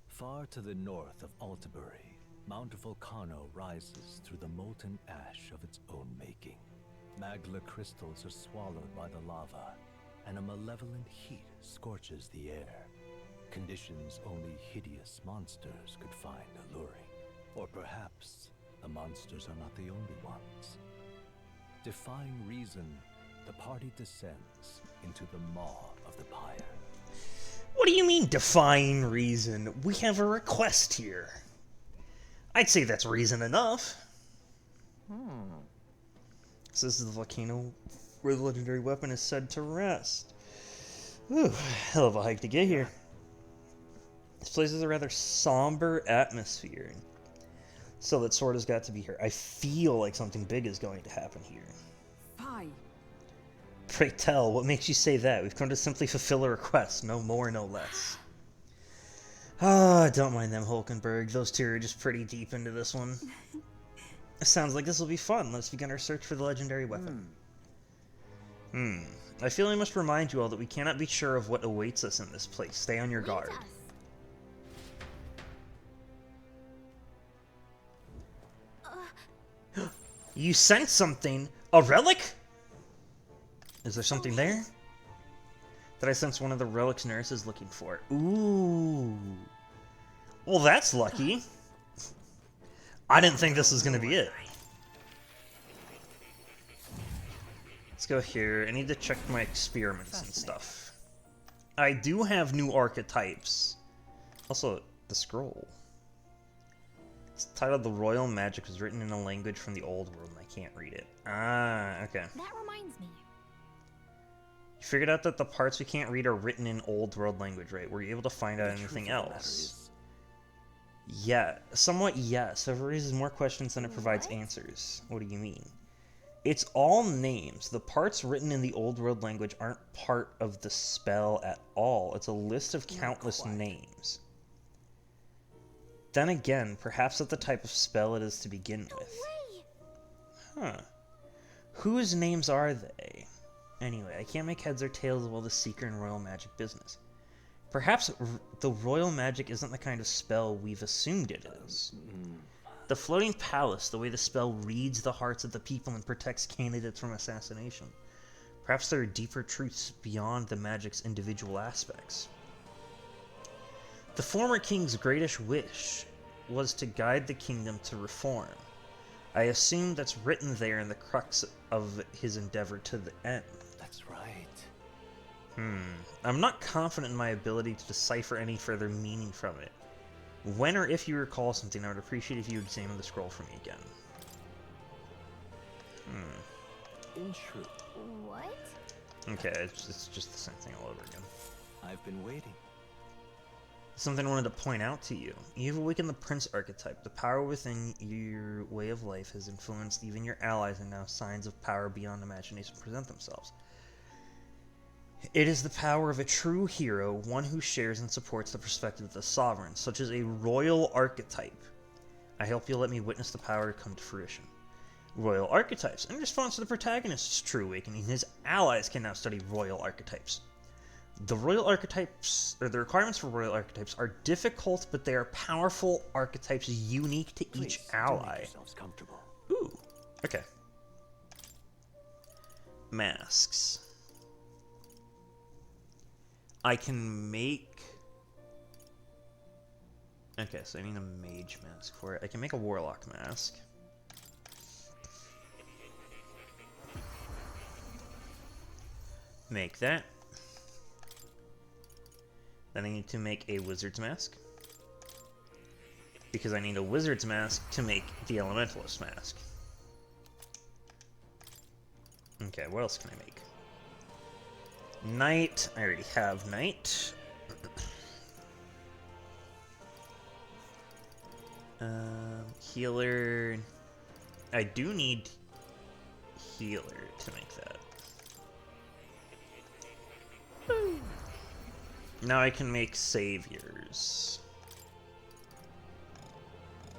Speaker 4: Far to the north of Altabury, Mount Volcano rises through the molten ash of its own making. Magla crystals are swallowed by the lava, and a malevolent heat scorches the air. Conditions only hideous monsters could find alluring. Or perhaps the monsters are not the only ones. Defying reason, the party descends into the maw of the pyre.
Speaker 1: What do you mean, defying reason? We have a request here. I'd say that's reason enough. So this is the volcano where the legendary weapon is said to rest. Ooh, hell of a hike to get here. This place has a rather somber atmosphere. So that sword has got to be here. I feel like something big is going to happen here.
Speaker 9: Fie.
Speaker 1: Pray tell, what makes you say that? We've come to simply fulfill a request, no more, no less. Ah, don't mind them, Hulkenberg. Those two are just pretty deep into this one. It sounds like this will be fun. Let's begin our search for the legendary weapon. I feel I must remind you all that we cannot be sure of what awaits us in this place. Stay on your guard. You sent something? A relic? Is there something there? Did I sense one of the relic's nurses looking for it? Ooh. Well, that's lucky. I didn't think this was going to be it. Let's go here. I need to check my experiments and stuff. I do have new archetypes. Also, the scroll. It's titled The Royal Magic was written in a language from the old world and I can't read it. Ah, okay.
Speaker 2: That reminds me.
Speaker 1: You figured out that the parts we can't read are written in old world language, right? Were you able to find out anything else? Yeah, somewhat yes. However, it raises more questions than it provides answers. What do you mean? It's all names. The parts written in the old world language aren't part of the spell at all. It's a list of countless names. Then again, perhaps that's the type of spell it is to begin with. Huh. Whose names are they? Anyway, I can't make heads or tails of all the secret and royal magic business. Perhaps the royal magic isn't the kind of spell we've assumed it is. The floating palace, the way the spell reads the hearts of the people and protects candidates from assassination. Perhaps there are deeper truths beyond the magic's individual aspects. The former king's greatest wish was to guide the kingdom to reform. I assume that's written there in the crux of his endeavor to the end.
Speaker 4: That's right.
Speaker 1: I'm not confident in my ability to decipher any further meaning from it. When or if you recall something, I would appreciate if you examine the scroll for me again.
Speaker 4: In truth.
Speaker 2: What?
Speaker 1: Okay, it's just the same thing all over again.
Speaker 4: I've been waiting.
Speaker 1: Something I wanted to point out to you. You've awakened the Prince archetype. The power within your way of life has influenced even your allies, and now signs of power beyond imagination present themselves. It is the power of a true hero, one who shares and supports the perspective of the sovereign, such as a royal archetype. I hope you'll let me witness the power come to fruition. Royal archetypes. In response to the protagonist's true awakening, his allies can now study royal archetypes. The royal archetypes, or the requirements for royal archetypes, are difficult, but they are powerful archetypes unique to each ally.
Speaker 4: Comfortable.
Speaker 1: Ooh, okay. Masks. I can make... Okay, so I need a mage mask for it. I can make a warlock mask. Make that. Then I need to make a wizard's mask. Because I need a wizard's mask to make the elementalist mask. Okay, what else can I make? Knight. I already have knight. Healer. I do need healer to make that. Now I can make saviors.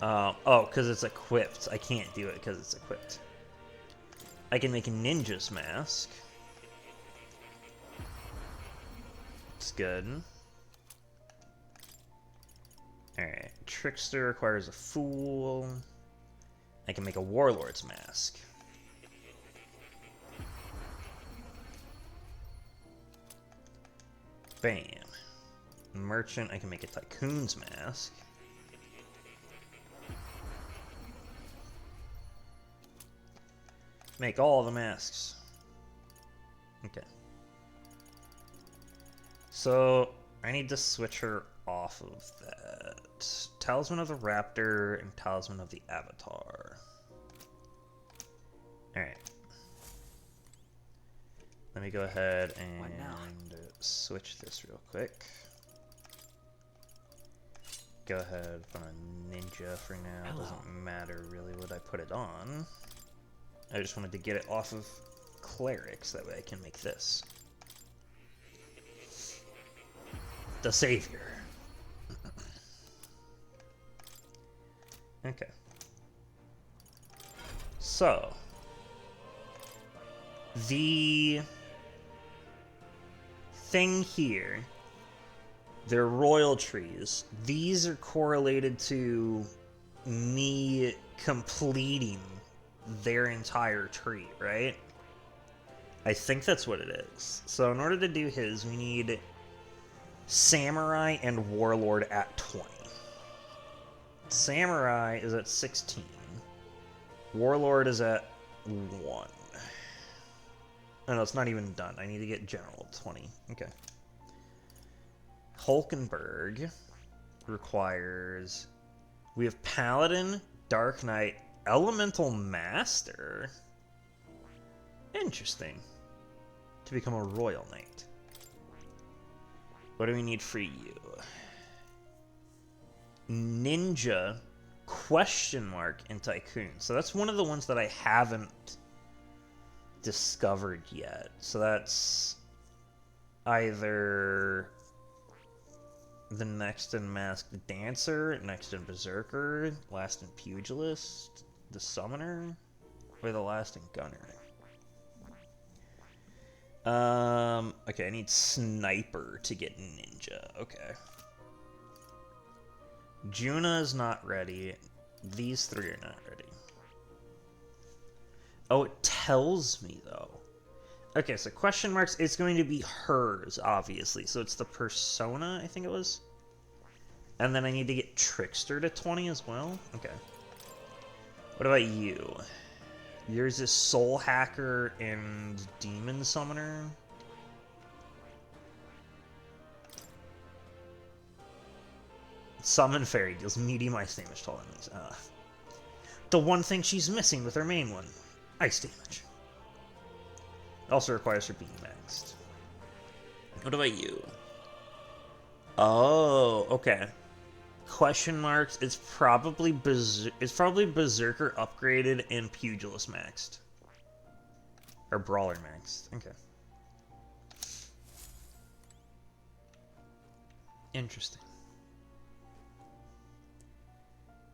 Speaker 1: Oh, because it's equipped. I can't do it because it's equipped. I can make a ninja's mask. It's good. Alright. Trickster requires a fool. I can make a warlord's mask. Bam. Merchant, I can make a tycoon's mask. Make all the masks. Okay. So, I need to switch her off of that. Talisman of the Raptor and Talisman of the Avatar. Alright. Let me go ahead and switch this real quick. Go ahead, put on ninja for now. It doesn't matter really what I put it on. I just wanted to get it off of clerics, that way I can make this. The savior. Okay. So, the thing here, they're royal trees. These are correlated to me completing their entire tree, right? I think that's what it is. So in order to do his, we need Samurai and Warlord at 20. Samurai is at 16. Warlord is at 1. Oh, no, it's not even done. I need to get General at 20. Okay. Hulkenberg requires... We have Paladin, Dark Knight, Elemental Master. Interesting. To become a Royal Knight. What do we need for you? Ninja, question mark, and Tycoon. So that's one of the ones that I haven't discovered yet. So that's either the next in Masked Dancer, next in Berserker, last in Pugilist, the Summoner, or the last in Gunner. Okay, I need Sniper to get Ninja. Okay. Juna is not ready. These three are not ready. Oh, it tells me, though. Okay, so question marks, it's going to be hers, obviously. So it's the Persona, I think it was. And then I need to get Trickster to 20 as well? Okay. What about you? Yours is Soul Hacker and Demon Summoner. Summon Fairy deals medium ice damage to all enemies. The one thing she's missing with her main one. Ice damage. It also requires her being maxed. What about you? Oh, okay. Question marks. It's probably Berserker upgraded and Pugilist maxed. Or Brawler maxed. Okay. Interesting.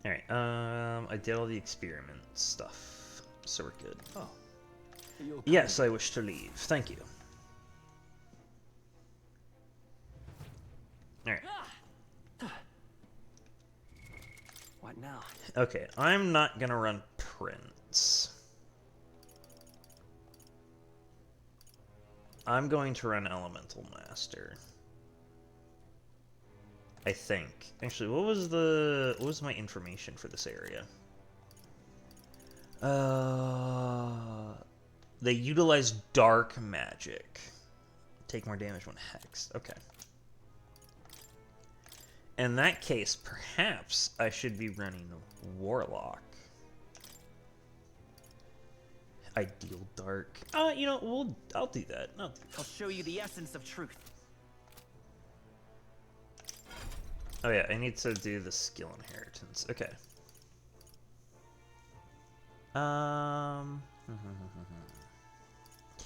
Speaker 1: Alright, I did all the experiment stuff, so we're good.
Speaker 4: Oh.
Speaker 1: Yes, I wish to leave. Thank you. Alright.
Speaker 12: What now?
Speaker 1: Okay, I'm not gonna run Prince. I'm going to run Elemental Master. I think. Actually, what was my information for this area? They utilize dark magic. Take more damage when hexed. Okay. In that case, perhaps I should be running Warlock. Ideal dark. You know, I'll do that.
Speaker 12: I'll show you the essence of truth.
Speaker 1: Oh yeah, I need to do the skill inheritance. Okay.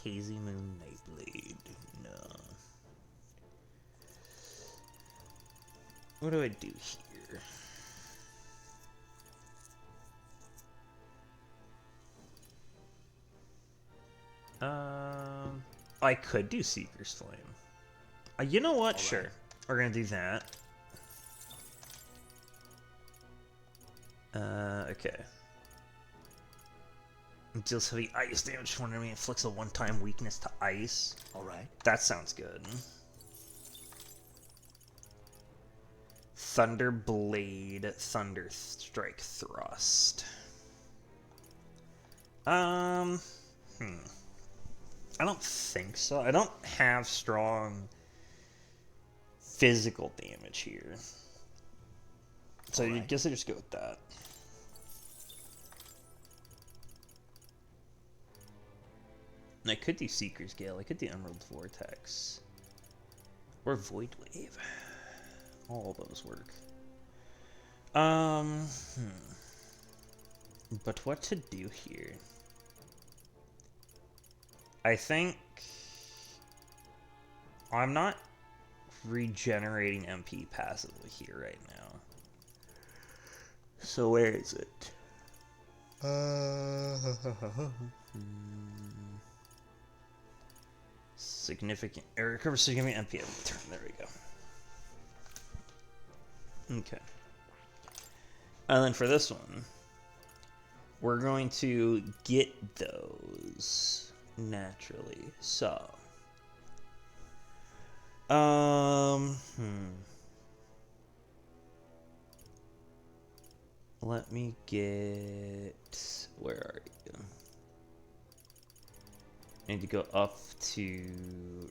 Speaker 1: Hazy Moon Nightblade. No. What do I do here? I could do Seeker's Flame. You know what? Sure. We're gonna do that. Okay. Deals heavy ice damage when enemy inflicts a one-time weakness to ice.
Speaker 4: Alright.
Speaker 1: That sounds good. Thunder Blade, Thunder Strike Thrust. I don't think so. I don't have strong physical damage here. So I guess I just go with that. And I could do Seeker's Gale. I could do Emerald Vortex. Or Void Wave. All those work. But what to do here? I think I'm not regenerating MP passively here right now. So where is it? Significant, recover significant MP every turn. There we go. Okay. And then for this one, we're going to get those naturally. So, let me get, where are you? I need to go up to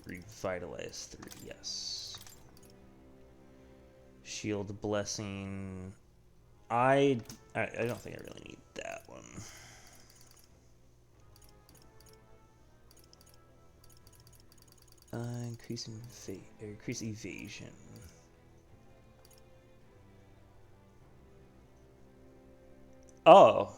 Speaker 1: Revitalize 3, yes. Shield Blessing. I don't think I really need that one. Increase evasion. Oh.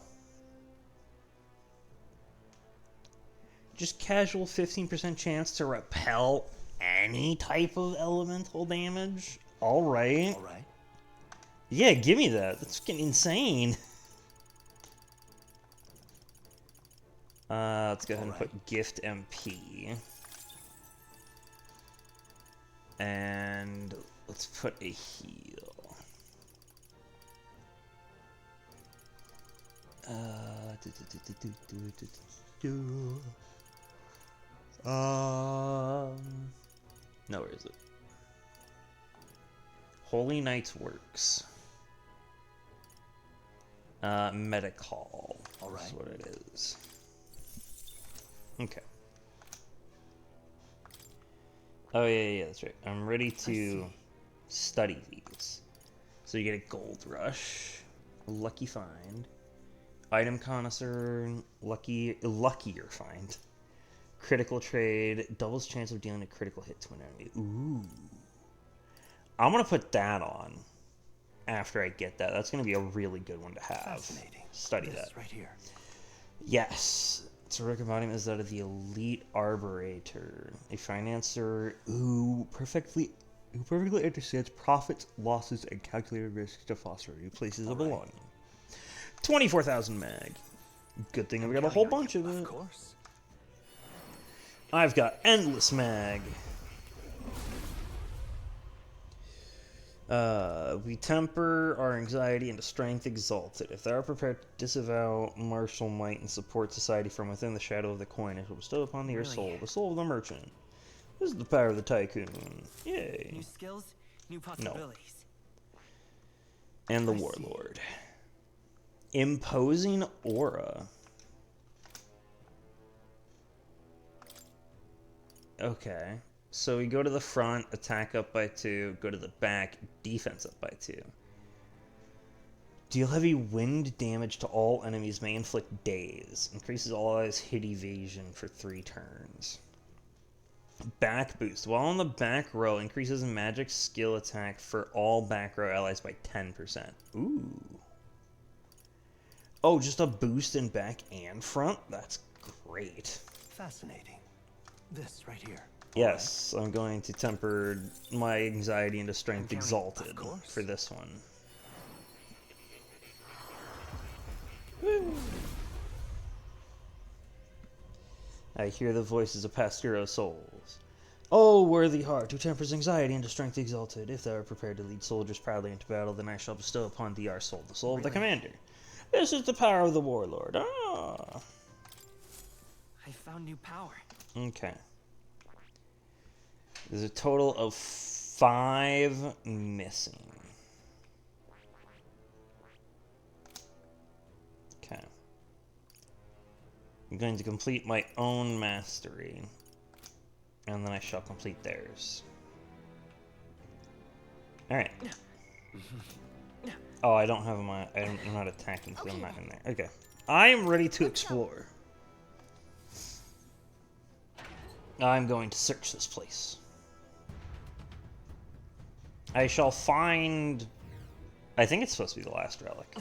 Speaker 1: Just casual 15% chance to repel any type of elemental damage? Alright.
Speaker 4: Alright.
Speaker 1: Yeah, give me that. That's getting insane. Let's go ahead and put Gift MP. And let's put a heal. No, where is it? Holy Knight's Works. Medical.
Speaker 4: Alright.
Speaker 1: That's what it is. Okay. Oh, yeah, that's right. I'm ready to study these. So you get a Gold Rush, a Lucky Find, Item Connoisseur, Luckier Find, Critical Trade, doubles chance of dealing a critical hit to an enemy. Ooh. I'm going to put that on after I get that. That's going to be a really good one to have.
Speaker 4: Fascinating.
Speaker 1: Study
Speaker 4: This
Speaker 1: that.
Speaker 4: right here.
Speaker 1: Yes. Its a embodiment is that of the elite arbiter, a financier who perfectly understands profits, losses, and calculated risks to foster new places of belonging. 24,000 mag. Good thing I've got a whole bunch of it.
Speaker 4: Of course.
Speaker 1: I've got endless mag. We temper our anxiety into strength exalted. If thou art prepared to disavow martial might and support society from within the shadow of the coin, it will bestow upon thee your soul, the soul of the merchant. This is the power of the tycoon. Yay.
Speaker 12: New skills, new possibilities.
Speaker 1: No. And the warlord. Imposing aura. Okay. So we go to the front, attack up by 2, go to the back, defense up by 2. Deal heavy wind damage to all enemies, may inflict daze. Increases all allies' hit evasion for 3 turns. Back boost. While on the back row, increases magic skill attack for all back row allies by 10%. Ooh. Oh, just a boost in back and front? That's great.
Speaker 4: Fascinating. This right here.
Speaker 1: Yes, I'm going to temper my anxiety into strength exalted for this one. Woo. I hear the voices of past hero souls. Oh, worthy heart, who tempers anxiety into strength exalted. If thou art prepared to lead soldiers proudly into battle, then I shall bestow upon thee our soul, the soul of the commander. This is the power of the warlord. Ah.
Speaker 12: I found new power.
Speaker 1: Okay. There's a total of 5 missing. Okay. I'm going to complete my own mastery, and then I shall complete theirs. Alright. Oh, I don't have my... I'm not attacking because I'm not in there. Okay. I am ready to explore. I'm going to search this place. I shall find... I think it's supposed to be the last relic.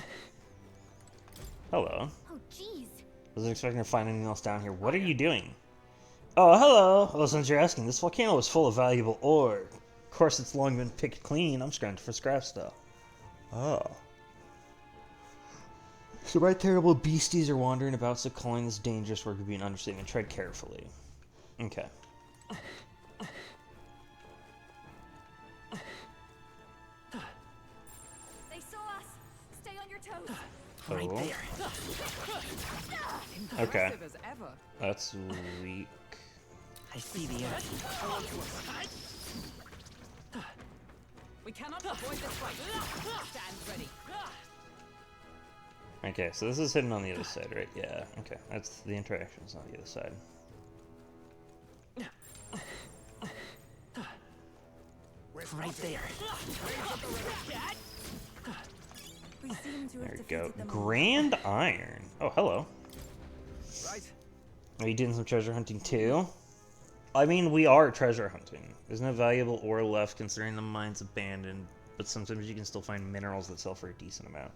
Speaker 1: Hello.
Speaker 2: Oh, jeez.
Speaker 1: Wasn't expecting to find anything else down here. What are you doing? Oh, hello. Well, since you're asking, this volcano is full of valuable ore. Of course, it's long been picked clean. I'm scrounging for scrap stuff. Oh. So my terrible beasties are wandering about, so calling this dangerous work would be an understatement. Tread carefully. Okay.
Speaker 15: They saw us. Stay on your toes.
Speaker 12: Right
Speaker 1: Oh.
Speaker 12: there.
Speaker 1: Okay.
Speaker 9: Impressive as ever.
Speaker 1: That's weak.
Speaker 12: I see the enemy.
Speaker 9: We cannot avoid this fight. Stand ready.
Speaker 1: Okay, so this is hidden on the other side, right? Yeah, okay. That's the interactions on the other side.
Speaker 12: Right there.
Speaker 1: There we go. Grand Iron. Oh, hello.
Speaker 14: Right.
Speaker 1: Are you doing some treasure hunting too? I mean, we are treasure hunting. There's no valuable ore left considering the mine's abandoned, but sometimes you can still find minerals that sell for a decent amount.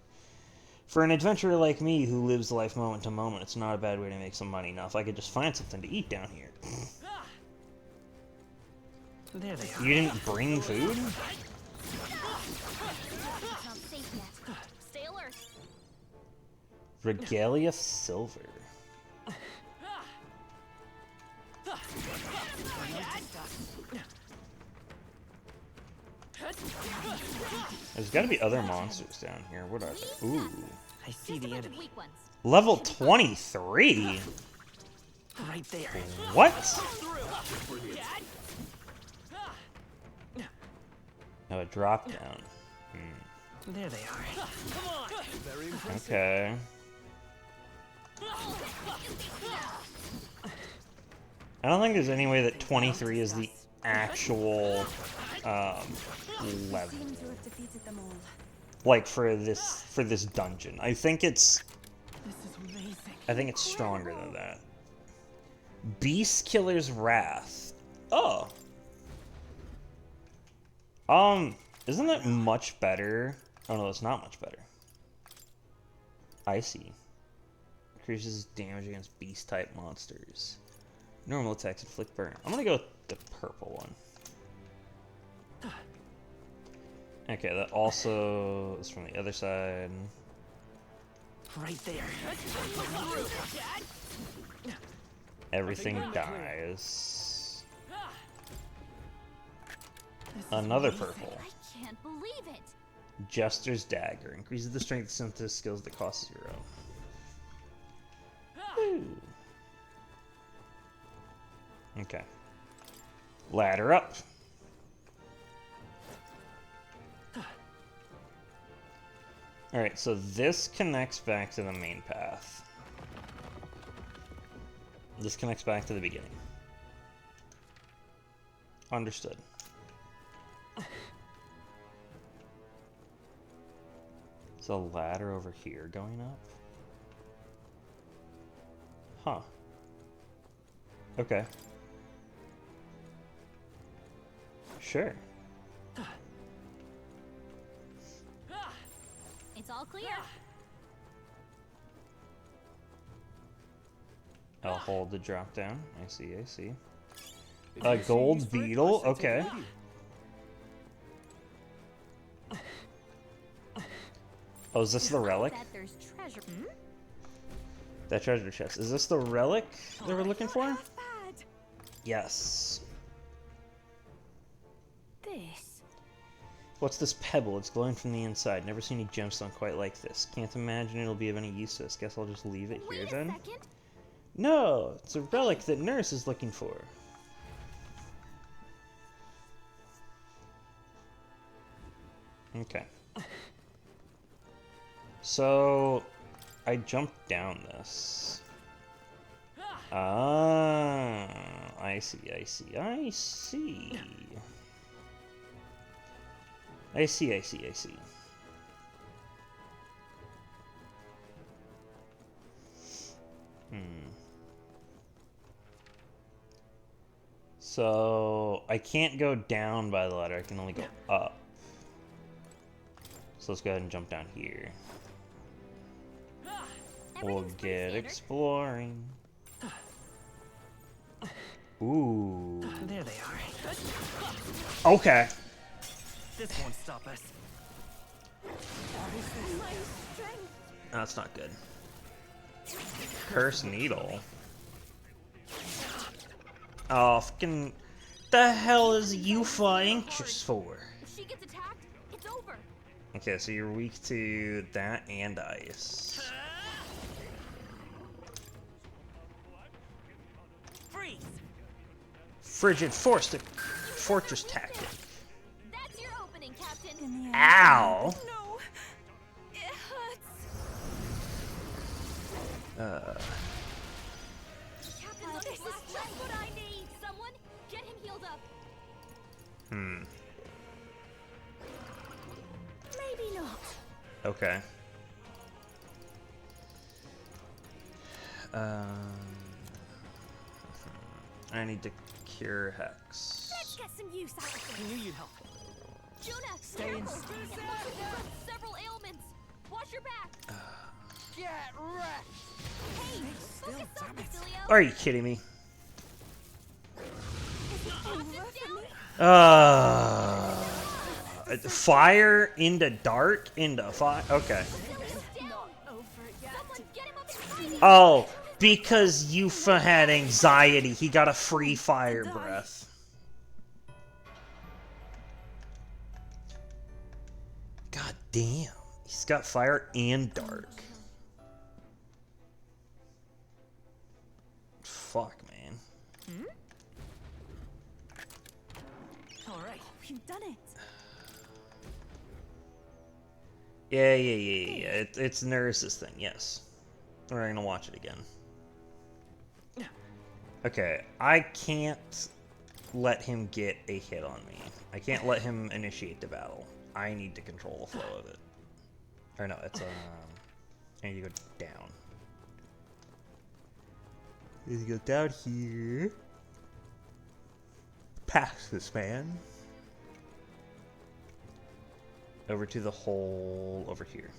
Speaker 1: For an adventurer like me who lives life moment to moment, it's not a bad way to make some money. Now, if I could just find something to eat down here.
Speaker 12: There they are.
Speaker 1: You didn't bring food?
Speaker 2: It's not safe yet. Stay alert.
Speaker 1: Regalia silver. There's got to be other monsters down here. What are they? Ooh.
Speaker 12: I see the enemy.
Speaker 2: Weak ones.
Speaker 1: Level 23?
Speaker 12: Right there.
Speaker 1: What? Oh, a drop down.
Speaker 12: There they are.
Speaker 14: Very impressive.
Speaker 1: Okay. I don't think there's any way that 23 is the actual level.
Speaker 15: Seem to have defeated them all.
Speaker 1: Like for this dungeon. I think it's
Speaker 15: This is amazing.
Speaker 1: I think it's stronger than that. Beast Killer's Wrath. Oh. Isn't that much better? Oh no, it's not much better. Icy. Increases damage against beast-type monsters. Normal attacks inflict burn. I'm gonna go with the purple one. Okay, that also is from the other side.
Speaker 12: Right there.
Speaker 1: Everything dies. Another purple.
Speaker 2: I can't believe it.
Speaker 1: Jester's Dagger. Increases the strength of synthesis skills that cost 0. Woo. Okay. Ladder up. Alright, so this connects back to the main path. This connects back to the beginning. Understood. There's a ladder over here going up. Huh. Okay. Sure.
Speaker 2: It's all clear.
Speaker 1: I'll hold the drop down. I see, I see. A gold beetle? Okay. Oh, is this the relic?
Speaker 2: There's treasure.
Speaker 1: That treasure chest. Is this the relic they were looking for? Yes.
Speaker 2: This.
Speaker 1: What's this pebble? It's glowing from the inside. Never seen any gemstone quite like this. Can't imagine it'll be of any use to us. Guess I'll just leave it here then. No, it's a relic that Nurse is looking for. Okay. So, I jumped down this. Ah, I see, I see, I see. I see, I see, I see. So, I can't go down by the ladder, I can only go up. So let's go ahead and jump down here. We'll get exploring. Ooh.
Speaker 12: There they are.
Speaker 1: Okay.
Speaker 12: This won't stop us.
Speaker 1: That's not good. Curse needle. Oh, fucking. The hell is Yufa anxious for?
Speaker 2: If she gets attacked, it's over.
Speaker 1: Okay, so you're weak to that and ice.
Speaker 12: Freeze.
Speaker 1: Frigid fortress tactic.
Speaker 2: That's your opening, Captain.
Speaker 1: Ow!
Speaker 2: No. It hurts. Captain, this is just what I need. Someone get him healed up. Maybe not.
Speaker 1: Okay. I need to cure Hex.
Speaker 2: Let's get some use out of it.
Speaker 12: I knew you'd help.
Speaker 2: Juna,
Speaker 12: Stay in.
Speaker 2: it looks like you've got several ailments. Watch your back.
Speaker 3: Get wrecked!
Speaker 2: Hey, focus on Facilio.
Speaker 1: Are you kidding me? Fire into dark into fire. Okay. Oh, because Yufa had anxiety, he got a free fire breath. God damn, he's got fire and dark. Fuck, man.
Speaker 7: All right, we've done it.
Speaker 1: Yeah. It's Nurse's thing, yes. We're gonna watch it again. Okay, I can't let him get a hit on me. I can't let him initiate the battle. I need to control the flow of it. Or no, it's I need to go down. I need to go down here. Past this man. over to the hole over here.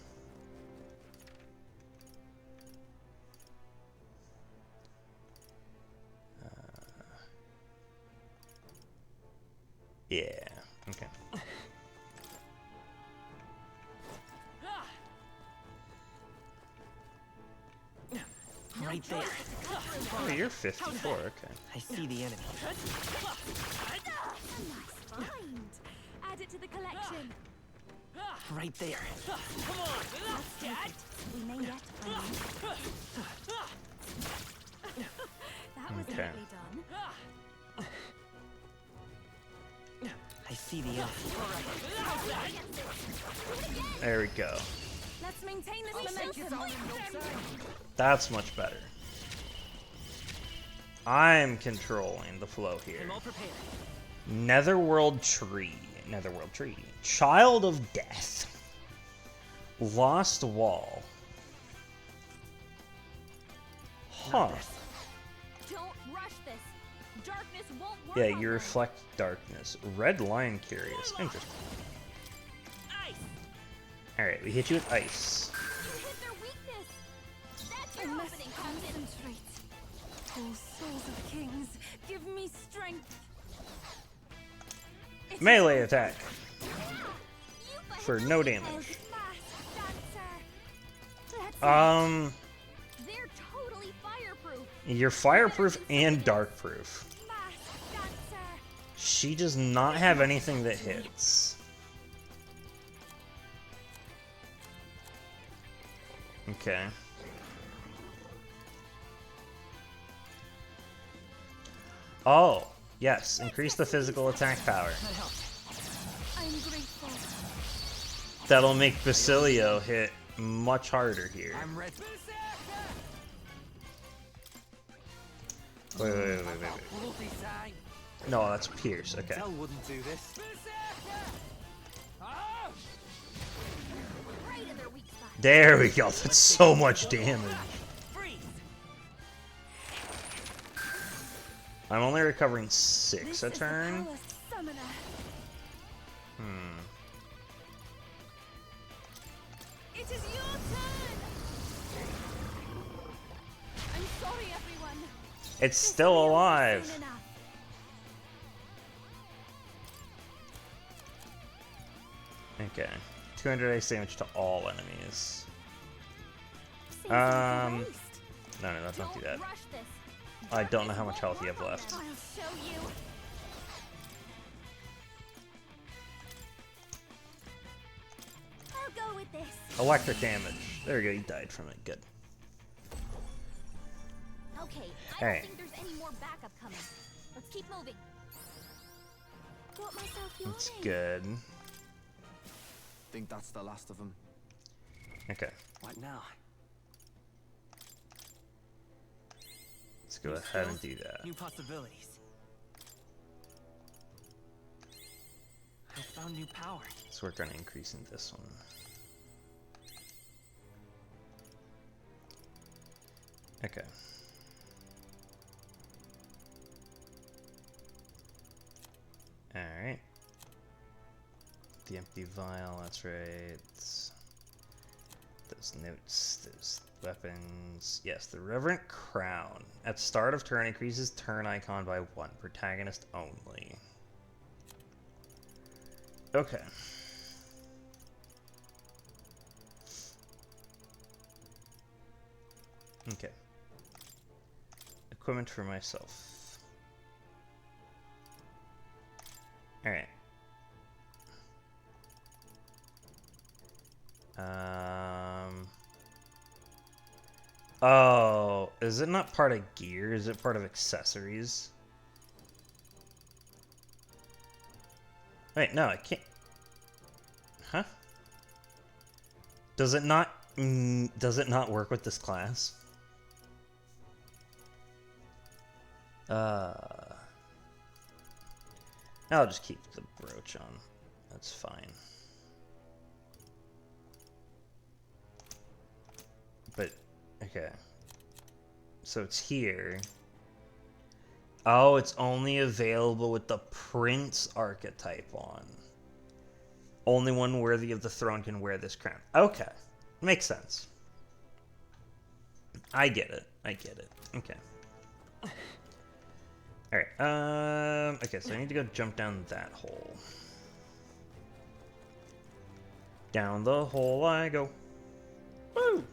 Speaker 1: Yeah, okay.
Speaker 12: Right there.
Speaker 1: Oh, you're 54, okay.
Speaker 12: I see the enemy.
Speaker 17: Nice find. Add it to the collection.
Speaker 12: Right there.
Speaker 17: Come on, let's take it. We may yet find that was
Speaker 1: Okay.
Speaker 17: neatly done.
Speaker 12: I see the enemy.
Speaker 1: There we go.
Speaker 17: Let's maintain this momentum.
Speaker 1: That's much better. I'm controlling the flow here.
Speaker 12: I'm all prepared.
Speaker 1: Netherworld tree. Netherworld tree. Child of Death. Lost Wall. Huh.
Speaker 17: Don't rush this. Darkness won't work.
Speaker 1: Yeah, you reflect darkness. Red line curious. Interesting. Alright, we hit you with ice.
Speaker 17: You hit their weakness. That's your opening, Captain.
Speaker 7: Oh, souls of kings, give me strength.
Speaker 1: Melee attack. For no damage.
Speaker 17: They're totally fireproof.
Speaker 1: You're fireproof and darkproof. She does not have anything that hits. Okay. Oh, yes. Increase the physical attack power.
Speaker 17: I'm grateful.
Speaker 1: That'll make Basilio hit much harder here.
Speaker 3: I'm ready.
Speaker 1: Wait. No, that's Pierce. Okay.
Speaker 3: Tell wouldn't do this.
Speaker 1: There we go. That's so much damage. I'm only recovering 6 a turn.
Speaker 17: It is your turn. I'm sorry, everyone.
Speaker 1: It's still alive.
Speaker 17: Soon enough.
Speaker 1: Okay. 200 ice damage to all enemies.
Speaker 17: Seems like a
Speaker 1: No,
Speaker 17: waste.
Speaker 1: don't do that.
Speaker 17: Rush this.
Speaker 1: I don't know how much health you have left.
Speaker 17: I'll show you. I'll go with this.
Speaker 1: Electric damage. There we go. You died from it. Good.
Speaker 17: Okay, I
Speaker 1: Alright.
Speaker 17: don't think there's any more backup coming. Let's keep moving. Got myself yawning.
Speaker 1: That's good.
Speaker 3: Think that's the last of them.
Speaker 1: Okay.
Speaker 12: What now?
Speaker 1: Let's go ahead and do that.
Speaker 12: New possibilities. I found new power.
Speaker 1: Let's work on increasing this one. Okay. Alright. The empty vial, that's right. Those notes, those weapons. Yes, the Reverent Crown. At start of turn, increases turn icon by 1. Protagonist only. Okay. Okay. Equipment for myself. Alright. Oh, is it not part of gear? Is it part of accessories? Wait, no, I can't. Huh? Does it not work with this class? I'll just keep the brooch on. That's fine. But, okay. So it's here. Oh, it's only available with the Prince archetype on. Only one worthy of the throne can wear this crown. Okay. Makes sense. I get it. I get it. Okay. Alright. Okay, so I need to go jump down that hole. Down the hole I go. Woo!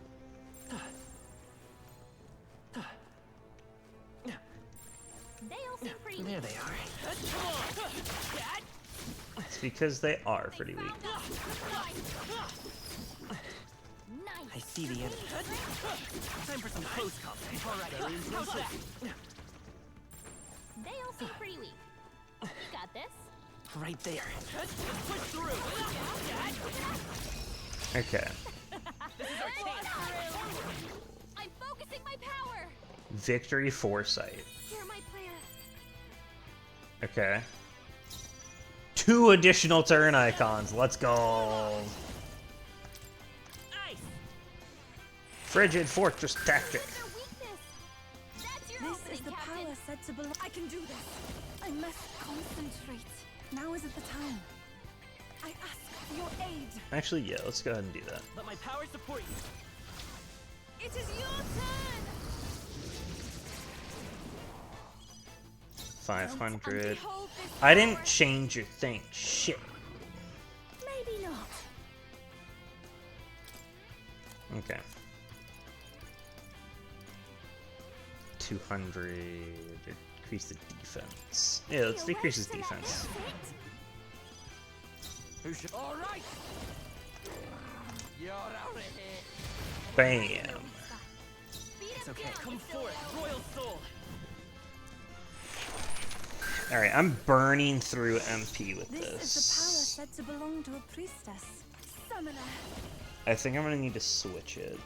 Speaker 17: They all seem pretty
Speaker 12: There
Speaker 17: weak.
Speaker 12: they are.
Speaker 1: It's because they are pretty weak.
Speaker 12: I see the enemy. Time for some close combat. All right, how's that?
Speaker 17: They all seem pretty weak. You got this.
Speaker 12: Right there. Let's push through.
Speaker 1: Okay.
Speaker 17: This is our chance. I'm focusing my power.
Speaker 1: Victory Foresight.
Speaker 17: Hear my prayer.
Speaker 1: Okay. 2 additional turn icons. Let's go. Frigid Fortress Tactic.
Speaker 18: This is the power said to belong. I can do this. I must concentrate. Now isn't the time. I ask for your aid.
Speaker 1: Actually, yeah, let's go ahead and do that.
Speaker 12: Let my power support you.
Speaker 15: It is your turn.
Speaker 1: 500. I didn't change your thing. Shit.
Speaker 2: Maybe not.
Speaker 1: Okay. 200. Increase the defense. Yeah, let's decrease his defense.
Speaker 3: Who should? All right. You're out of here.
Speaker 1: Bam.
Speaker 12: It's okay. Come forth, royal soul.
Speaker 1: Alright, I'm burning through MP with
Speaker 18: This is the power
Speaker 1: this.
Speaker 18: said to belong to a priestess. Summoner.
Speaker 1: I think I'm gonna need to switch it.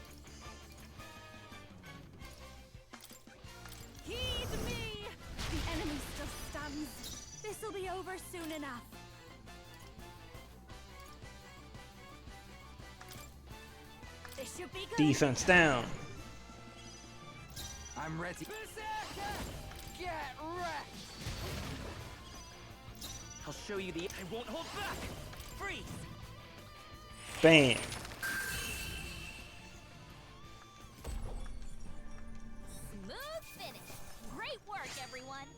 Speaker 15: Heed me.
Speaker 18: The enemy still stands. This'll be over soon enough.
Speaker 15: This should be good.
Speaker 1: Defense down.
Speaker 3: I'm ready.
Speaker 15: Get wrecked.
Speaker 12: I'll show you the. I won't hold back. Freeze.
Speaker 1: Bam.
Speaker 17: Smooth finish. Great work, everyone.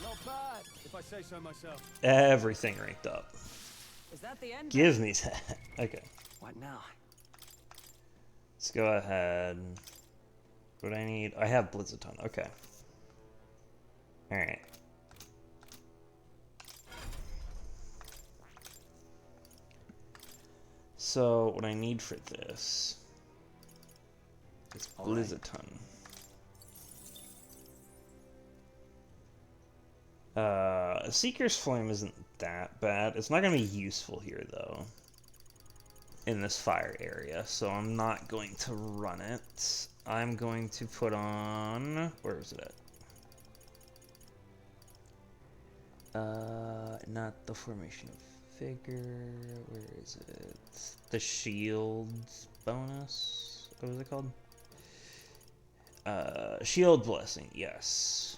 Speaker 14: Not bad, if I say so myself.
Speaker 1: Everything ranked up.
Speaker 3: Is that the end?
Speaker 1: Give me that. Okay.
Speaker 12: What now?
Speaker 1: Let's go ahead. What I need? I have Blizzaton. Okay. Alright. So, what I need for this is Blizzaton. Seeker's Flame isn't that bad. It's not going to be useful here, though, in this fire area, so I'm not going to run it. I'm going to put on... Where is it at? Not the Formation of Vigor. Where is it? The Shield bonus? What was it called? Shield Blessing, yes.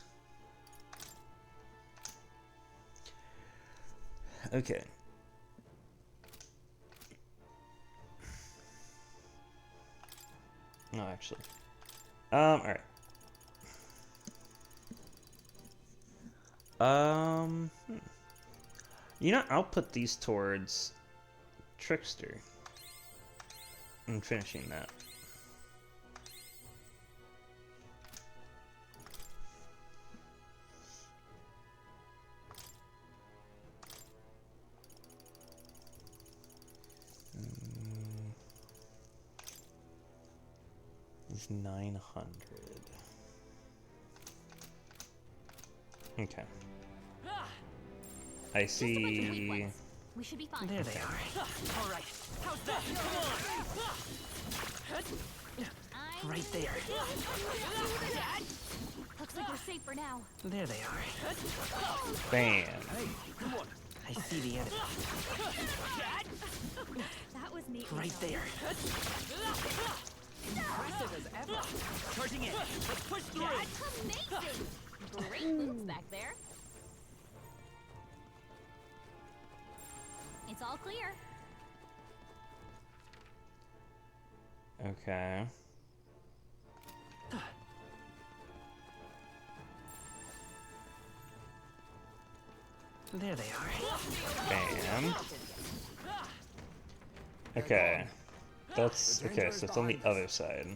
Speaker 1: Okay. No, actually. Alright. You know, I'll put these towards Trickster. And finishing that. Is 900. Okay. I see.
Speaker 17: We should be fine.
Speaker 12: There they are. All right. How's that? Come on. Right there.
Speaker 17: Looks like we're safe for now.
Speaker 12: There they are.
Speaker 1: Bam.
Speaker 12: Hey, come on. I see the enemy.
Speaker 15: That was neat.
Speaker 12: Right there. Impressive as ever. Charging in. Let's push through.
Speaker 17: Amazing. Great moves back there. all clear.
Speaker 1: Okay.
Speaker 12: There they are.
Speaker 1: Bam. Okay. That's okay, so it's on the other side.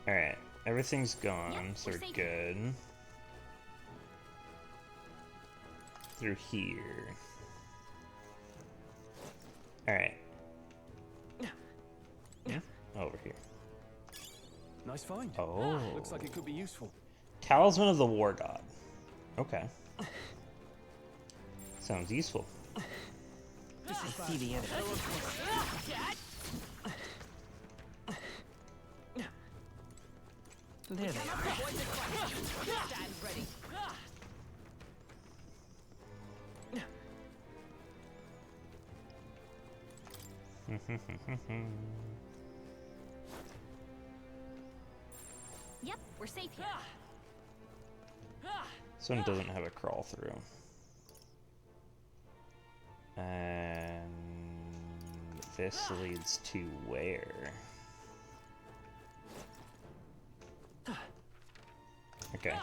Speaker 1: Alright. Everything's gone, so we're good. Through here. Alright. Over here.
Speaker 6: Nice find.
Speaker 1: Oh.
Speaker 6: Looks like it could be useful.
Speaker 1: Talisman of the War God. Okay. Sounds useful.
Speaker 12: I see the evidence. There they are.
Speaker 17: Stand ready. Yep, we're safe here.
Speaker 1: This one doesn't have a crawl through. And this leads to where? Okay.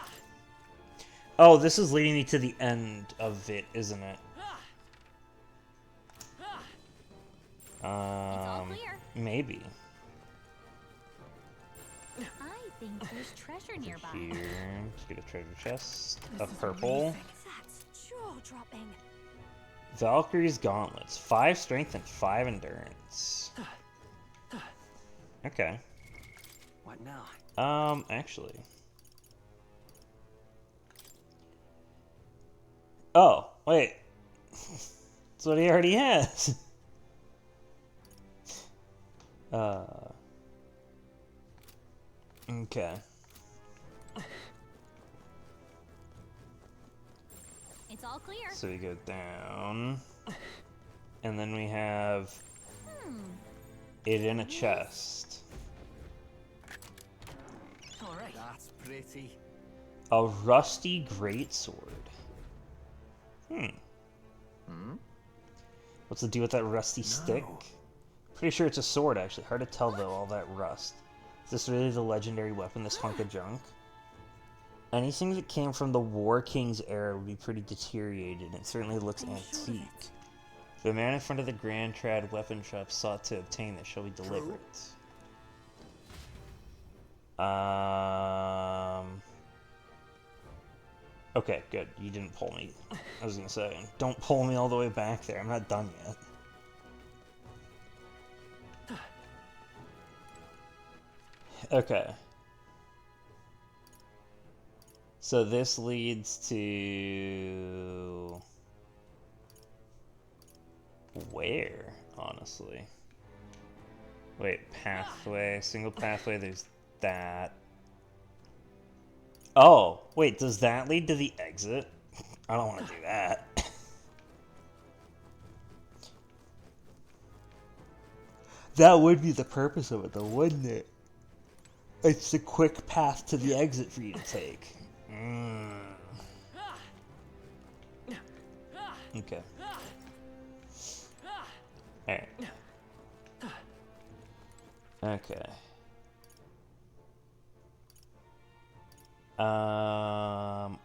Speaker 1: Oh, this is leading me to the end of it, isn't it? Maybe.
Speaker 17: I think there's treasure nearby.
Speaker 1: Here, let's get a treasure chest. A purple.
Speaker 2: That's jaw-dropping.
Speaker 1: Valkyrie's gauntlets. 5 strength and 5 endurance. Okay.
Speaker 12: What now?
Speaker 1: Actually. Oh, wait. That's what he already has. Okay.
Speaker 17: It's all clear.
Speaker 1: So we go down. And then we have it in a chest.
Speaker 3: Alright. That's pretty.
Speaker 1: A rusty greatsword. What's the deal with that rusty stick? Pretty sure it's a sword, actually. Hard to tell, though, all that rust. Is this really the legendary weapon, this hunk of junk? Anything that came from the War King's era would be pretty deteriorated, and it certainly looks antique. The man in front of the Grand Trad weapon shop sought to obtain this. Shall we deliver it? Okay, good. You didn't pull me. I was gonna say, don't pull me all the way back there. I'm not done yet. Okay. So this leads to... where, honestly? Wait, pathway, single pathway, there's that. Oh, wait, does that lead to the exit? I don't want to do that. That would be the purpose of it, though, wouldn't it? It's the quick path to the exit for you to take. Okay. Alright. Okay.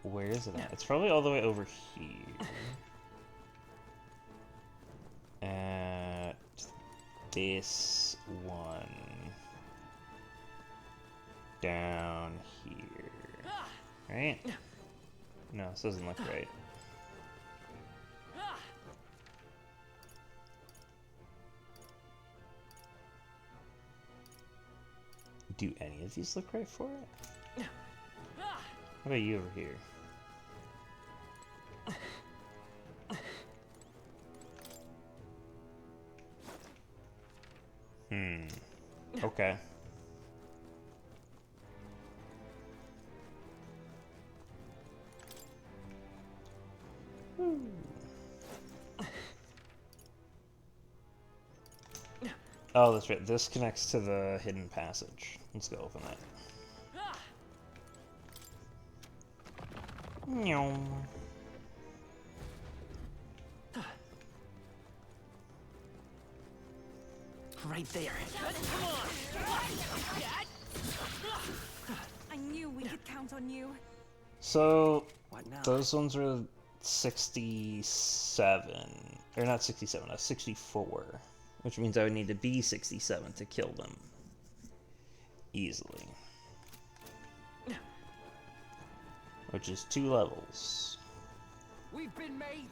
Speaker 1: Where is it at? It's probably all the way over here. At this one. Down here. Right? No, this doesn't look right. Do any of these look right for it? How about you over here? Okay. Oh, that's right. This connects to the hidden passage. Let's go open that.
Speaker 12: Right there. Come on!
Speaker 7: I knew we could count on you.
Speaker 1: So,
Speaker 12: What now?
Speaker 1: those ones were 67. Or not 67, 64. Which means I would need to be 67 to kill them. Easily. Which is 2 levels.
Speaker 12: We've been made.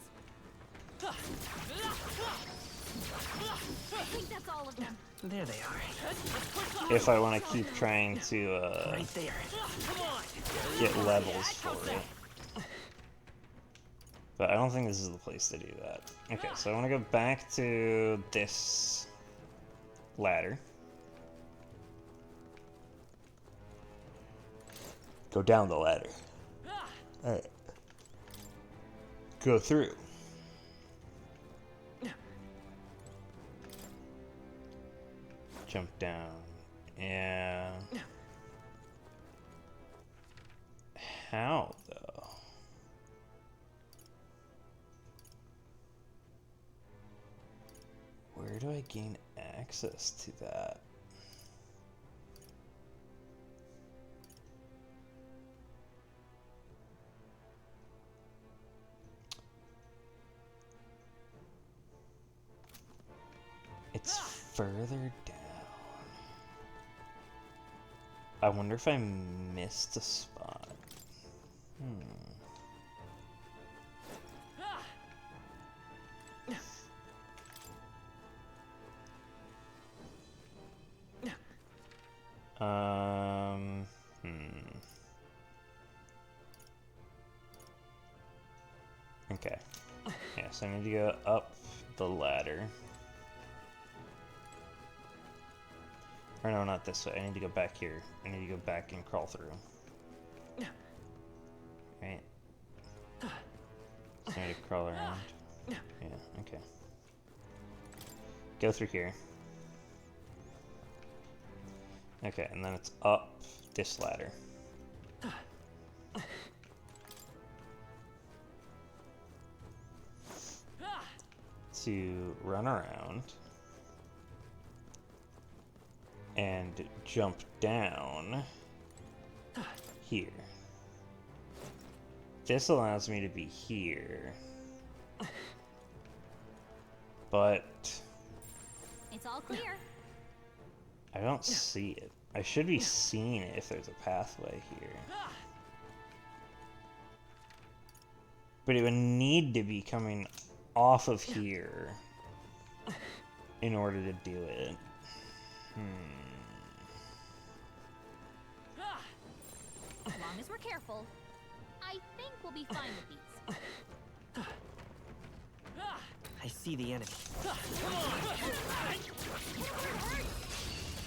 Speaker 17: I think that's all of them.
Speaker 12: There they are.
Speaker 1: If I want to keep trying to
Speaker 12: Right there.
Speaker 1: get levels for it. But I don't think this is the place to do that. Okay, so I want to go back to this ladder. Go down the ladder. Alright. Go through. Jump down. Yeah. How, though? Where do I gain access to that? It's further down. I wonder if I missed a spot. Okay. Yeah, so I need to go up the ladder. Or no, not this way. I need to go back here. I need to go back and crawl through. Right. So I need to crawl around. Yeah, okay. Go through here. Okay, and then it's up this ladder. To run around and jump down here. This allows me to be here, but
Speaker 17: It's all clear.
Speaker 1: I don't see it. I should be seeing it if there's a pathway here. But it would need to be coming off of here in order to do it.
Speaker 17: As long as we're careful, I think we'll be fine with these.
Speaker 12: I see the enemy.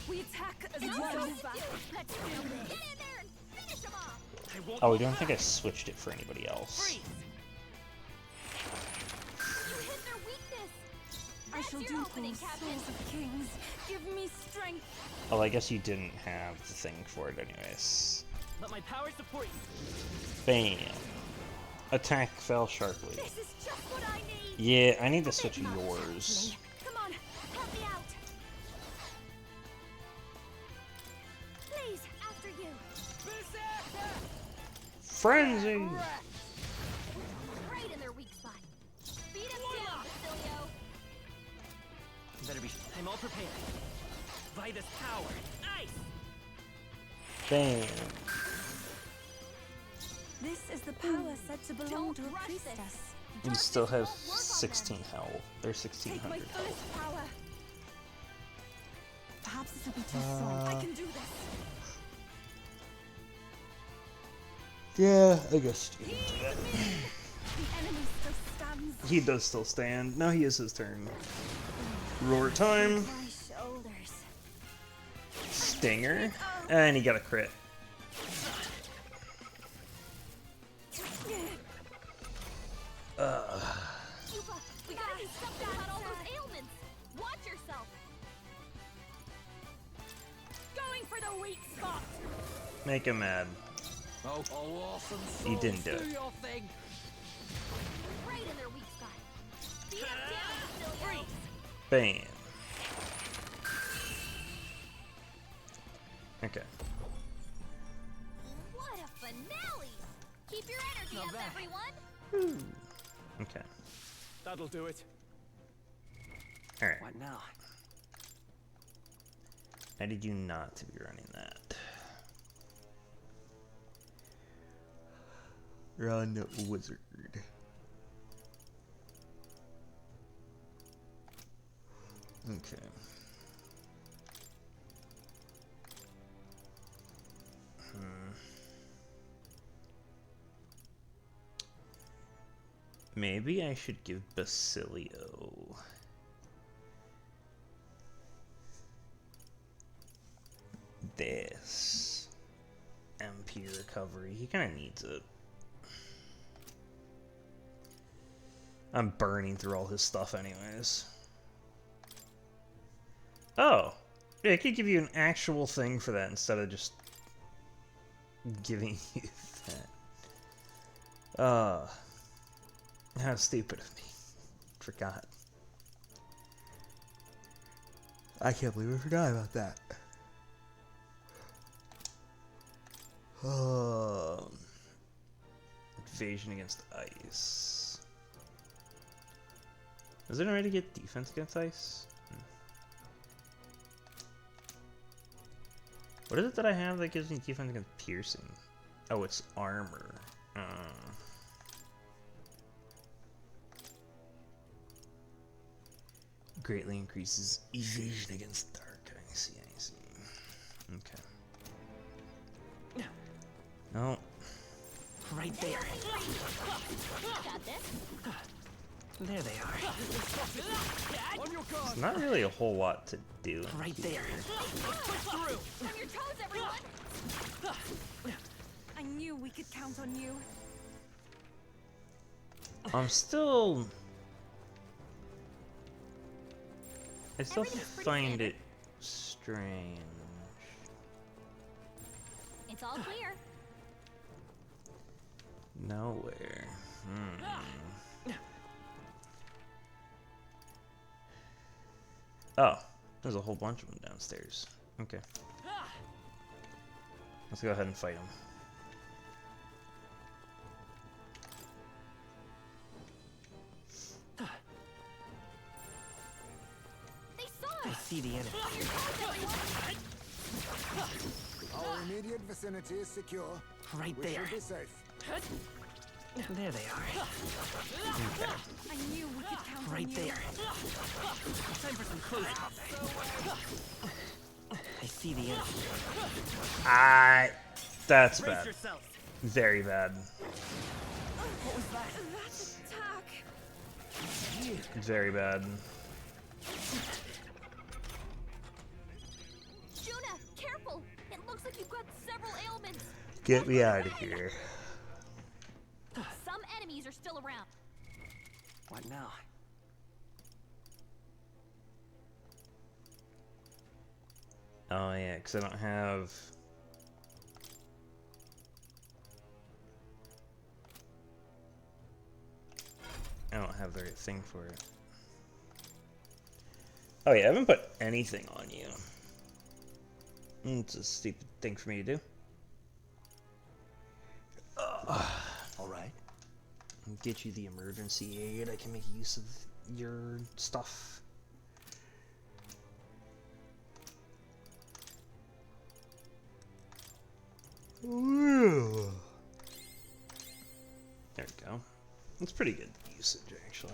Speaker 7: We attack as
Speaker 17: No,
Speaker 7: one.
Speaker 17: let's do it. Let's do this. Get in there and finish them off.
Speaker 1: Oh, I don't think I switched it for anybody else.
Speaker 17: You hit their weakness.
Speaker 7: I
Speaker 17: That's
Speaker 7: shall
Speaker 17: your
Speaker 7: do
Speaker 17: opening,
Speaker 7: all
Speaker 17: Captain.
Speaker 7: souls of kings. Give me strength.
Speaker 1: Oh, I guess you didn't have the thing for it anyways.
Speaker 12: Let my power support you.
Speaker 1: Bam. Attack fell sharply.
Speaker 17: This is just what I need.
Speaker 1: Yeah, I need to switch yours.
Speaker 17: Come on, help me out. Please, after you.
Speaker 1: Frenzy!
Speaker 17: Right in their weak spot. Beat him down, Basilio.
Speaker 12: Better be. I'm all prepared. Vitus power. Ice.
Speaker 1: Bam.
Speaker 7: This is the power said to belong to a priestess.
Speaker 1: We still have 16 health. They're
Speaker 7: Take my
Speaker 1: 1600
Speaker 7: fullest
Speaker 1: health.
Speaker 7: power. Perhaps this will be too strong. I can do this.
Speaker 1: Yeah, I guess you can do that.
Speaker 7: The enemy still stands.
Speaker 1: He does still stand. Now he is his turn. Roar time.
Speaker 17: My shoulders.
Speaker 1: Stinger. And he got a crit.
Speaker 17: Yuba, we gotta do something about all those ailments. Watch yourself.
Speaker 7: Going for the weak spot.
Speaker 1: Make him mad.
Speaker 3: Oh, awesome.
Speaker 1: He didn't do it.
Speaker 3: your thing.
Speaker 17: Right in their weak spot. Beat him down, Basilio.
Speaker 1: Bam. Okay.
Speaker 17: What a finale! Keep your energy
Speaker 12: Not
Speaker 17: up,
Speaker 12: bad.
Speaker 17: everyone!
Speaker 1: Okay.
Speaker 6: That'll do it.
Speaker 1: Alright.
Speaker 12: What now?
Speaker 1: How did you not to be running that? Run, wizard. Okay. Maybe I should give Basilio this MP recovery. He kind of needs it. I'm burning through all his stuff anyways. Oh, yeah, I could give you an actual thing for that instead of just giving you that. How stupid of me. Forgot. I can't believe I forgot about that. Invasion against ice. Is there a way to get defense against ice? What is it that I have that gives me defense against piercing? Oh, it's armor. Greatly increases evasion against dark. I see, I see. Okay. No.
Speaker 12: Right there.
Speaker 17: Got this.
Speaker 12: There they are.
Speaker 1: It's not really a whole lot to do.
Speaker 12: Right there.
Speaker 17: From your toes, everyone!
Speaker 15: I knew we could count on you.
Speaker 1: I'm still... I still find it strange.
Speaker 17: It's all clear.
Speaker 1: Nowhere. Oh, there's a whole bunch of them downstairs. Okay. Let's go ahead and fight them.
Speaker 17: They saw
Speaker 12: I
Speaker 17: us!
Speaker 12: see the enemy.
Speaker 17: From your toes, everyone!
Speaker 8: Our immediate vicinity is secure.
Speaker 12: Right
Speaker 8: We
Speaker 12: there.
Speaker 8: should be safe.
Speaker 12: There they are.
Speaker 15: I knew we could count on
Speaker 12: Right
Speaker 15: you.
Speaker 12: there. Time for some close combat. I see the enemy.
Speaker 1: That's
Speaker 12: Brace
Speaker 1: bad.
Speaker 12: yourself.
Speaker 1: Very bad.
Speaker 12: What was that?
Speaker 15: That attack.
Speaker 1: Very bad.
Speaker 17: Juna, careful! It looks like you've got several ailments.
Speaker 1: Get me out of here.
Speaker 17: Some enemies are still around.
Speaker 12: What now?
Speaker 1: Oh yeah, because I don't have... I don't have the right thing for it. Oh yeah, I haven't put anything on you. It's a stupid thing for me to do.
Speaker 4: Alright.
Speaker 1: Get you the emergency aid. I can make use of your stuff. There we go. It's pretty good usage, actually.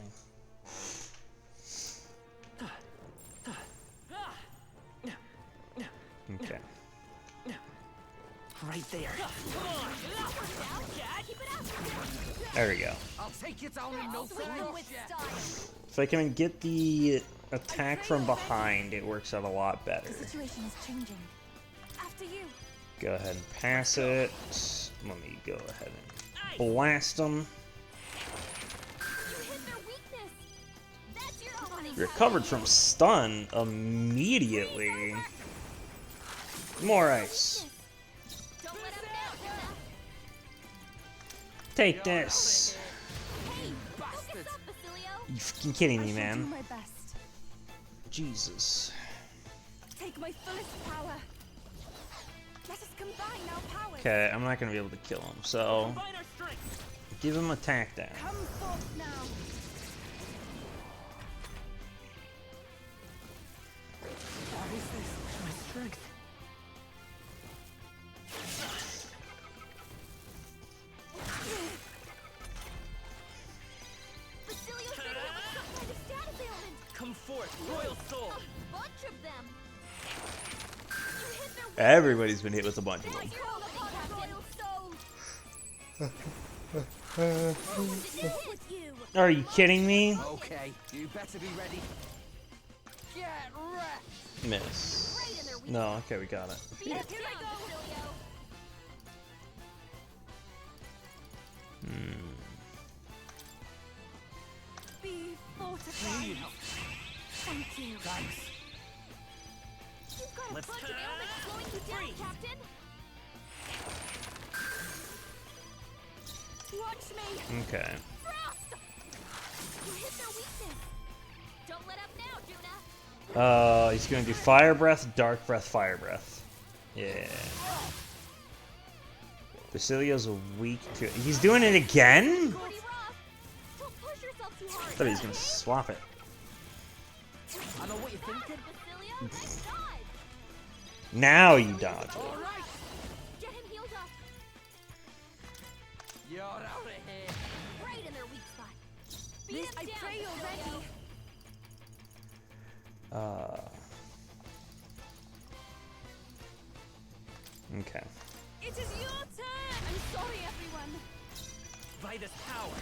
Speaker 1: Okay.
Speaker 12: Right there.
Speaker 1: There we go.
Speaker 3: I'll take you down in no time.
Speaker 1: If I can get the attack from behind, it works out a lot better.
Speaker 17: The situation is changing. After you.
Speaker 1: Go ahead and pass it. Let me go ahead and blast them.
Speaker 17: You hit their weakness. That's your opening.
Speaker 1: Recovered from stun immediately. More ice.
Speaker 17: Don't let them down, Juna.
Speaker 1: Take this.
Speaker 17: Hey, focus up, Basilio.
Speaker 1: You fucking kidding me,
Speaker 15: I shall do
Speaker 1: man?
Speaker 15: my best.
Speaker 1: Jesus.
Speaker 15: Take my fullest power. combine our powers.
Speaker 1: Okay, I'm not gonna be able to kill him, so give him attack down.
Speaker 15: Come forth now.
Speaker 12: What is this? My strength.
Speaker 17: Basilio's been hit with some kind of status ailment.
Speaker 12: Come forth, royal soul.
Speaker 17: A bunch of them. You hit their
Speaker 1: Everybody's been hit with a bunch of them.
Speaker 17: call upon our royal soul.
Speaker 1: Are you kidding me?
Speaker 3: Okay, you better be ready. Get wrecked.
Speaker 1: Miss. No, okay, we got it.
Speaker 17: Here I go.
Speaker 15: Be fortified. Thank you.
Speaker 12: Thanks.
Speaker 17: You've got a
Speaker 12: Let's
Speaker 17: bunch of ailments slowing you down, Captain.
Speaker 15: Watch me.
Speaker 1: Okay.
Speaker 17: Frost! You hit their weakness. Don't let up now, Juna.
Speaker 1: He's gonna do fire breath, dark breath, fire breath. Yeah. Basilio's a weak to it. He's doing it again?
Speaker 17: Pretty rough. Don't push yourself too
Speaker 1: I
Speaker 17: hard.
Speaker 1: thought he was gonna swap it.
Speaker 3: I know what you're thinking.
Speaker 17: Basilio, nice dodge.
Speaker 1: Now you dodge it.
Speaker 3: All right,
Speaker 17: Get him healed up.
Speaker 3: you're out of here.
Speaker 17: Right in their weak spot. Beat
Speaker 15: This,
Speaker 17: him
Speaker 15: I
Speaker 17: down,
Speaker 15: pray you're
Speaker 17: Basilio.
Speaker 15: ready.
Speaker 1: Okay.
Speaker 15: It is your turn. I'm sorry, everyone.
Speaker 12: By this power.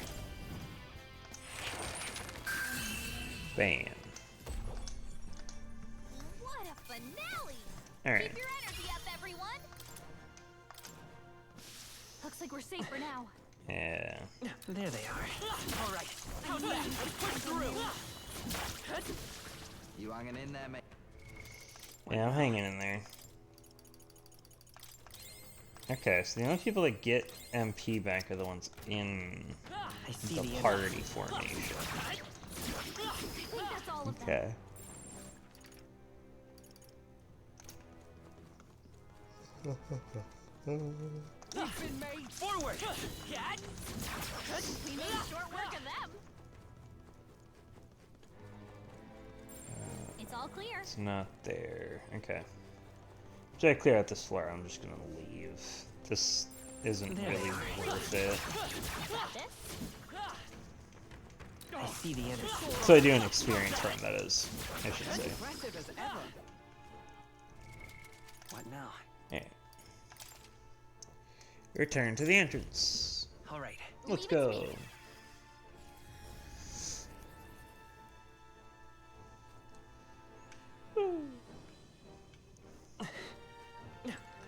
Speaker 1: Bam.
Speaker 17: What a finale!
Speaker 1: Alright.
Speaker 17: Keep your energy up, everyone. Looks like we're safe for now.
Speaker 1: Yeah.
Speaker 12: There they are. All right. How's that? Let's push through.
Speaker 3: You hanging in there, mate?
Speaker 1: Yeah, I'm hanging in there. Okay, so the only people that get MP back are the ones in
Speaker 12: I see
Speaker 1: the
Speaker 12: the
Speaker 1: party formation.
Speaker 17: I think that's all of them.
Speaker 1: Okay.
Speaker 12: We've been made forward. Cat.
Speaker 17: We made short work of them. It's all clear.
Speaker 1: It's not there. Okay. After I clear out this floor, I'm just gonna leave. This isn't really worth it.
Speaker 17: Got this.
Speaker 12: I see the enemy.
Speaker 1: So I do an experience run, that is, I should say.
Speaker 12: Impressive as ever. What now?
Speaker 1: Yeah. Return to the entrance.
Speaker 12: All right.
Speaker 1: Let's
Speaker 17: Leave it to
Speaker 1: go.
Speaker 17: me.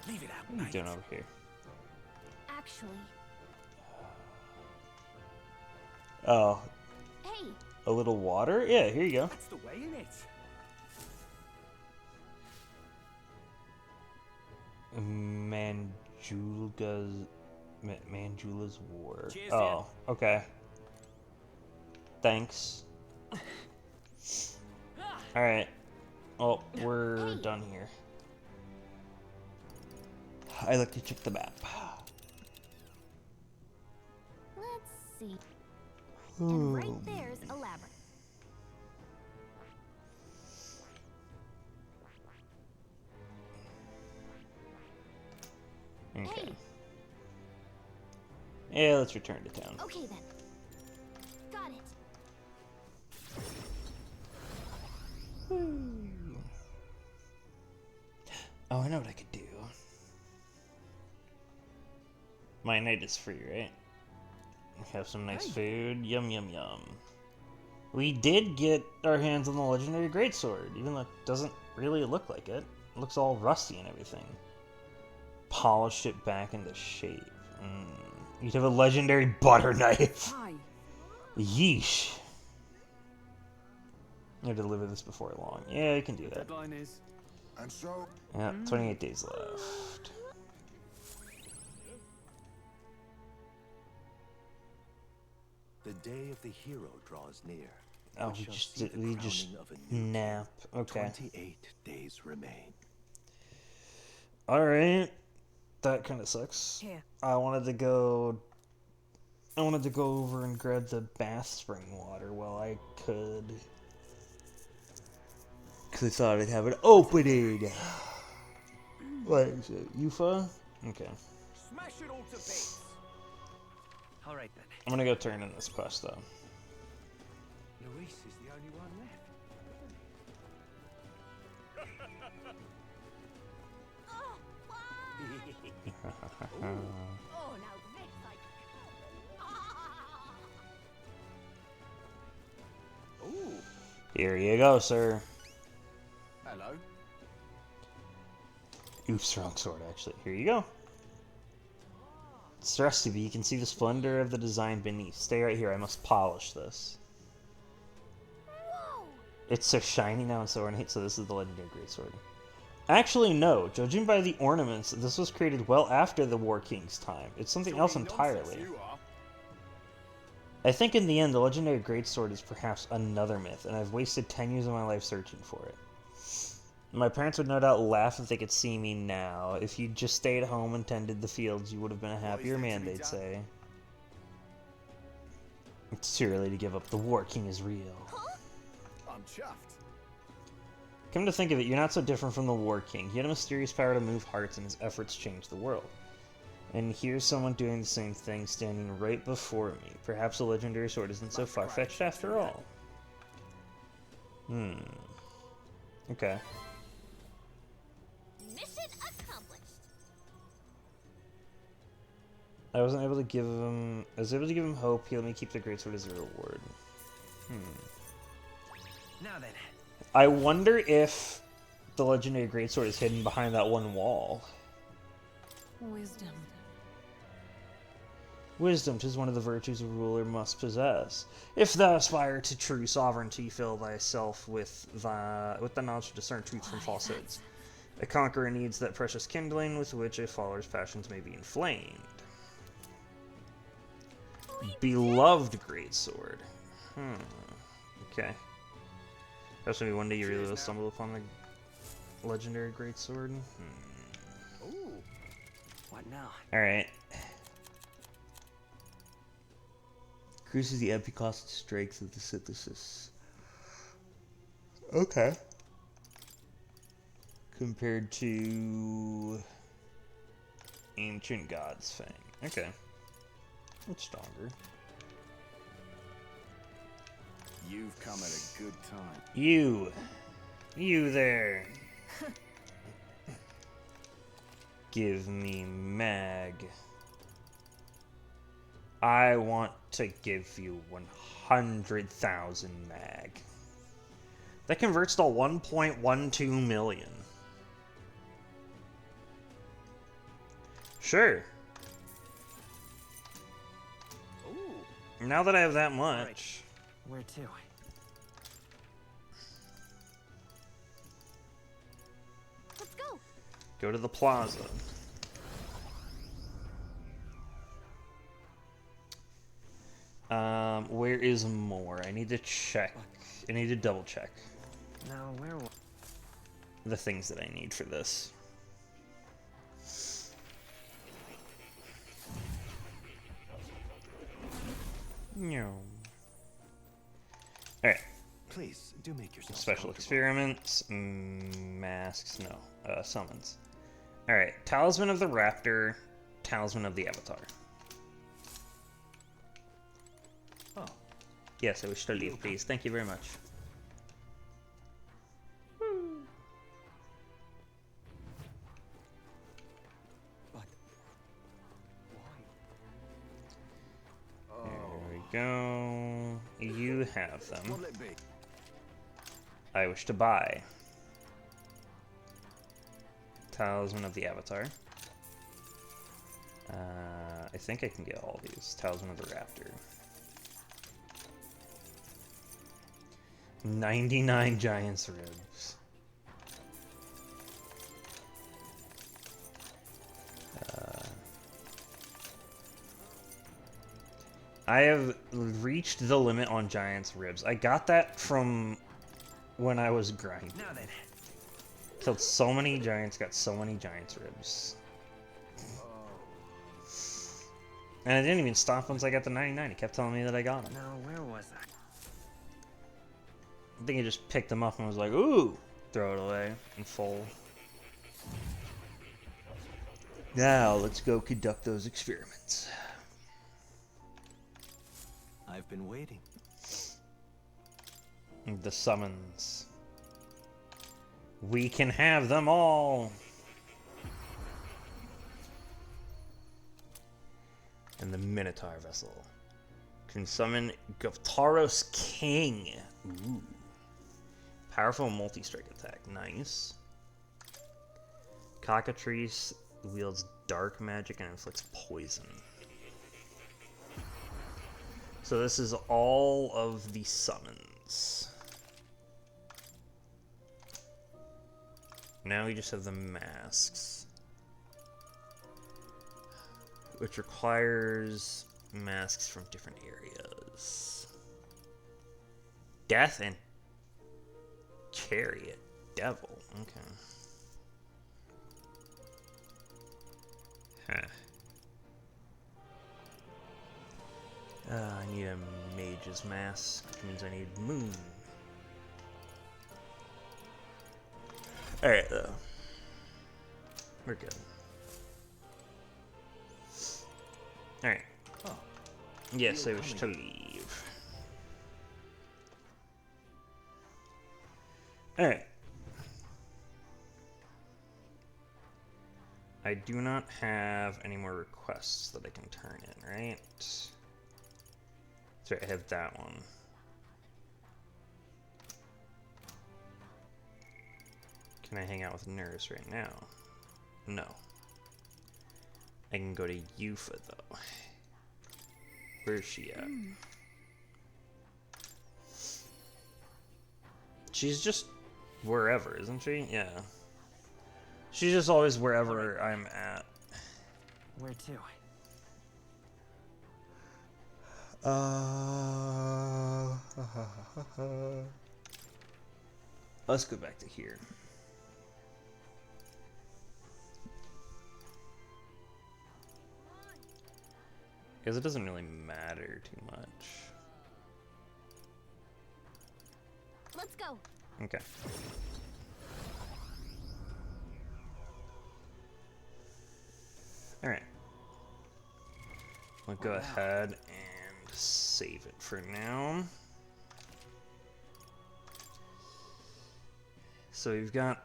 Speaker 12: Leave it out.
Speaker 1: What are you doing over here?
Speaker 17: Actually,
Speaker 1: Oh,
Speaker 17: hey,
Speaker 1: a little water? Yeah, here you go.
Speaker 11: That's the way, isn't it?
Speaker 1: Manjula's War.
Speaker 11: Cheers,
Speaker 1: Oh, okay. Thanks. Alright. Well, we're done here. I like to check the map.
Speaker 17: let's see. And right there's a labyrinth.
Speaker 1: Okay. Yeah, let's return to town.
Speaker 17: Okay then. Got it.
Speaker 1: Oh, I know what I could do. My night is free, right? Have some nice food. Yum, yum, yum. We did get our hands on the legendary greatsword, even though it doesn't really look like it. It looks all rusty and everything. Polished it back into shape. You'd have a legendary butter knife.
Speaker 9: Hi.
Speaker 1: Yeesh. You have to deliver this before long. Yeah, you can do that.
Speaker 6: Deadline is.
Speaker 8: And so,
Speaker 1: Yeah, 28 days left.
Speaker 4: The day of the hero draws near.
Speaker 1: Oh,
Speaker 4: We
Speaker 1: we
Speaker 4: shall
Speaker 1: just
Speaker 4: see the
Speaker 1: we
Speaker 4: crowning
Speaker 1: just
Speaker 4: of a new
Speaker 1: nap. Okay.
Speaker 4: 28 days remain.
Speaker 1: All right. That kind of sucks.
Speaker 18: Here.
Speaker 1: I wanted to go over and grab the bath spring water while I could. Cause I thought I'd have an opening. What is it? Yufa? Okay.
Speaker 12: Smash it all to bits. All right then.
Speaker 1: I'm gonna go turn in this quest though.
Speaker 12: Luis is the only one left.
Speaker 17: Oh, now this I
Speaker 12: Ooh.
Speaker 1: Here you go, sir.
Speaker 13: Hello.
Speaker 1: Oops, wrong sword, actually. Here you go. Stress TV, you can see the splendor of the design beneath. Stay right here, I must polish this. It's so shiny now and so ornate, so this is the legendary greatsword. Actually, no. Judging by the ornaments, this was created well after the War King's time. It's something else entirely. I think in the end, the legendary greatsword is perhaps another myth, and I've wasted 10 years of my life searching for it. My parents would no doubt laugh if they could see me now. If you'd just stayed home and tended the fields, you would have been a happier man, they'd say. It's too early to give up. The War King is real.
Speaker 13: I'm chuffed.
Speaker 1: Come to think of it, you're not so different from the War King. He had a mysterious power to move hearts, and his efforts changed the world. And here's someone doing the same thing, standing right before me. Perhaps a legendary sword isn't so far-fetched after all. Okay.
Speaker 17: Mission accomplished.
Speaker 1: I was able to give him hope. He let me keep the greatsword as a reward.
Speaker 12: Now then.
Speaker 1: I wonder if the legendary greatsword is hidden behind that one wall.
Speaker 7: Wisdom.
Speaker 1: Wisdom, 'tis one of the virtues a ruler must possess. If thou aspire to true sovereignty, fill thyself with the knowledge to discern truth from falsehoods. A conqueror needs that precious kindling with which a follower's passions may be inflamed. Beloved greatsword. Okay. Perhaps maybe one day you really will stumble upon the legendary greatsword.
Speaker 12: Ooh. What now?
Speaker 1: Alright. Increases the MP cost and strength of the synthesis. Okay. Compared to Ancient God's Fang. Okay. It's stronger.
Speaker 13: You've come at a good time.
Speaker 1: You there. Give me mag. I want to give you 100,000 mag. That converts to 1.12 million. Sure.
Speaker 12: Ooh.
Speaker 1: Now that I have that much.
Speaker 12: Where to?
Speaker 17: Let's go.
Speaker 1: Go to the plaza. Where is more? I need to check. I need to double check
Speaker 12: Now where?
Speaker 1: the things that I need for this. No. Alright.
Speaker 4: Please, do make yourself
Speaker 1: Special experiments, masks, no, summons. Alright, Talisman of the Raptor, Talisman of the Avatar.
Speaker 4: Oh.
Speaker 1: Yes, I wish to leave, please. Thank you very much. There we go. You have them.
Speaker 13: What'll it be?
Speaker 1: I wish to buy. Talisman of the Avatar. I think I can get all these. Talisman of the Raptor. 99 Giant's Ribs. I have reached the limit on Giant's Ribs. I got that from when I was grinding.
Speaker 12: Now then.
Speaker 1: Killed so many giants, got so many Giant's Ribs. And I didn't even stop once I got the 99. He kept telling me that I got him.
Speaker 12: No, where was I?
Speaker 1: I think he just picked him up and was like, ooh! Throw it away and fold. Now, let's go conduct those experiments.
Speaker 4: I've been waiting.
Speaker 1: The summons. We can have them all! And the Minotaur vessel can summon Gavtaros King. Ooh. Powerful multi-strike attack. Nice. Cockatrice wields dark magic and inflicts poison. So this is all of the summons. Now we just have the masks, which requires masks from different areas. Death and Chariot Devil. Okay. Huh. I need a mage's mask, which means I need moon. Alright, though. We're good. Alright.
Speaker 4: Oh.
Speaker 1: Yes, I wish to leave. Alright. I do not have any more requests that I can turn in, right? That's right, I have that one. Can I hang out with Nurse right now? No. I can go to Yufa, though. Where's she at? She's just wherever, isn't she? Yeah. She's just always wherever I'm at.
Speaker 12: Where to?
Speaker 1: Let's go back to here. Because it doesn't really matter too much.
Speaker 2: Let's go.
Speaker 1: Okay. Alright. We'll go ahead and save it for now. So we've got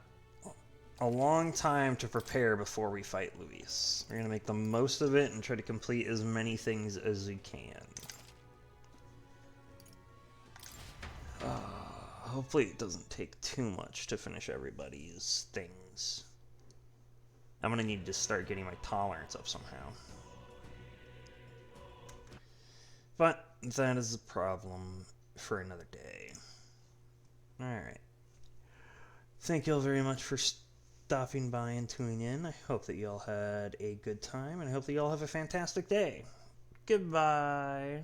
Speaker 1: a long time to prepare before we fight Luis. We're going to make the most of it and try to complete as many things as we can. Hopefully it doesn't take too much to finish everybody's things. I'm going to need to start getting my tolerance up somehow. But that is a problem for another day. Alright. Thank you all very much for stopping by and tuning in. I hope that you all had a good time, and I hope that you all have a fantastic day. Goodbye.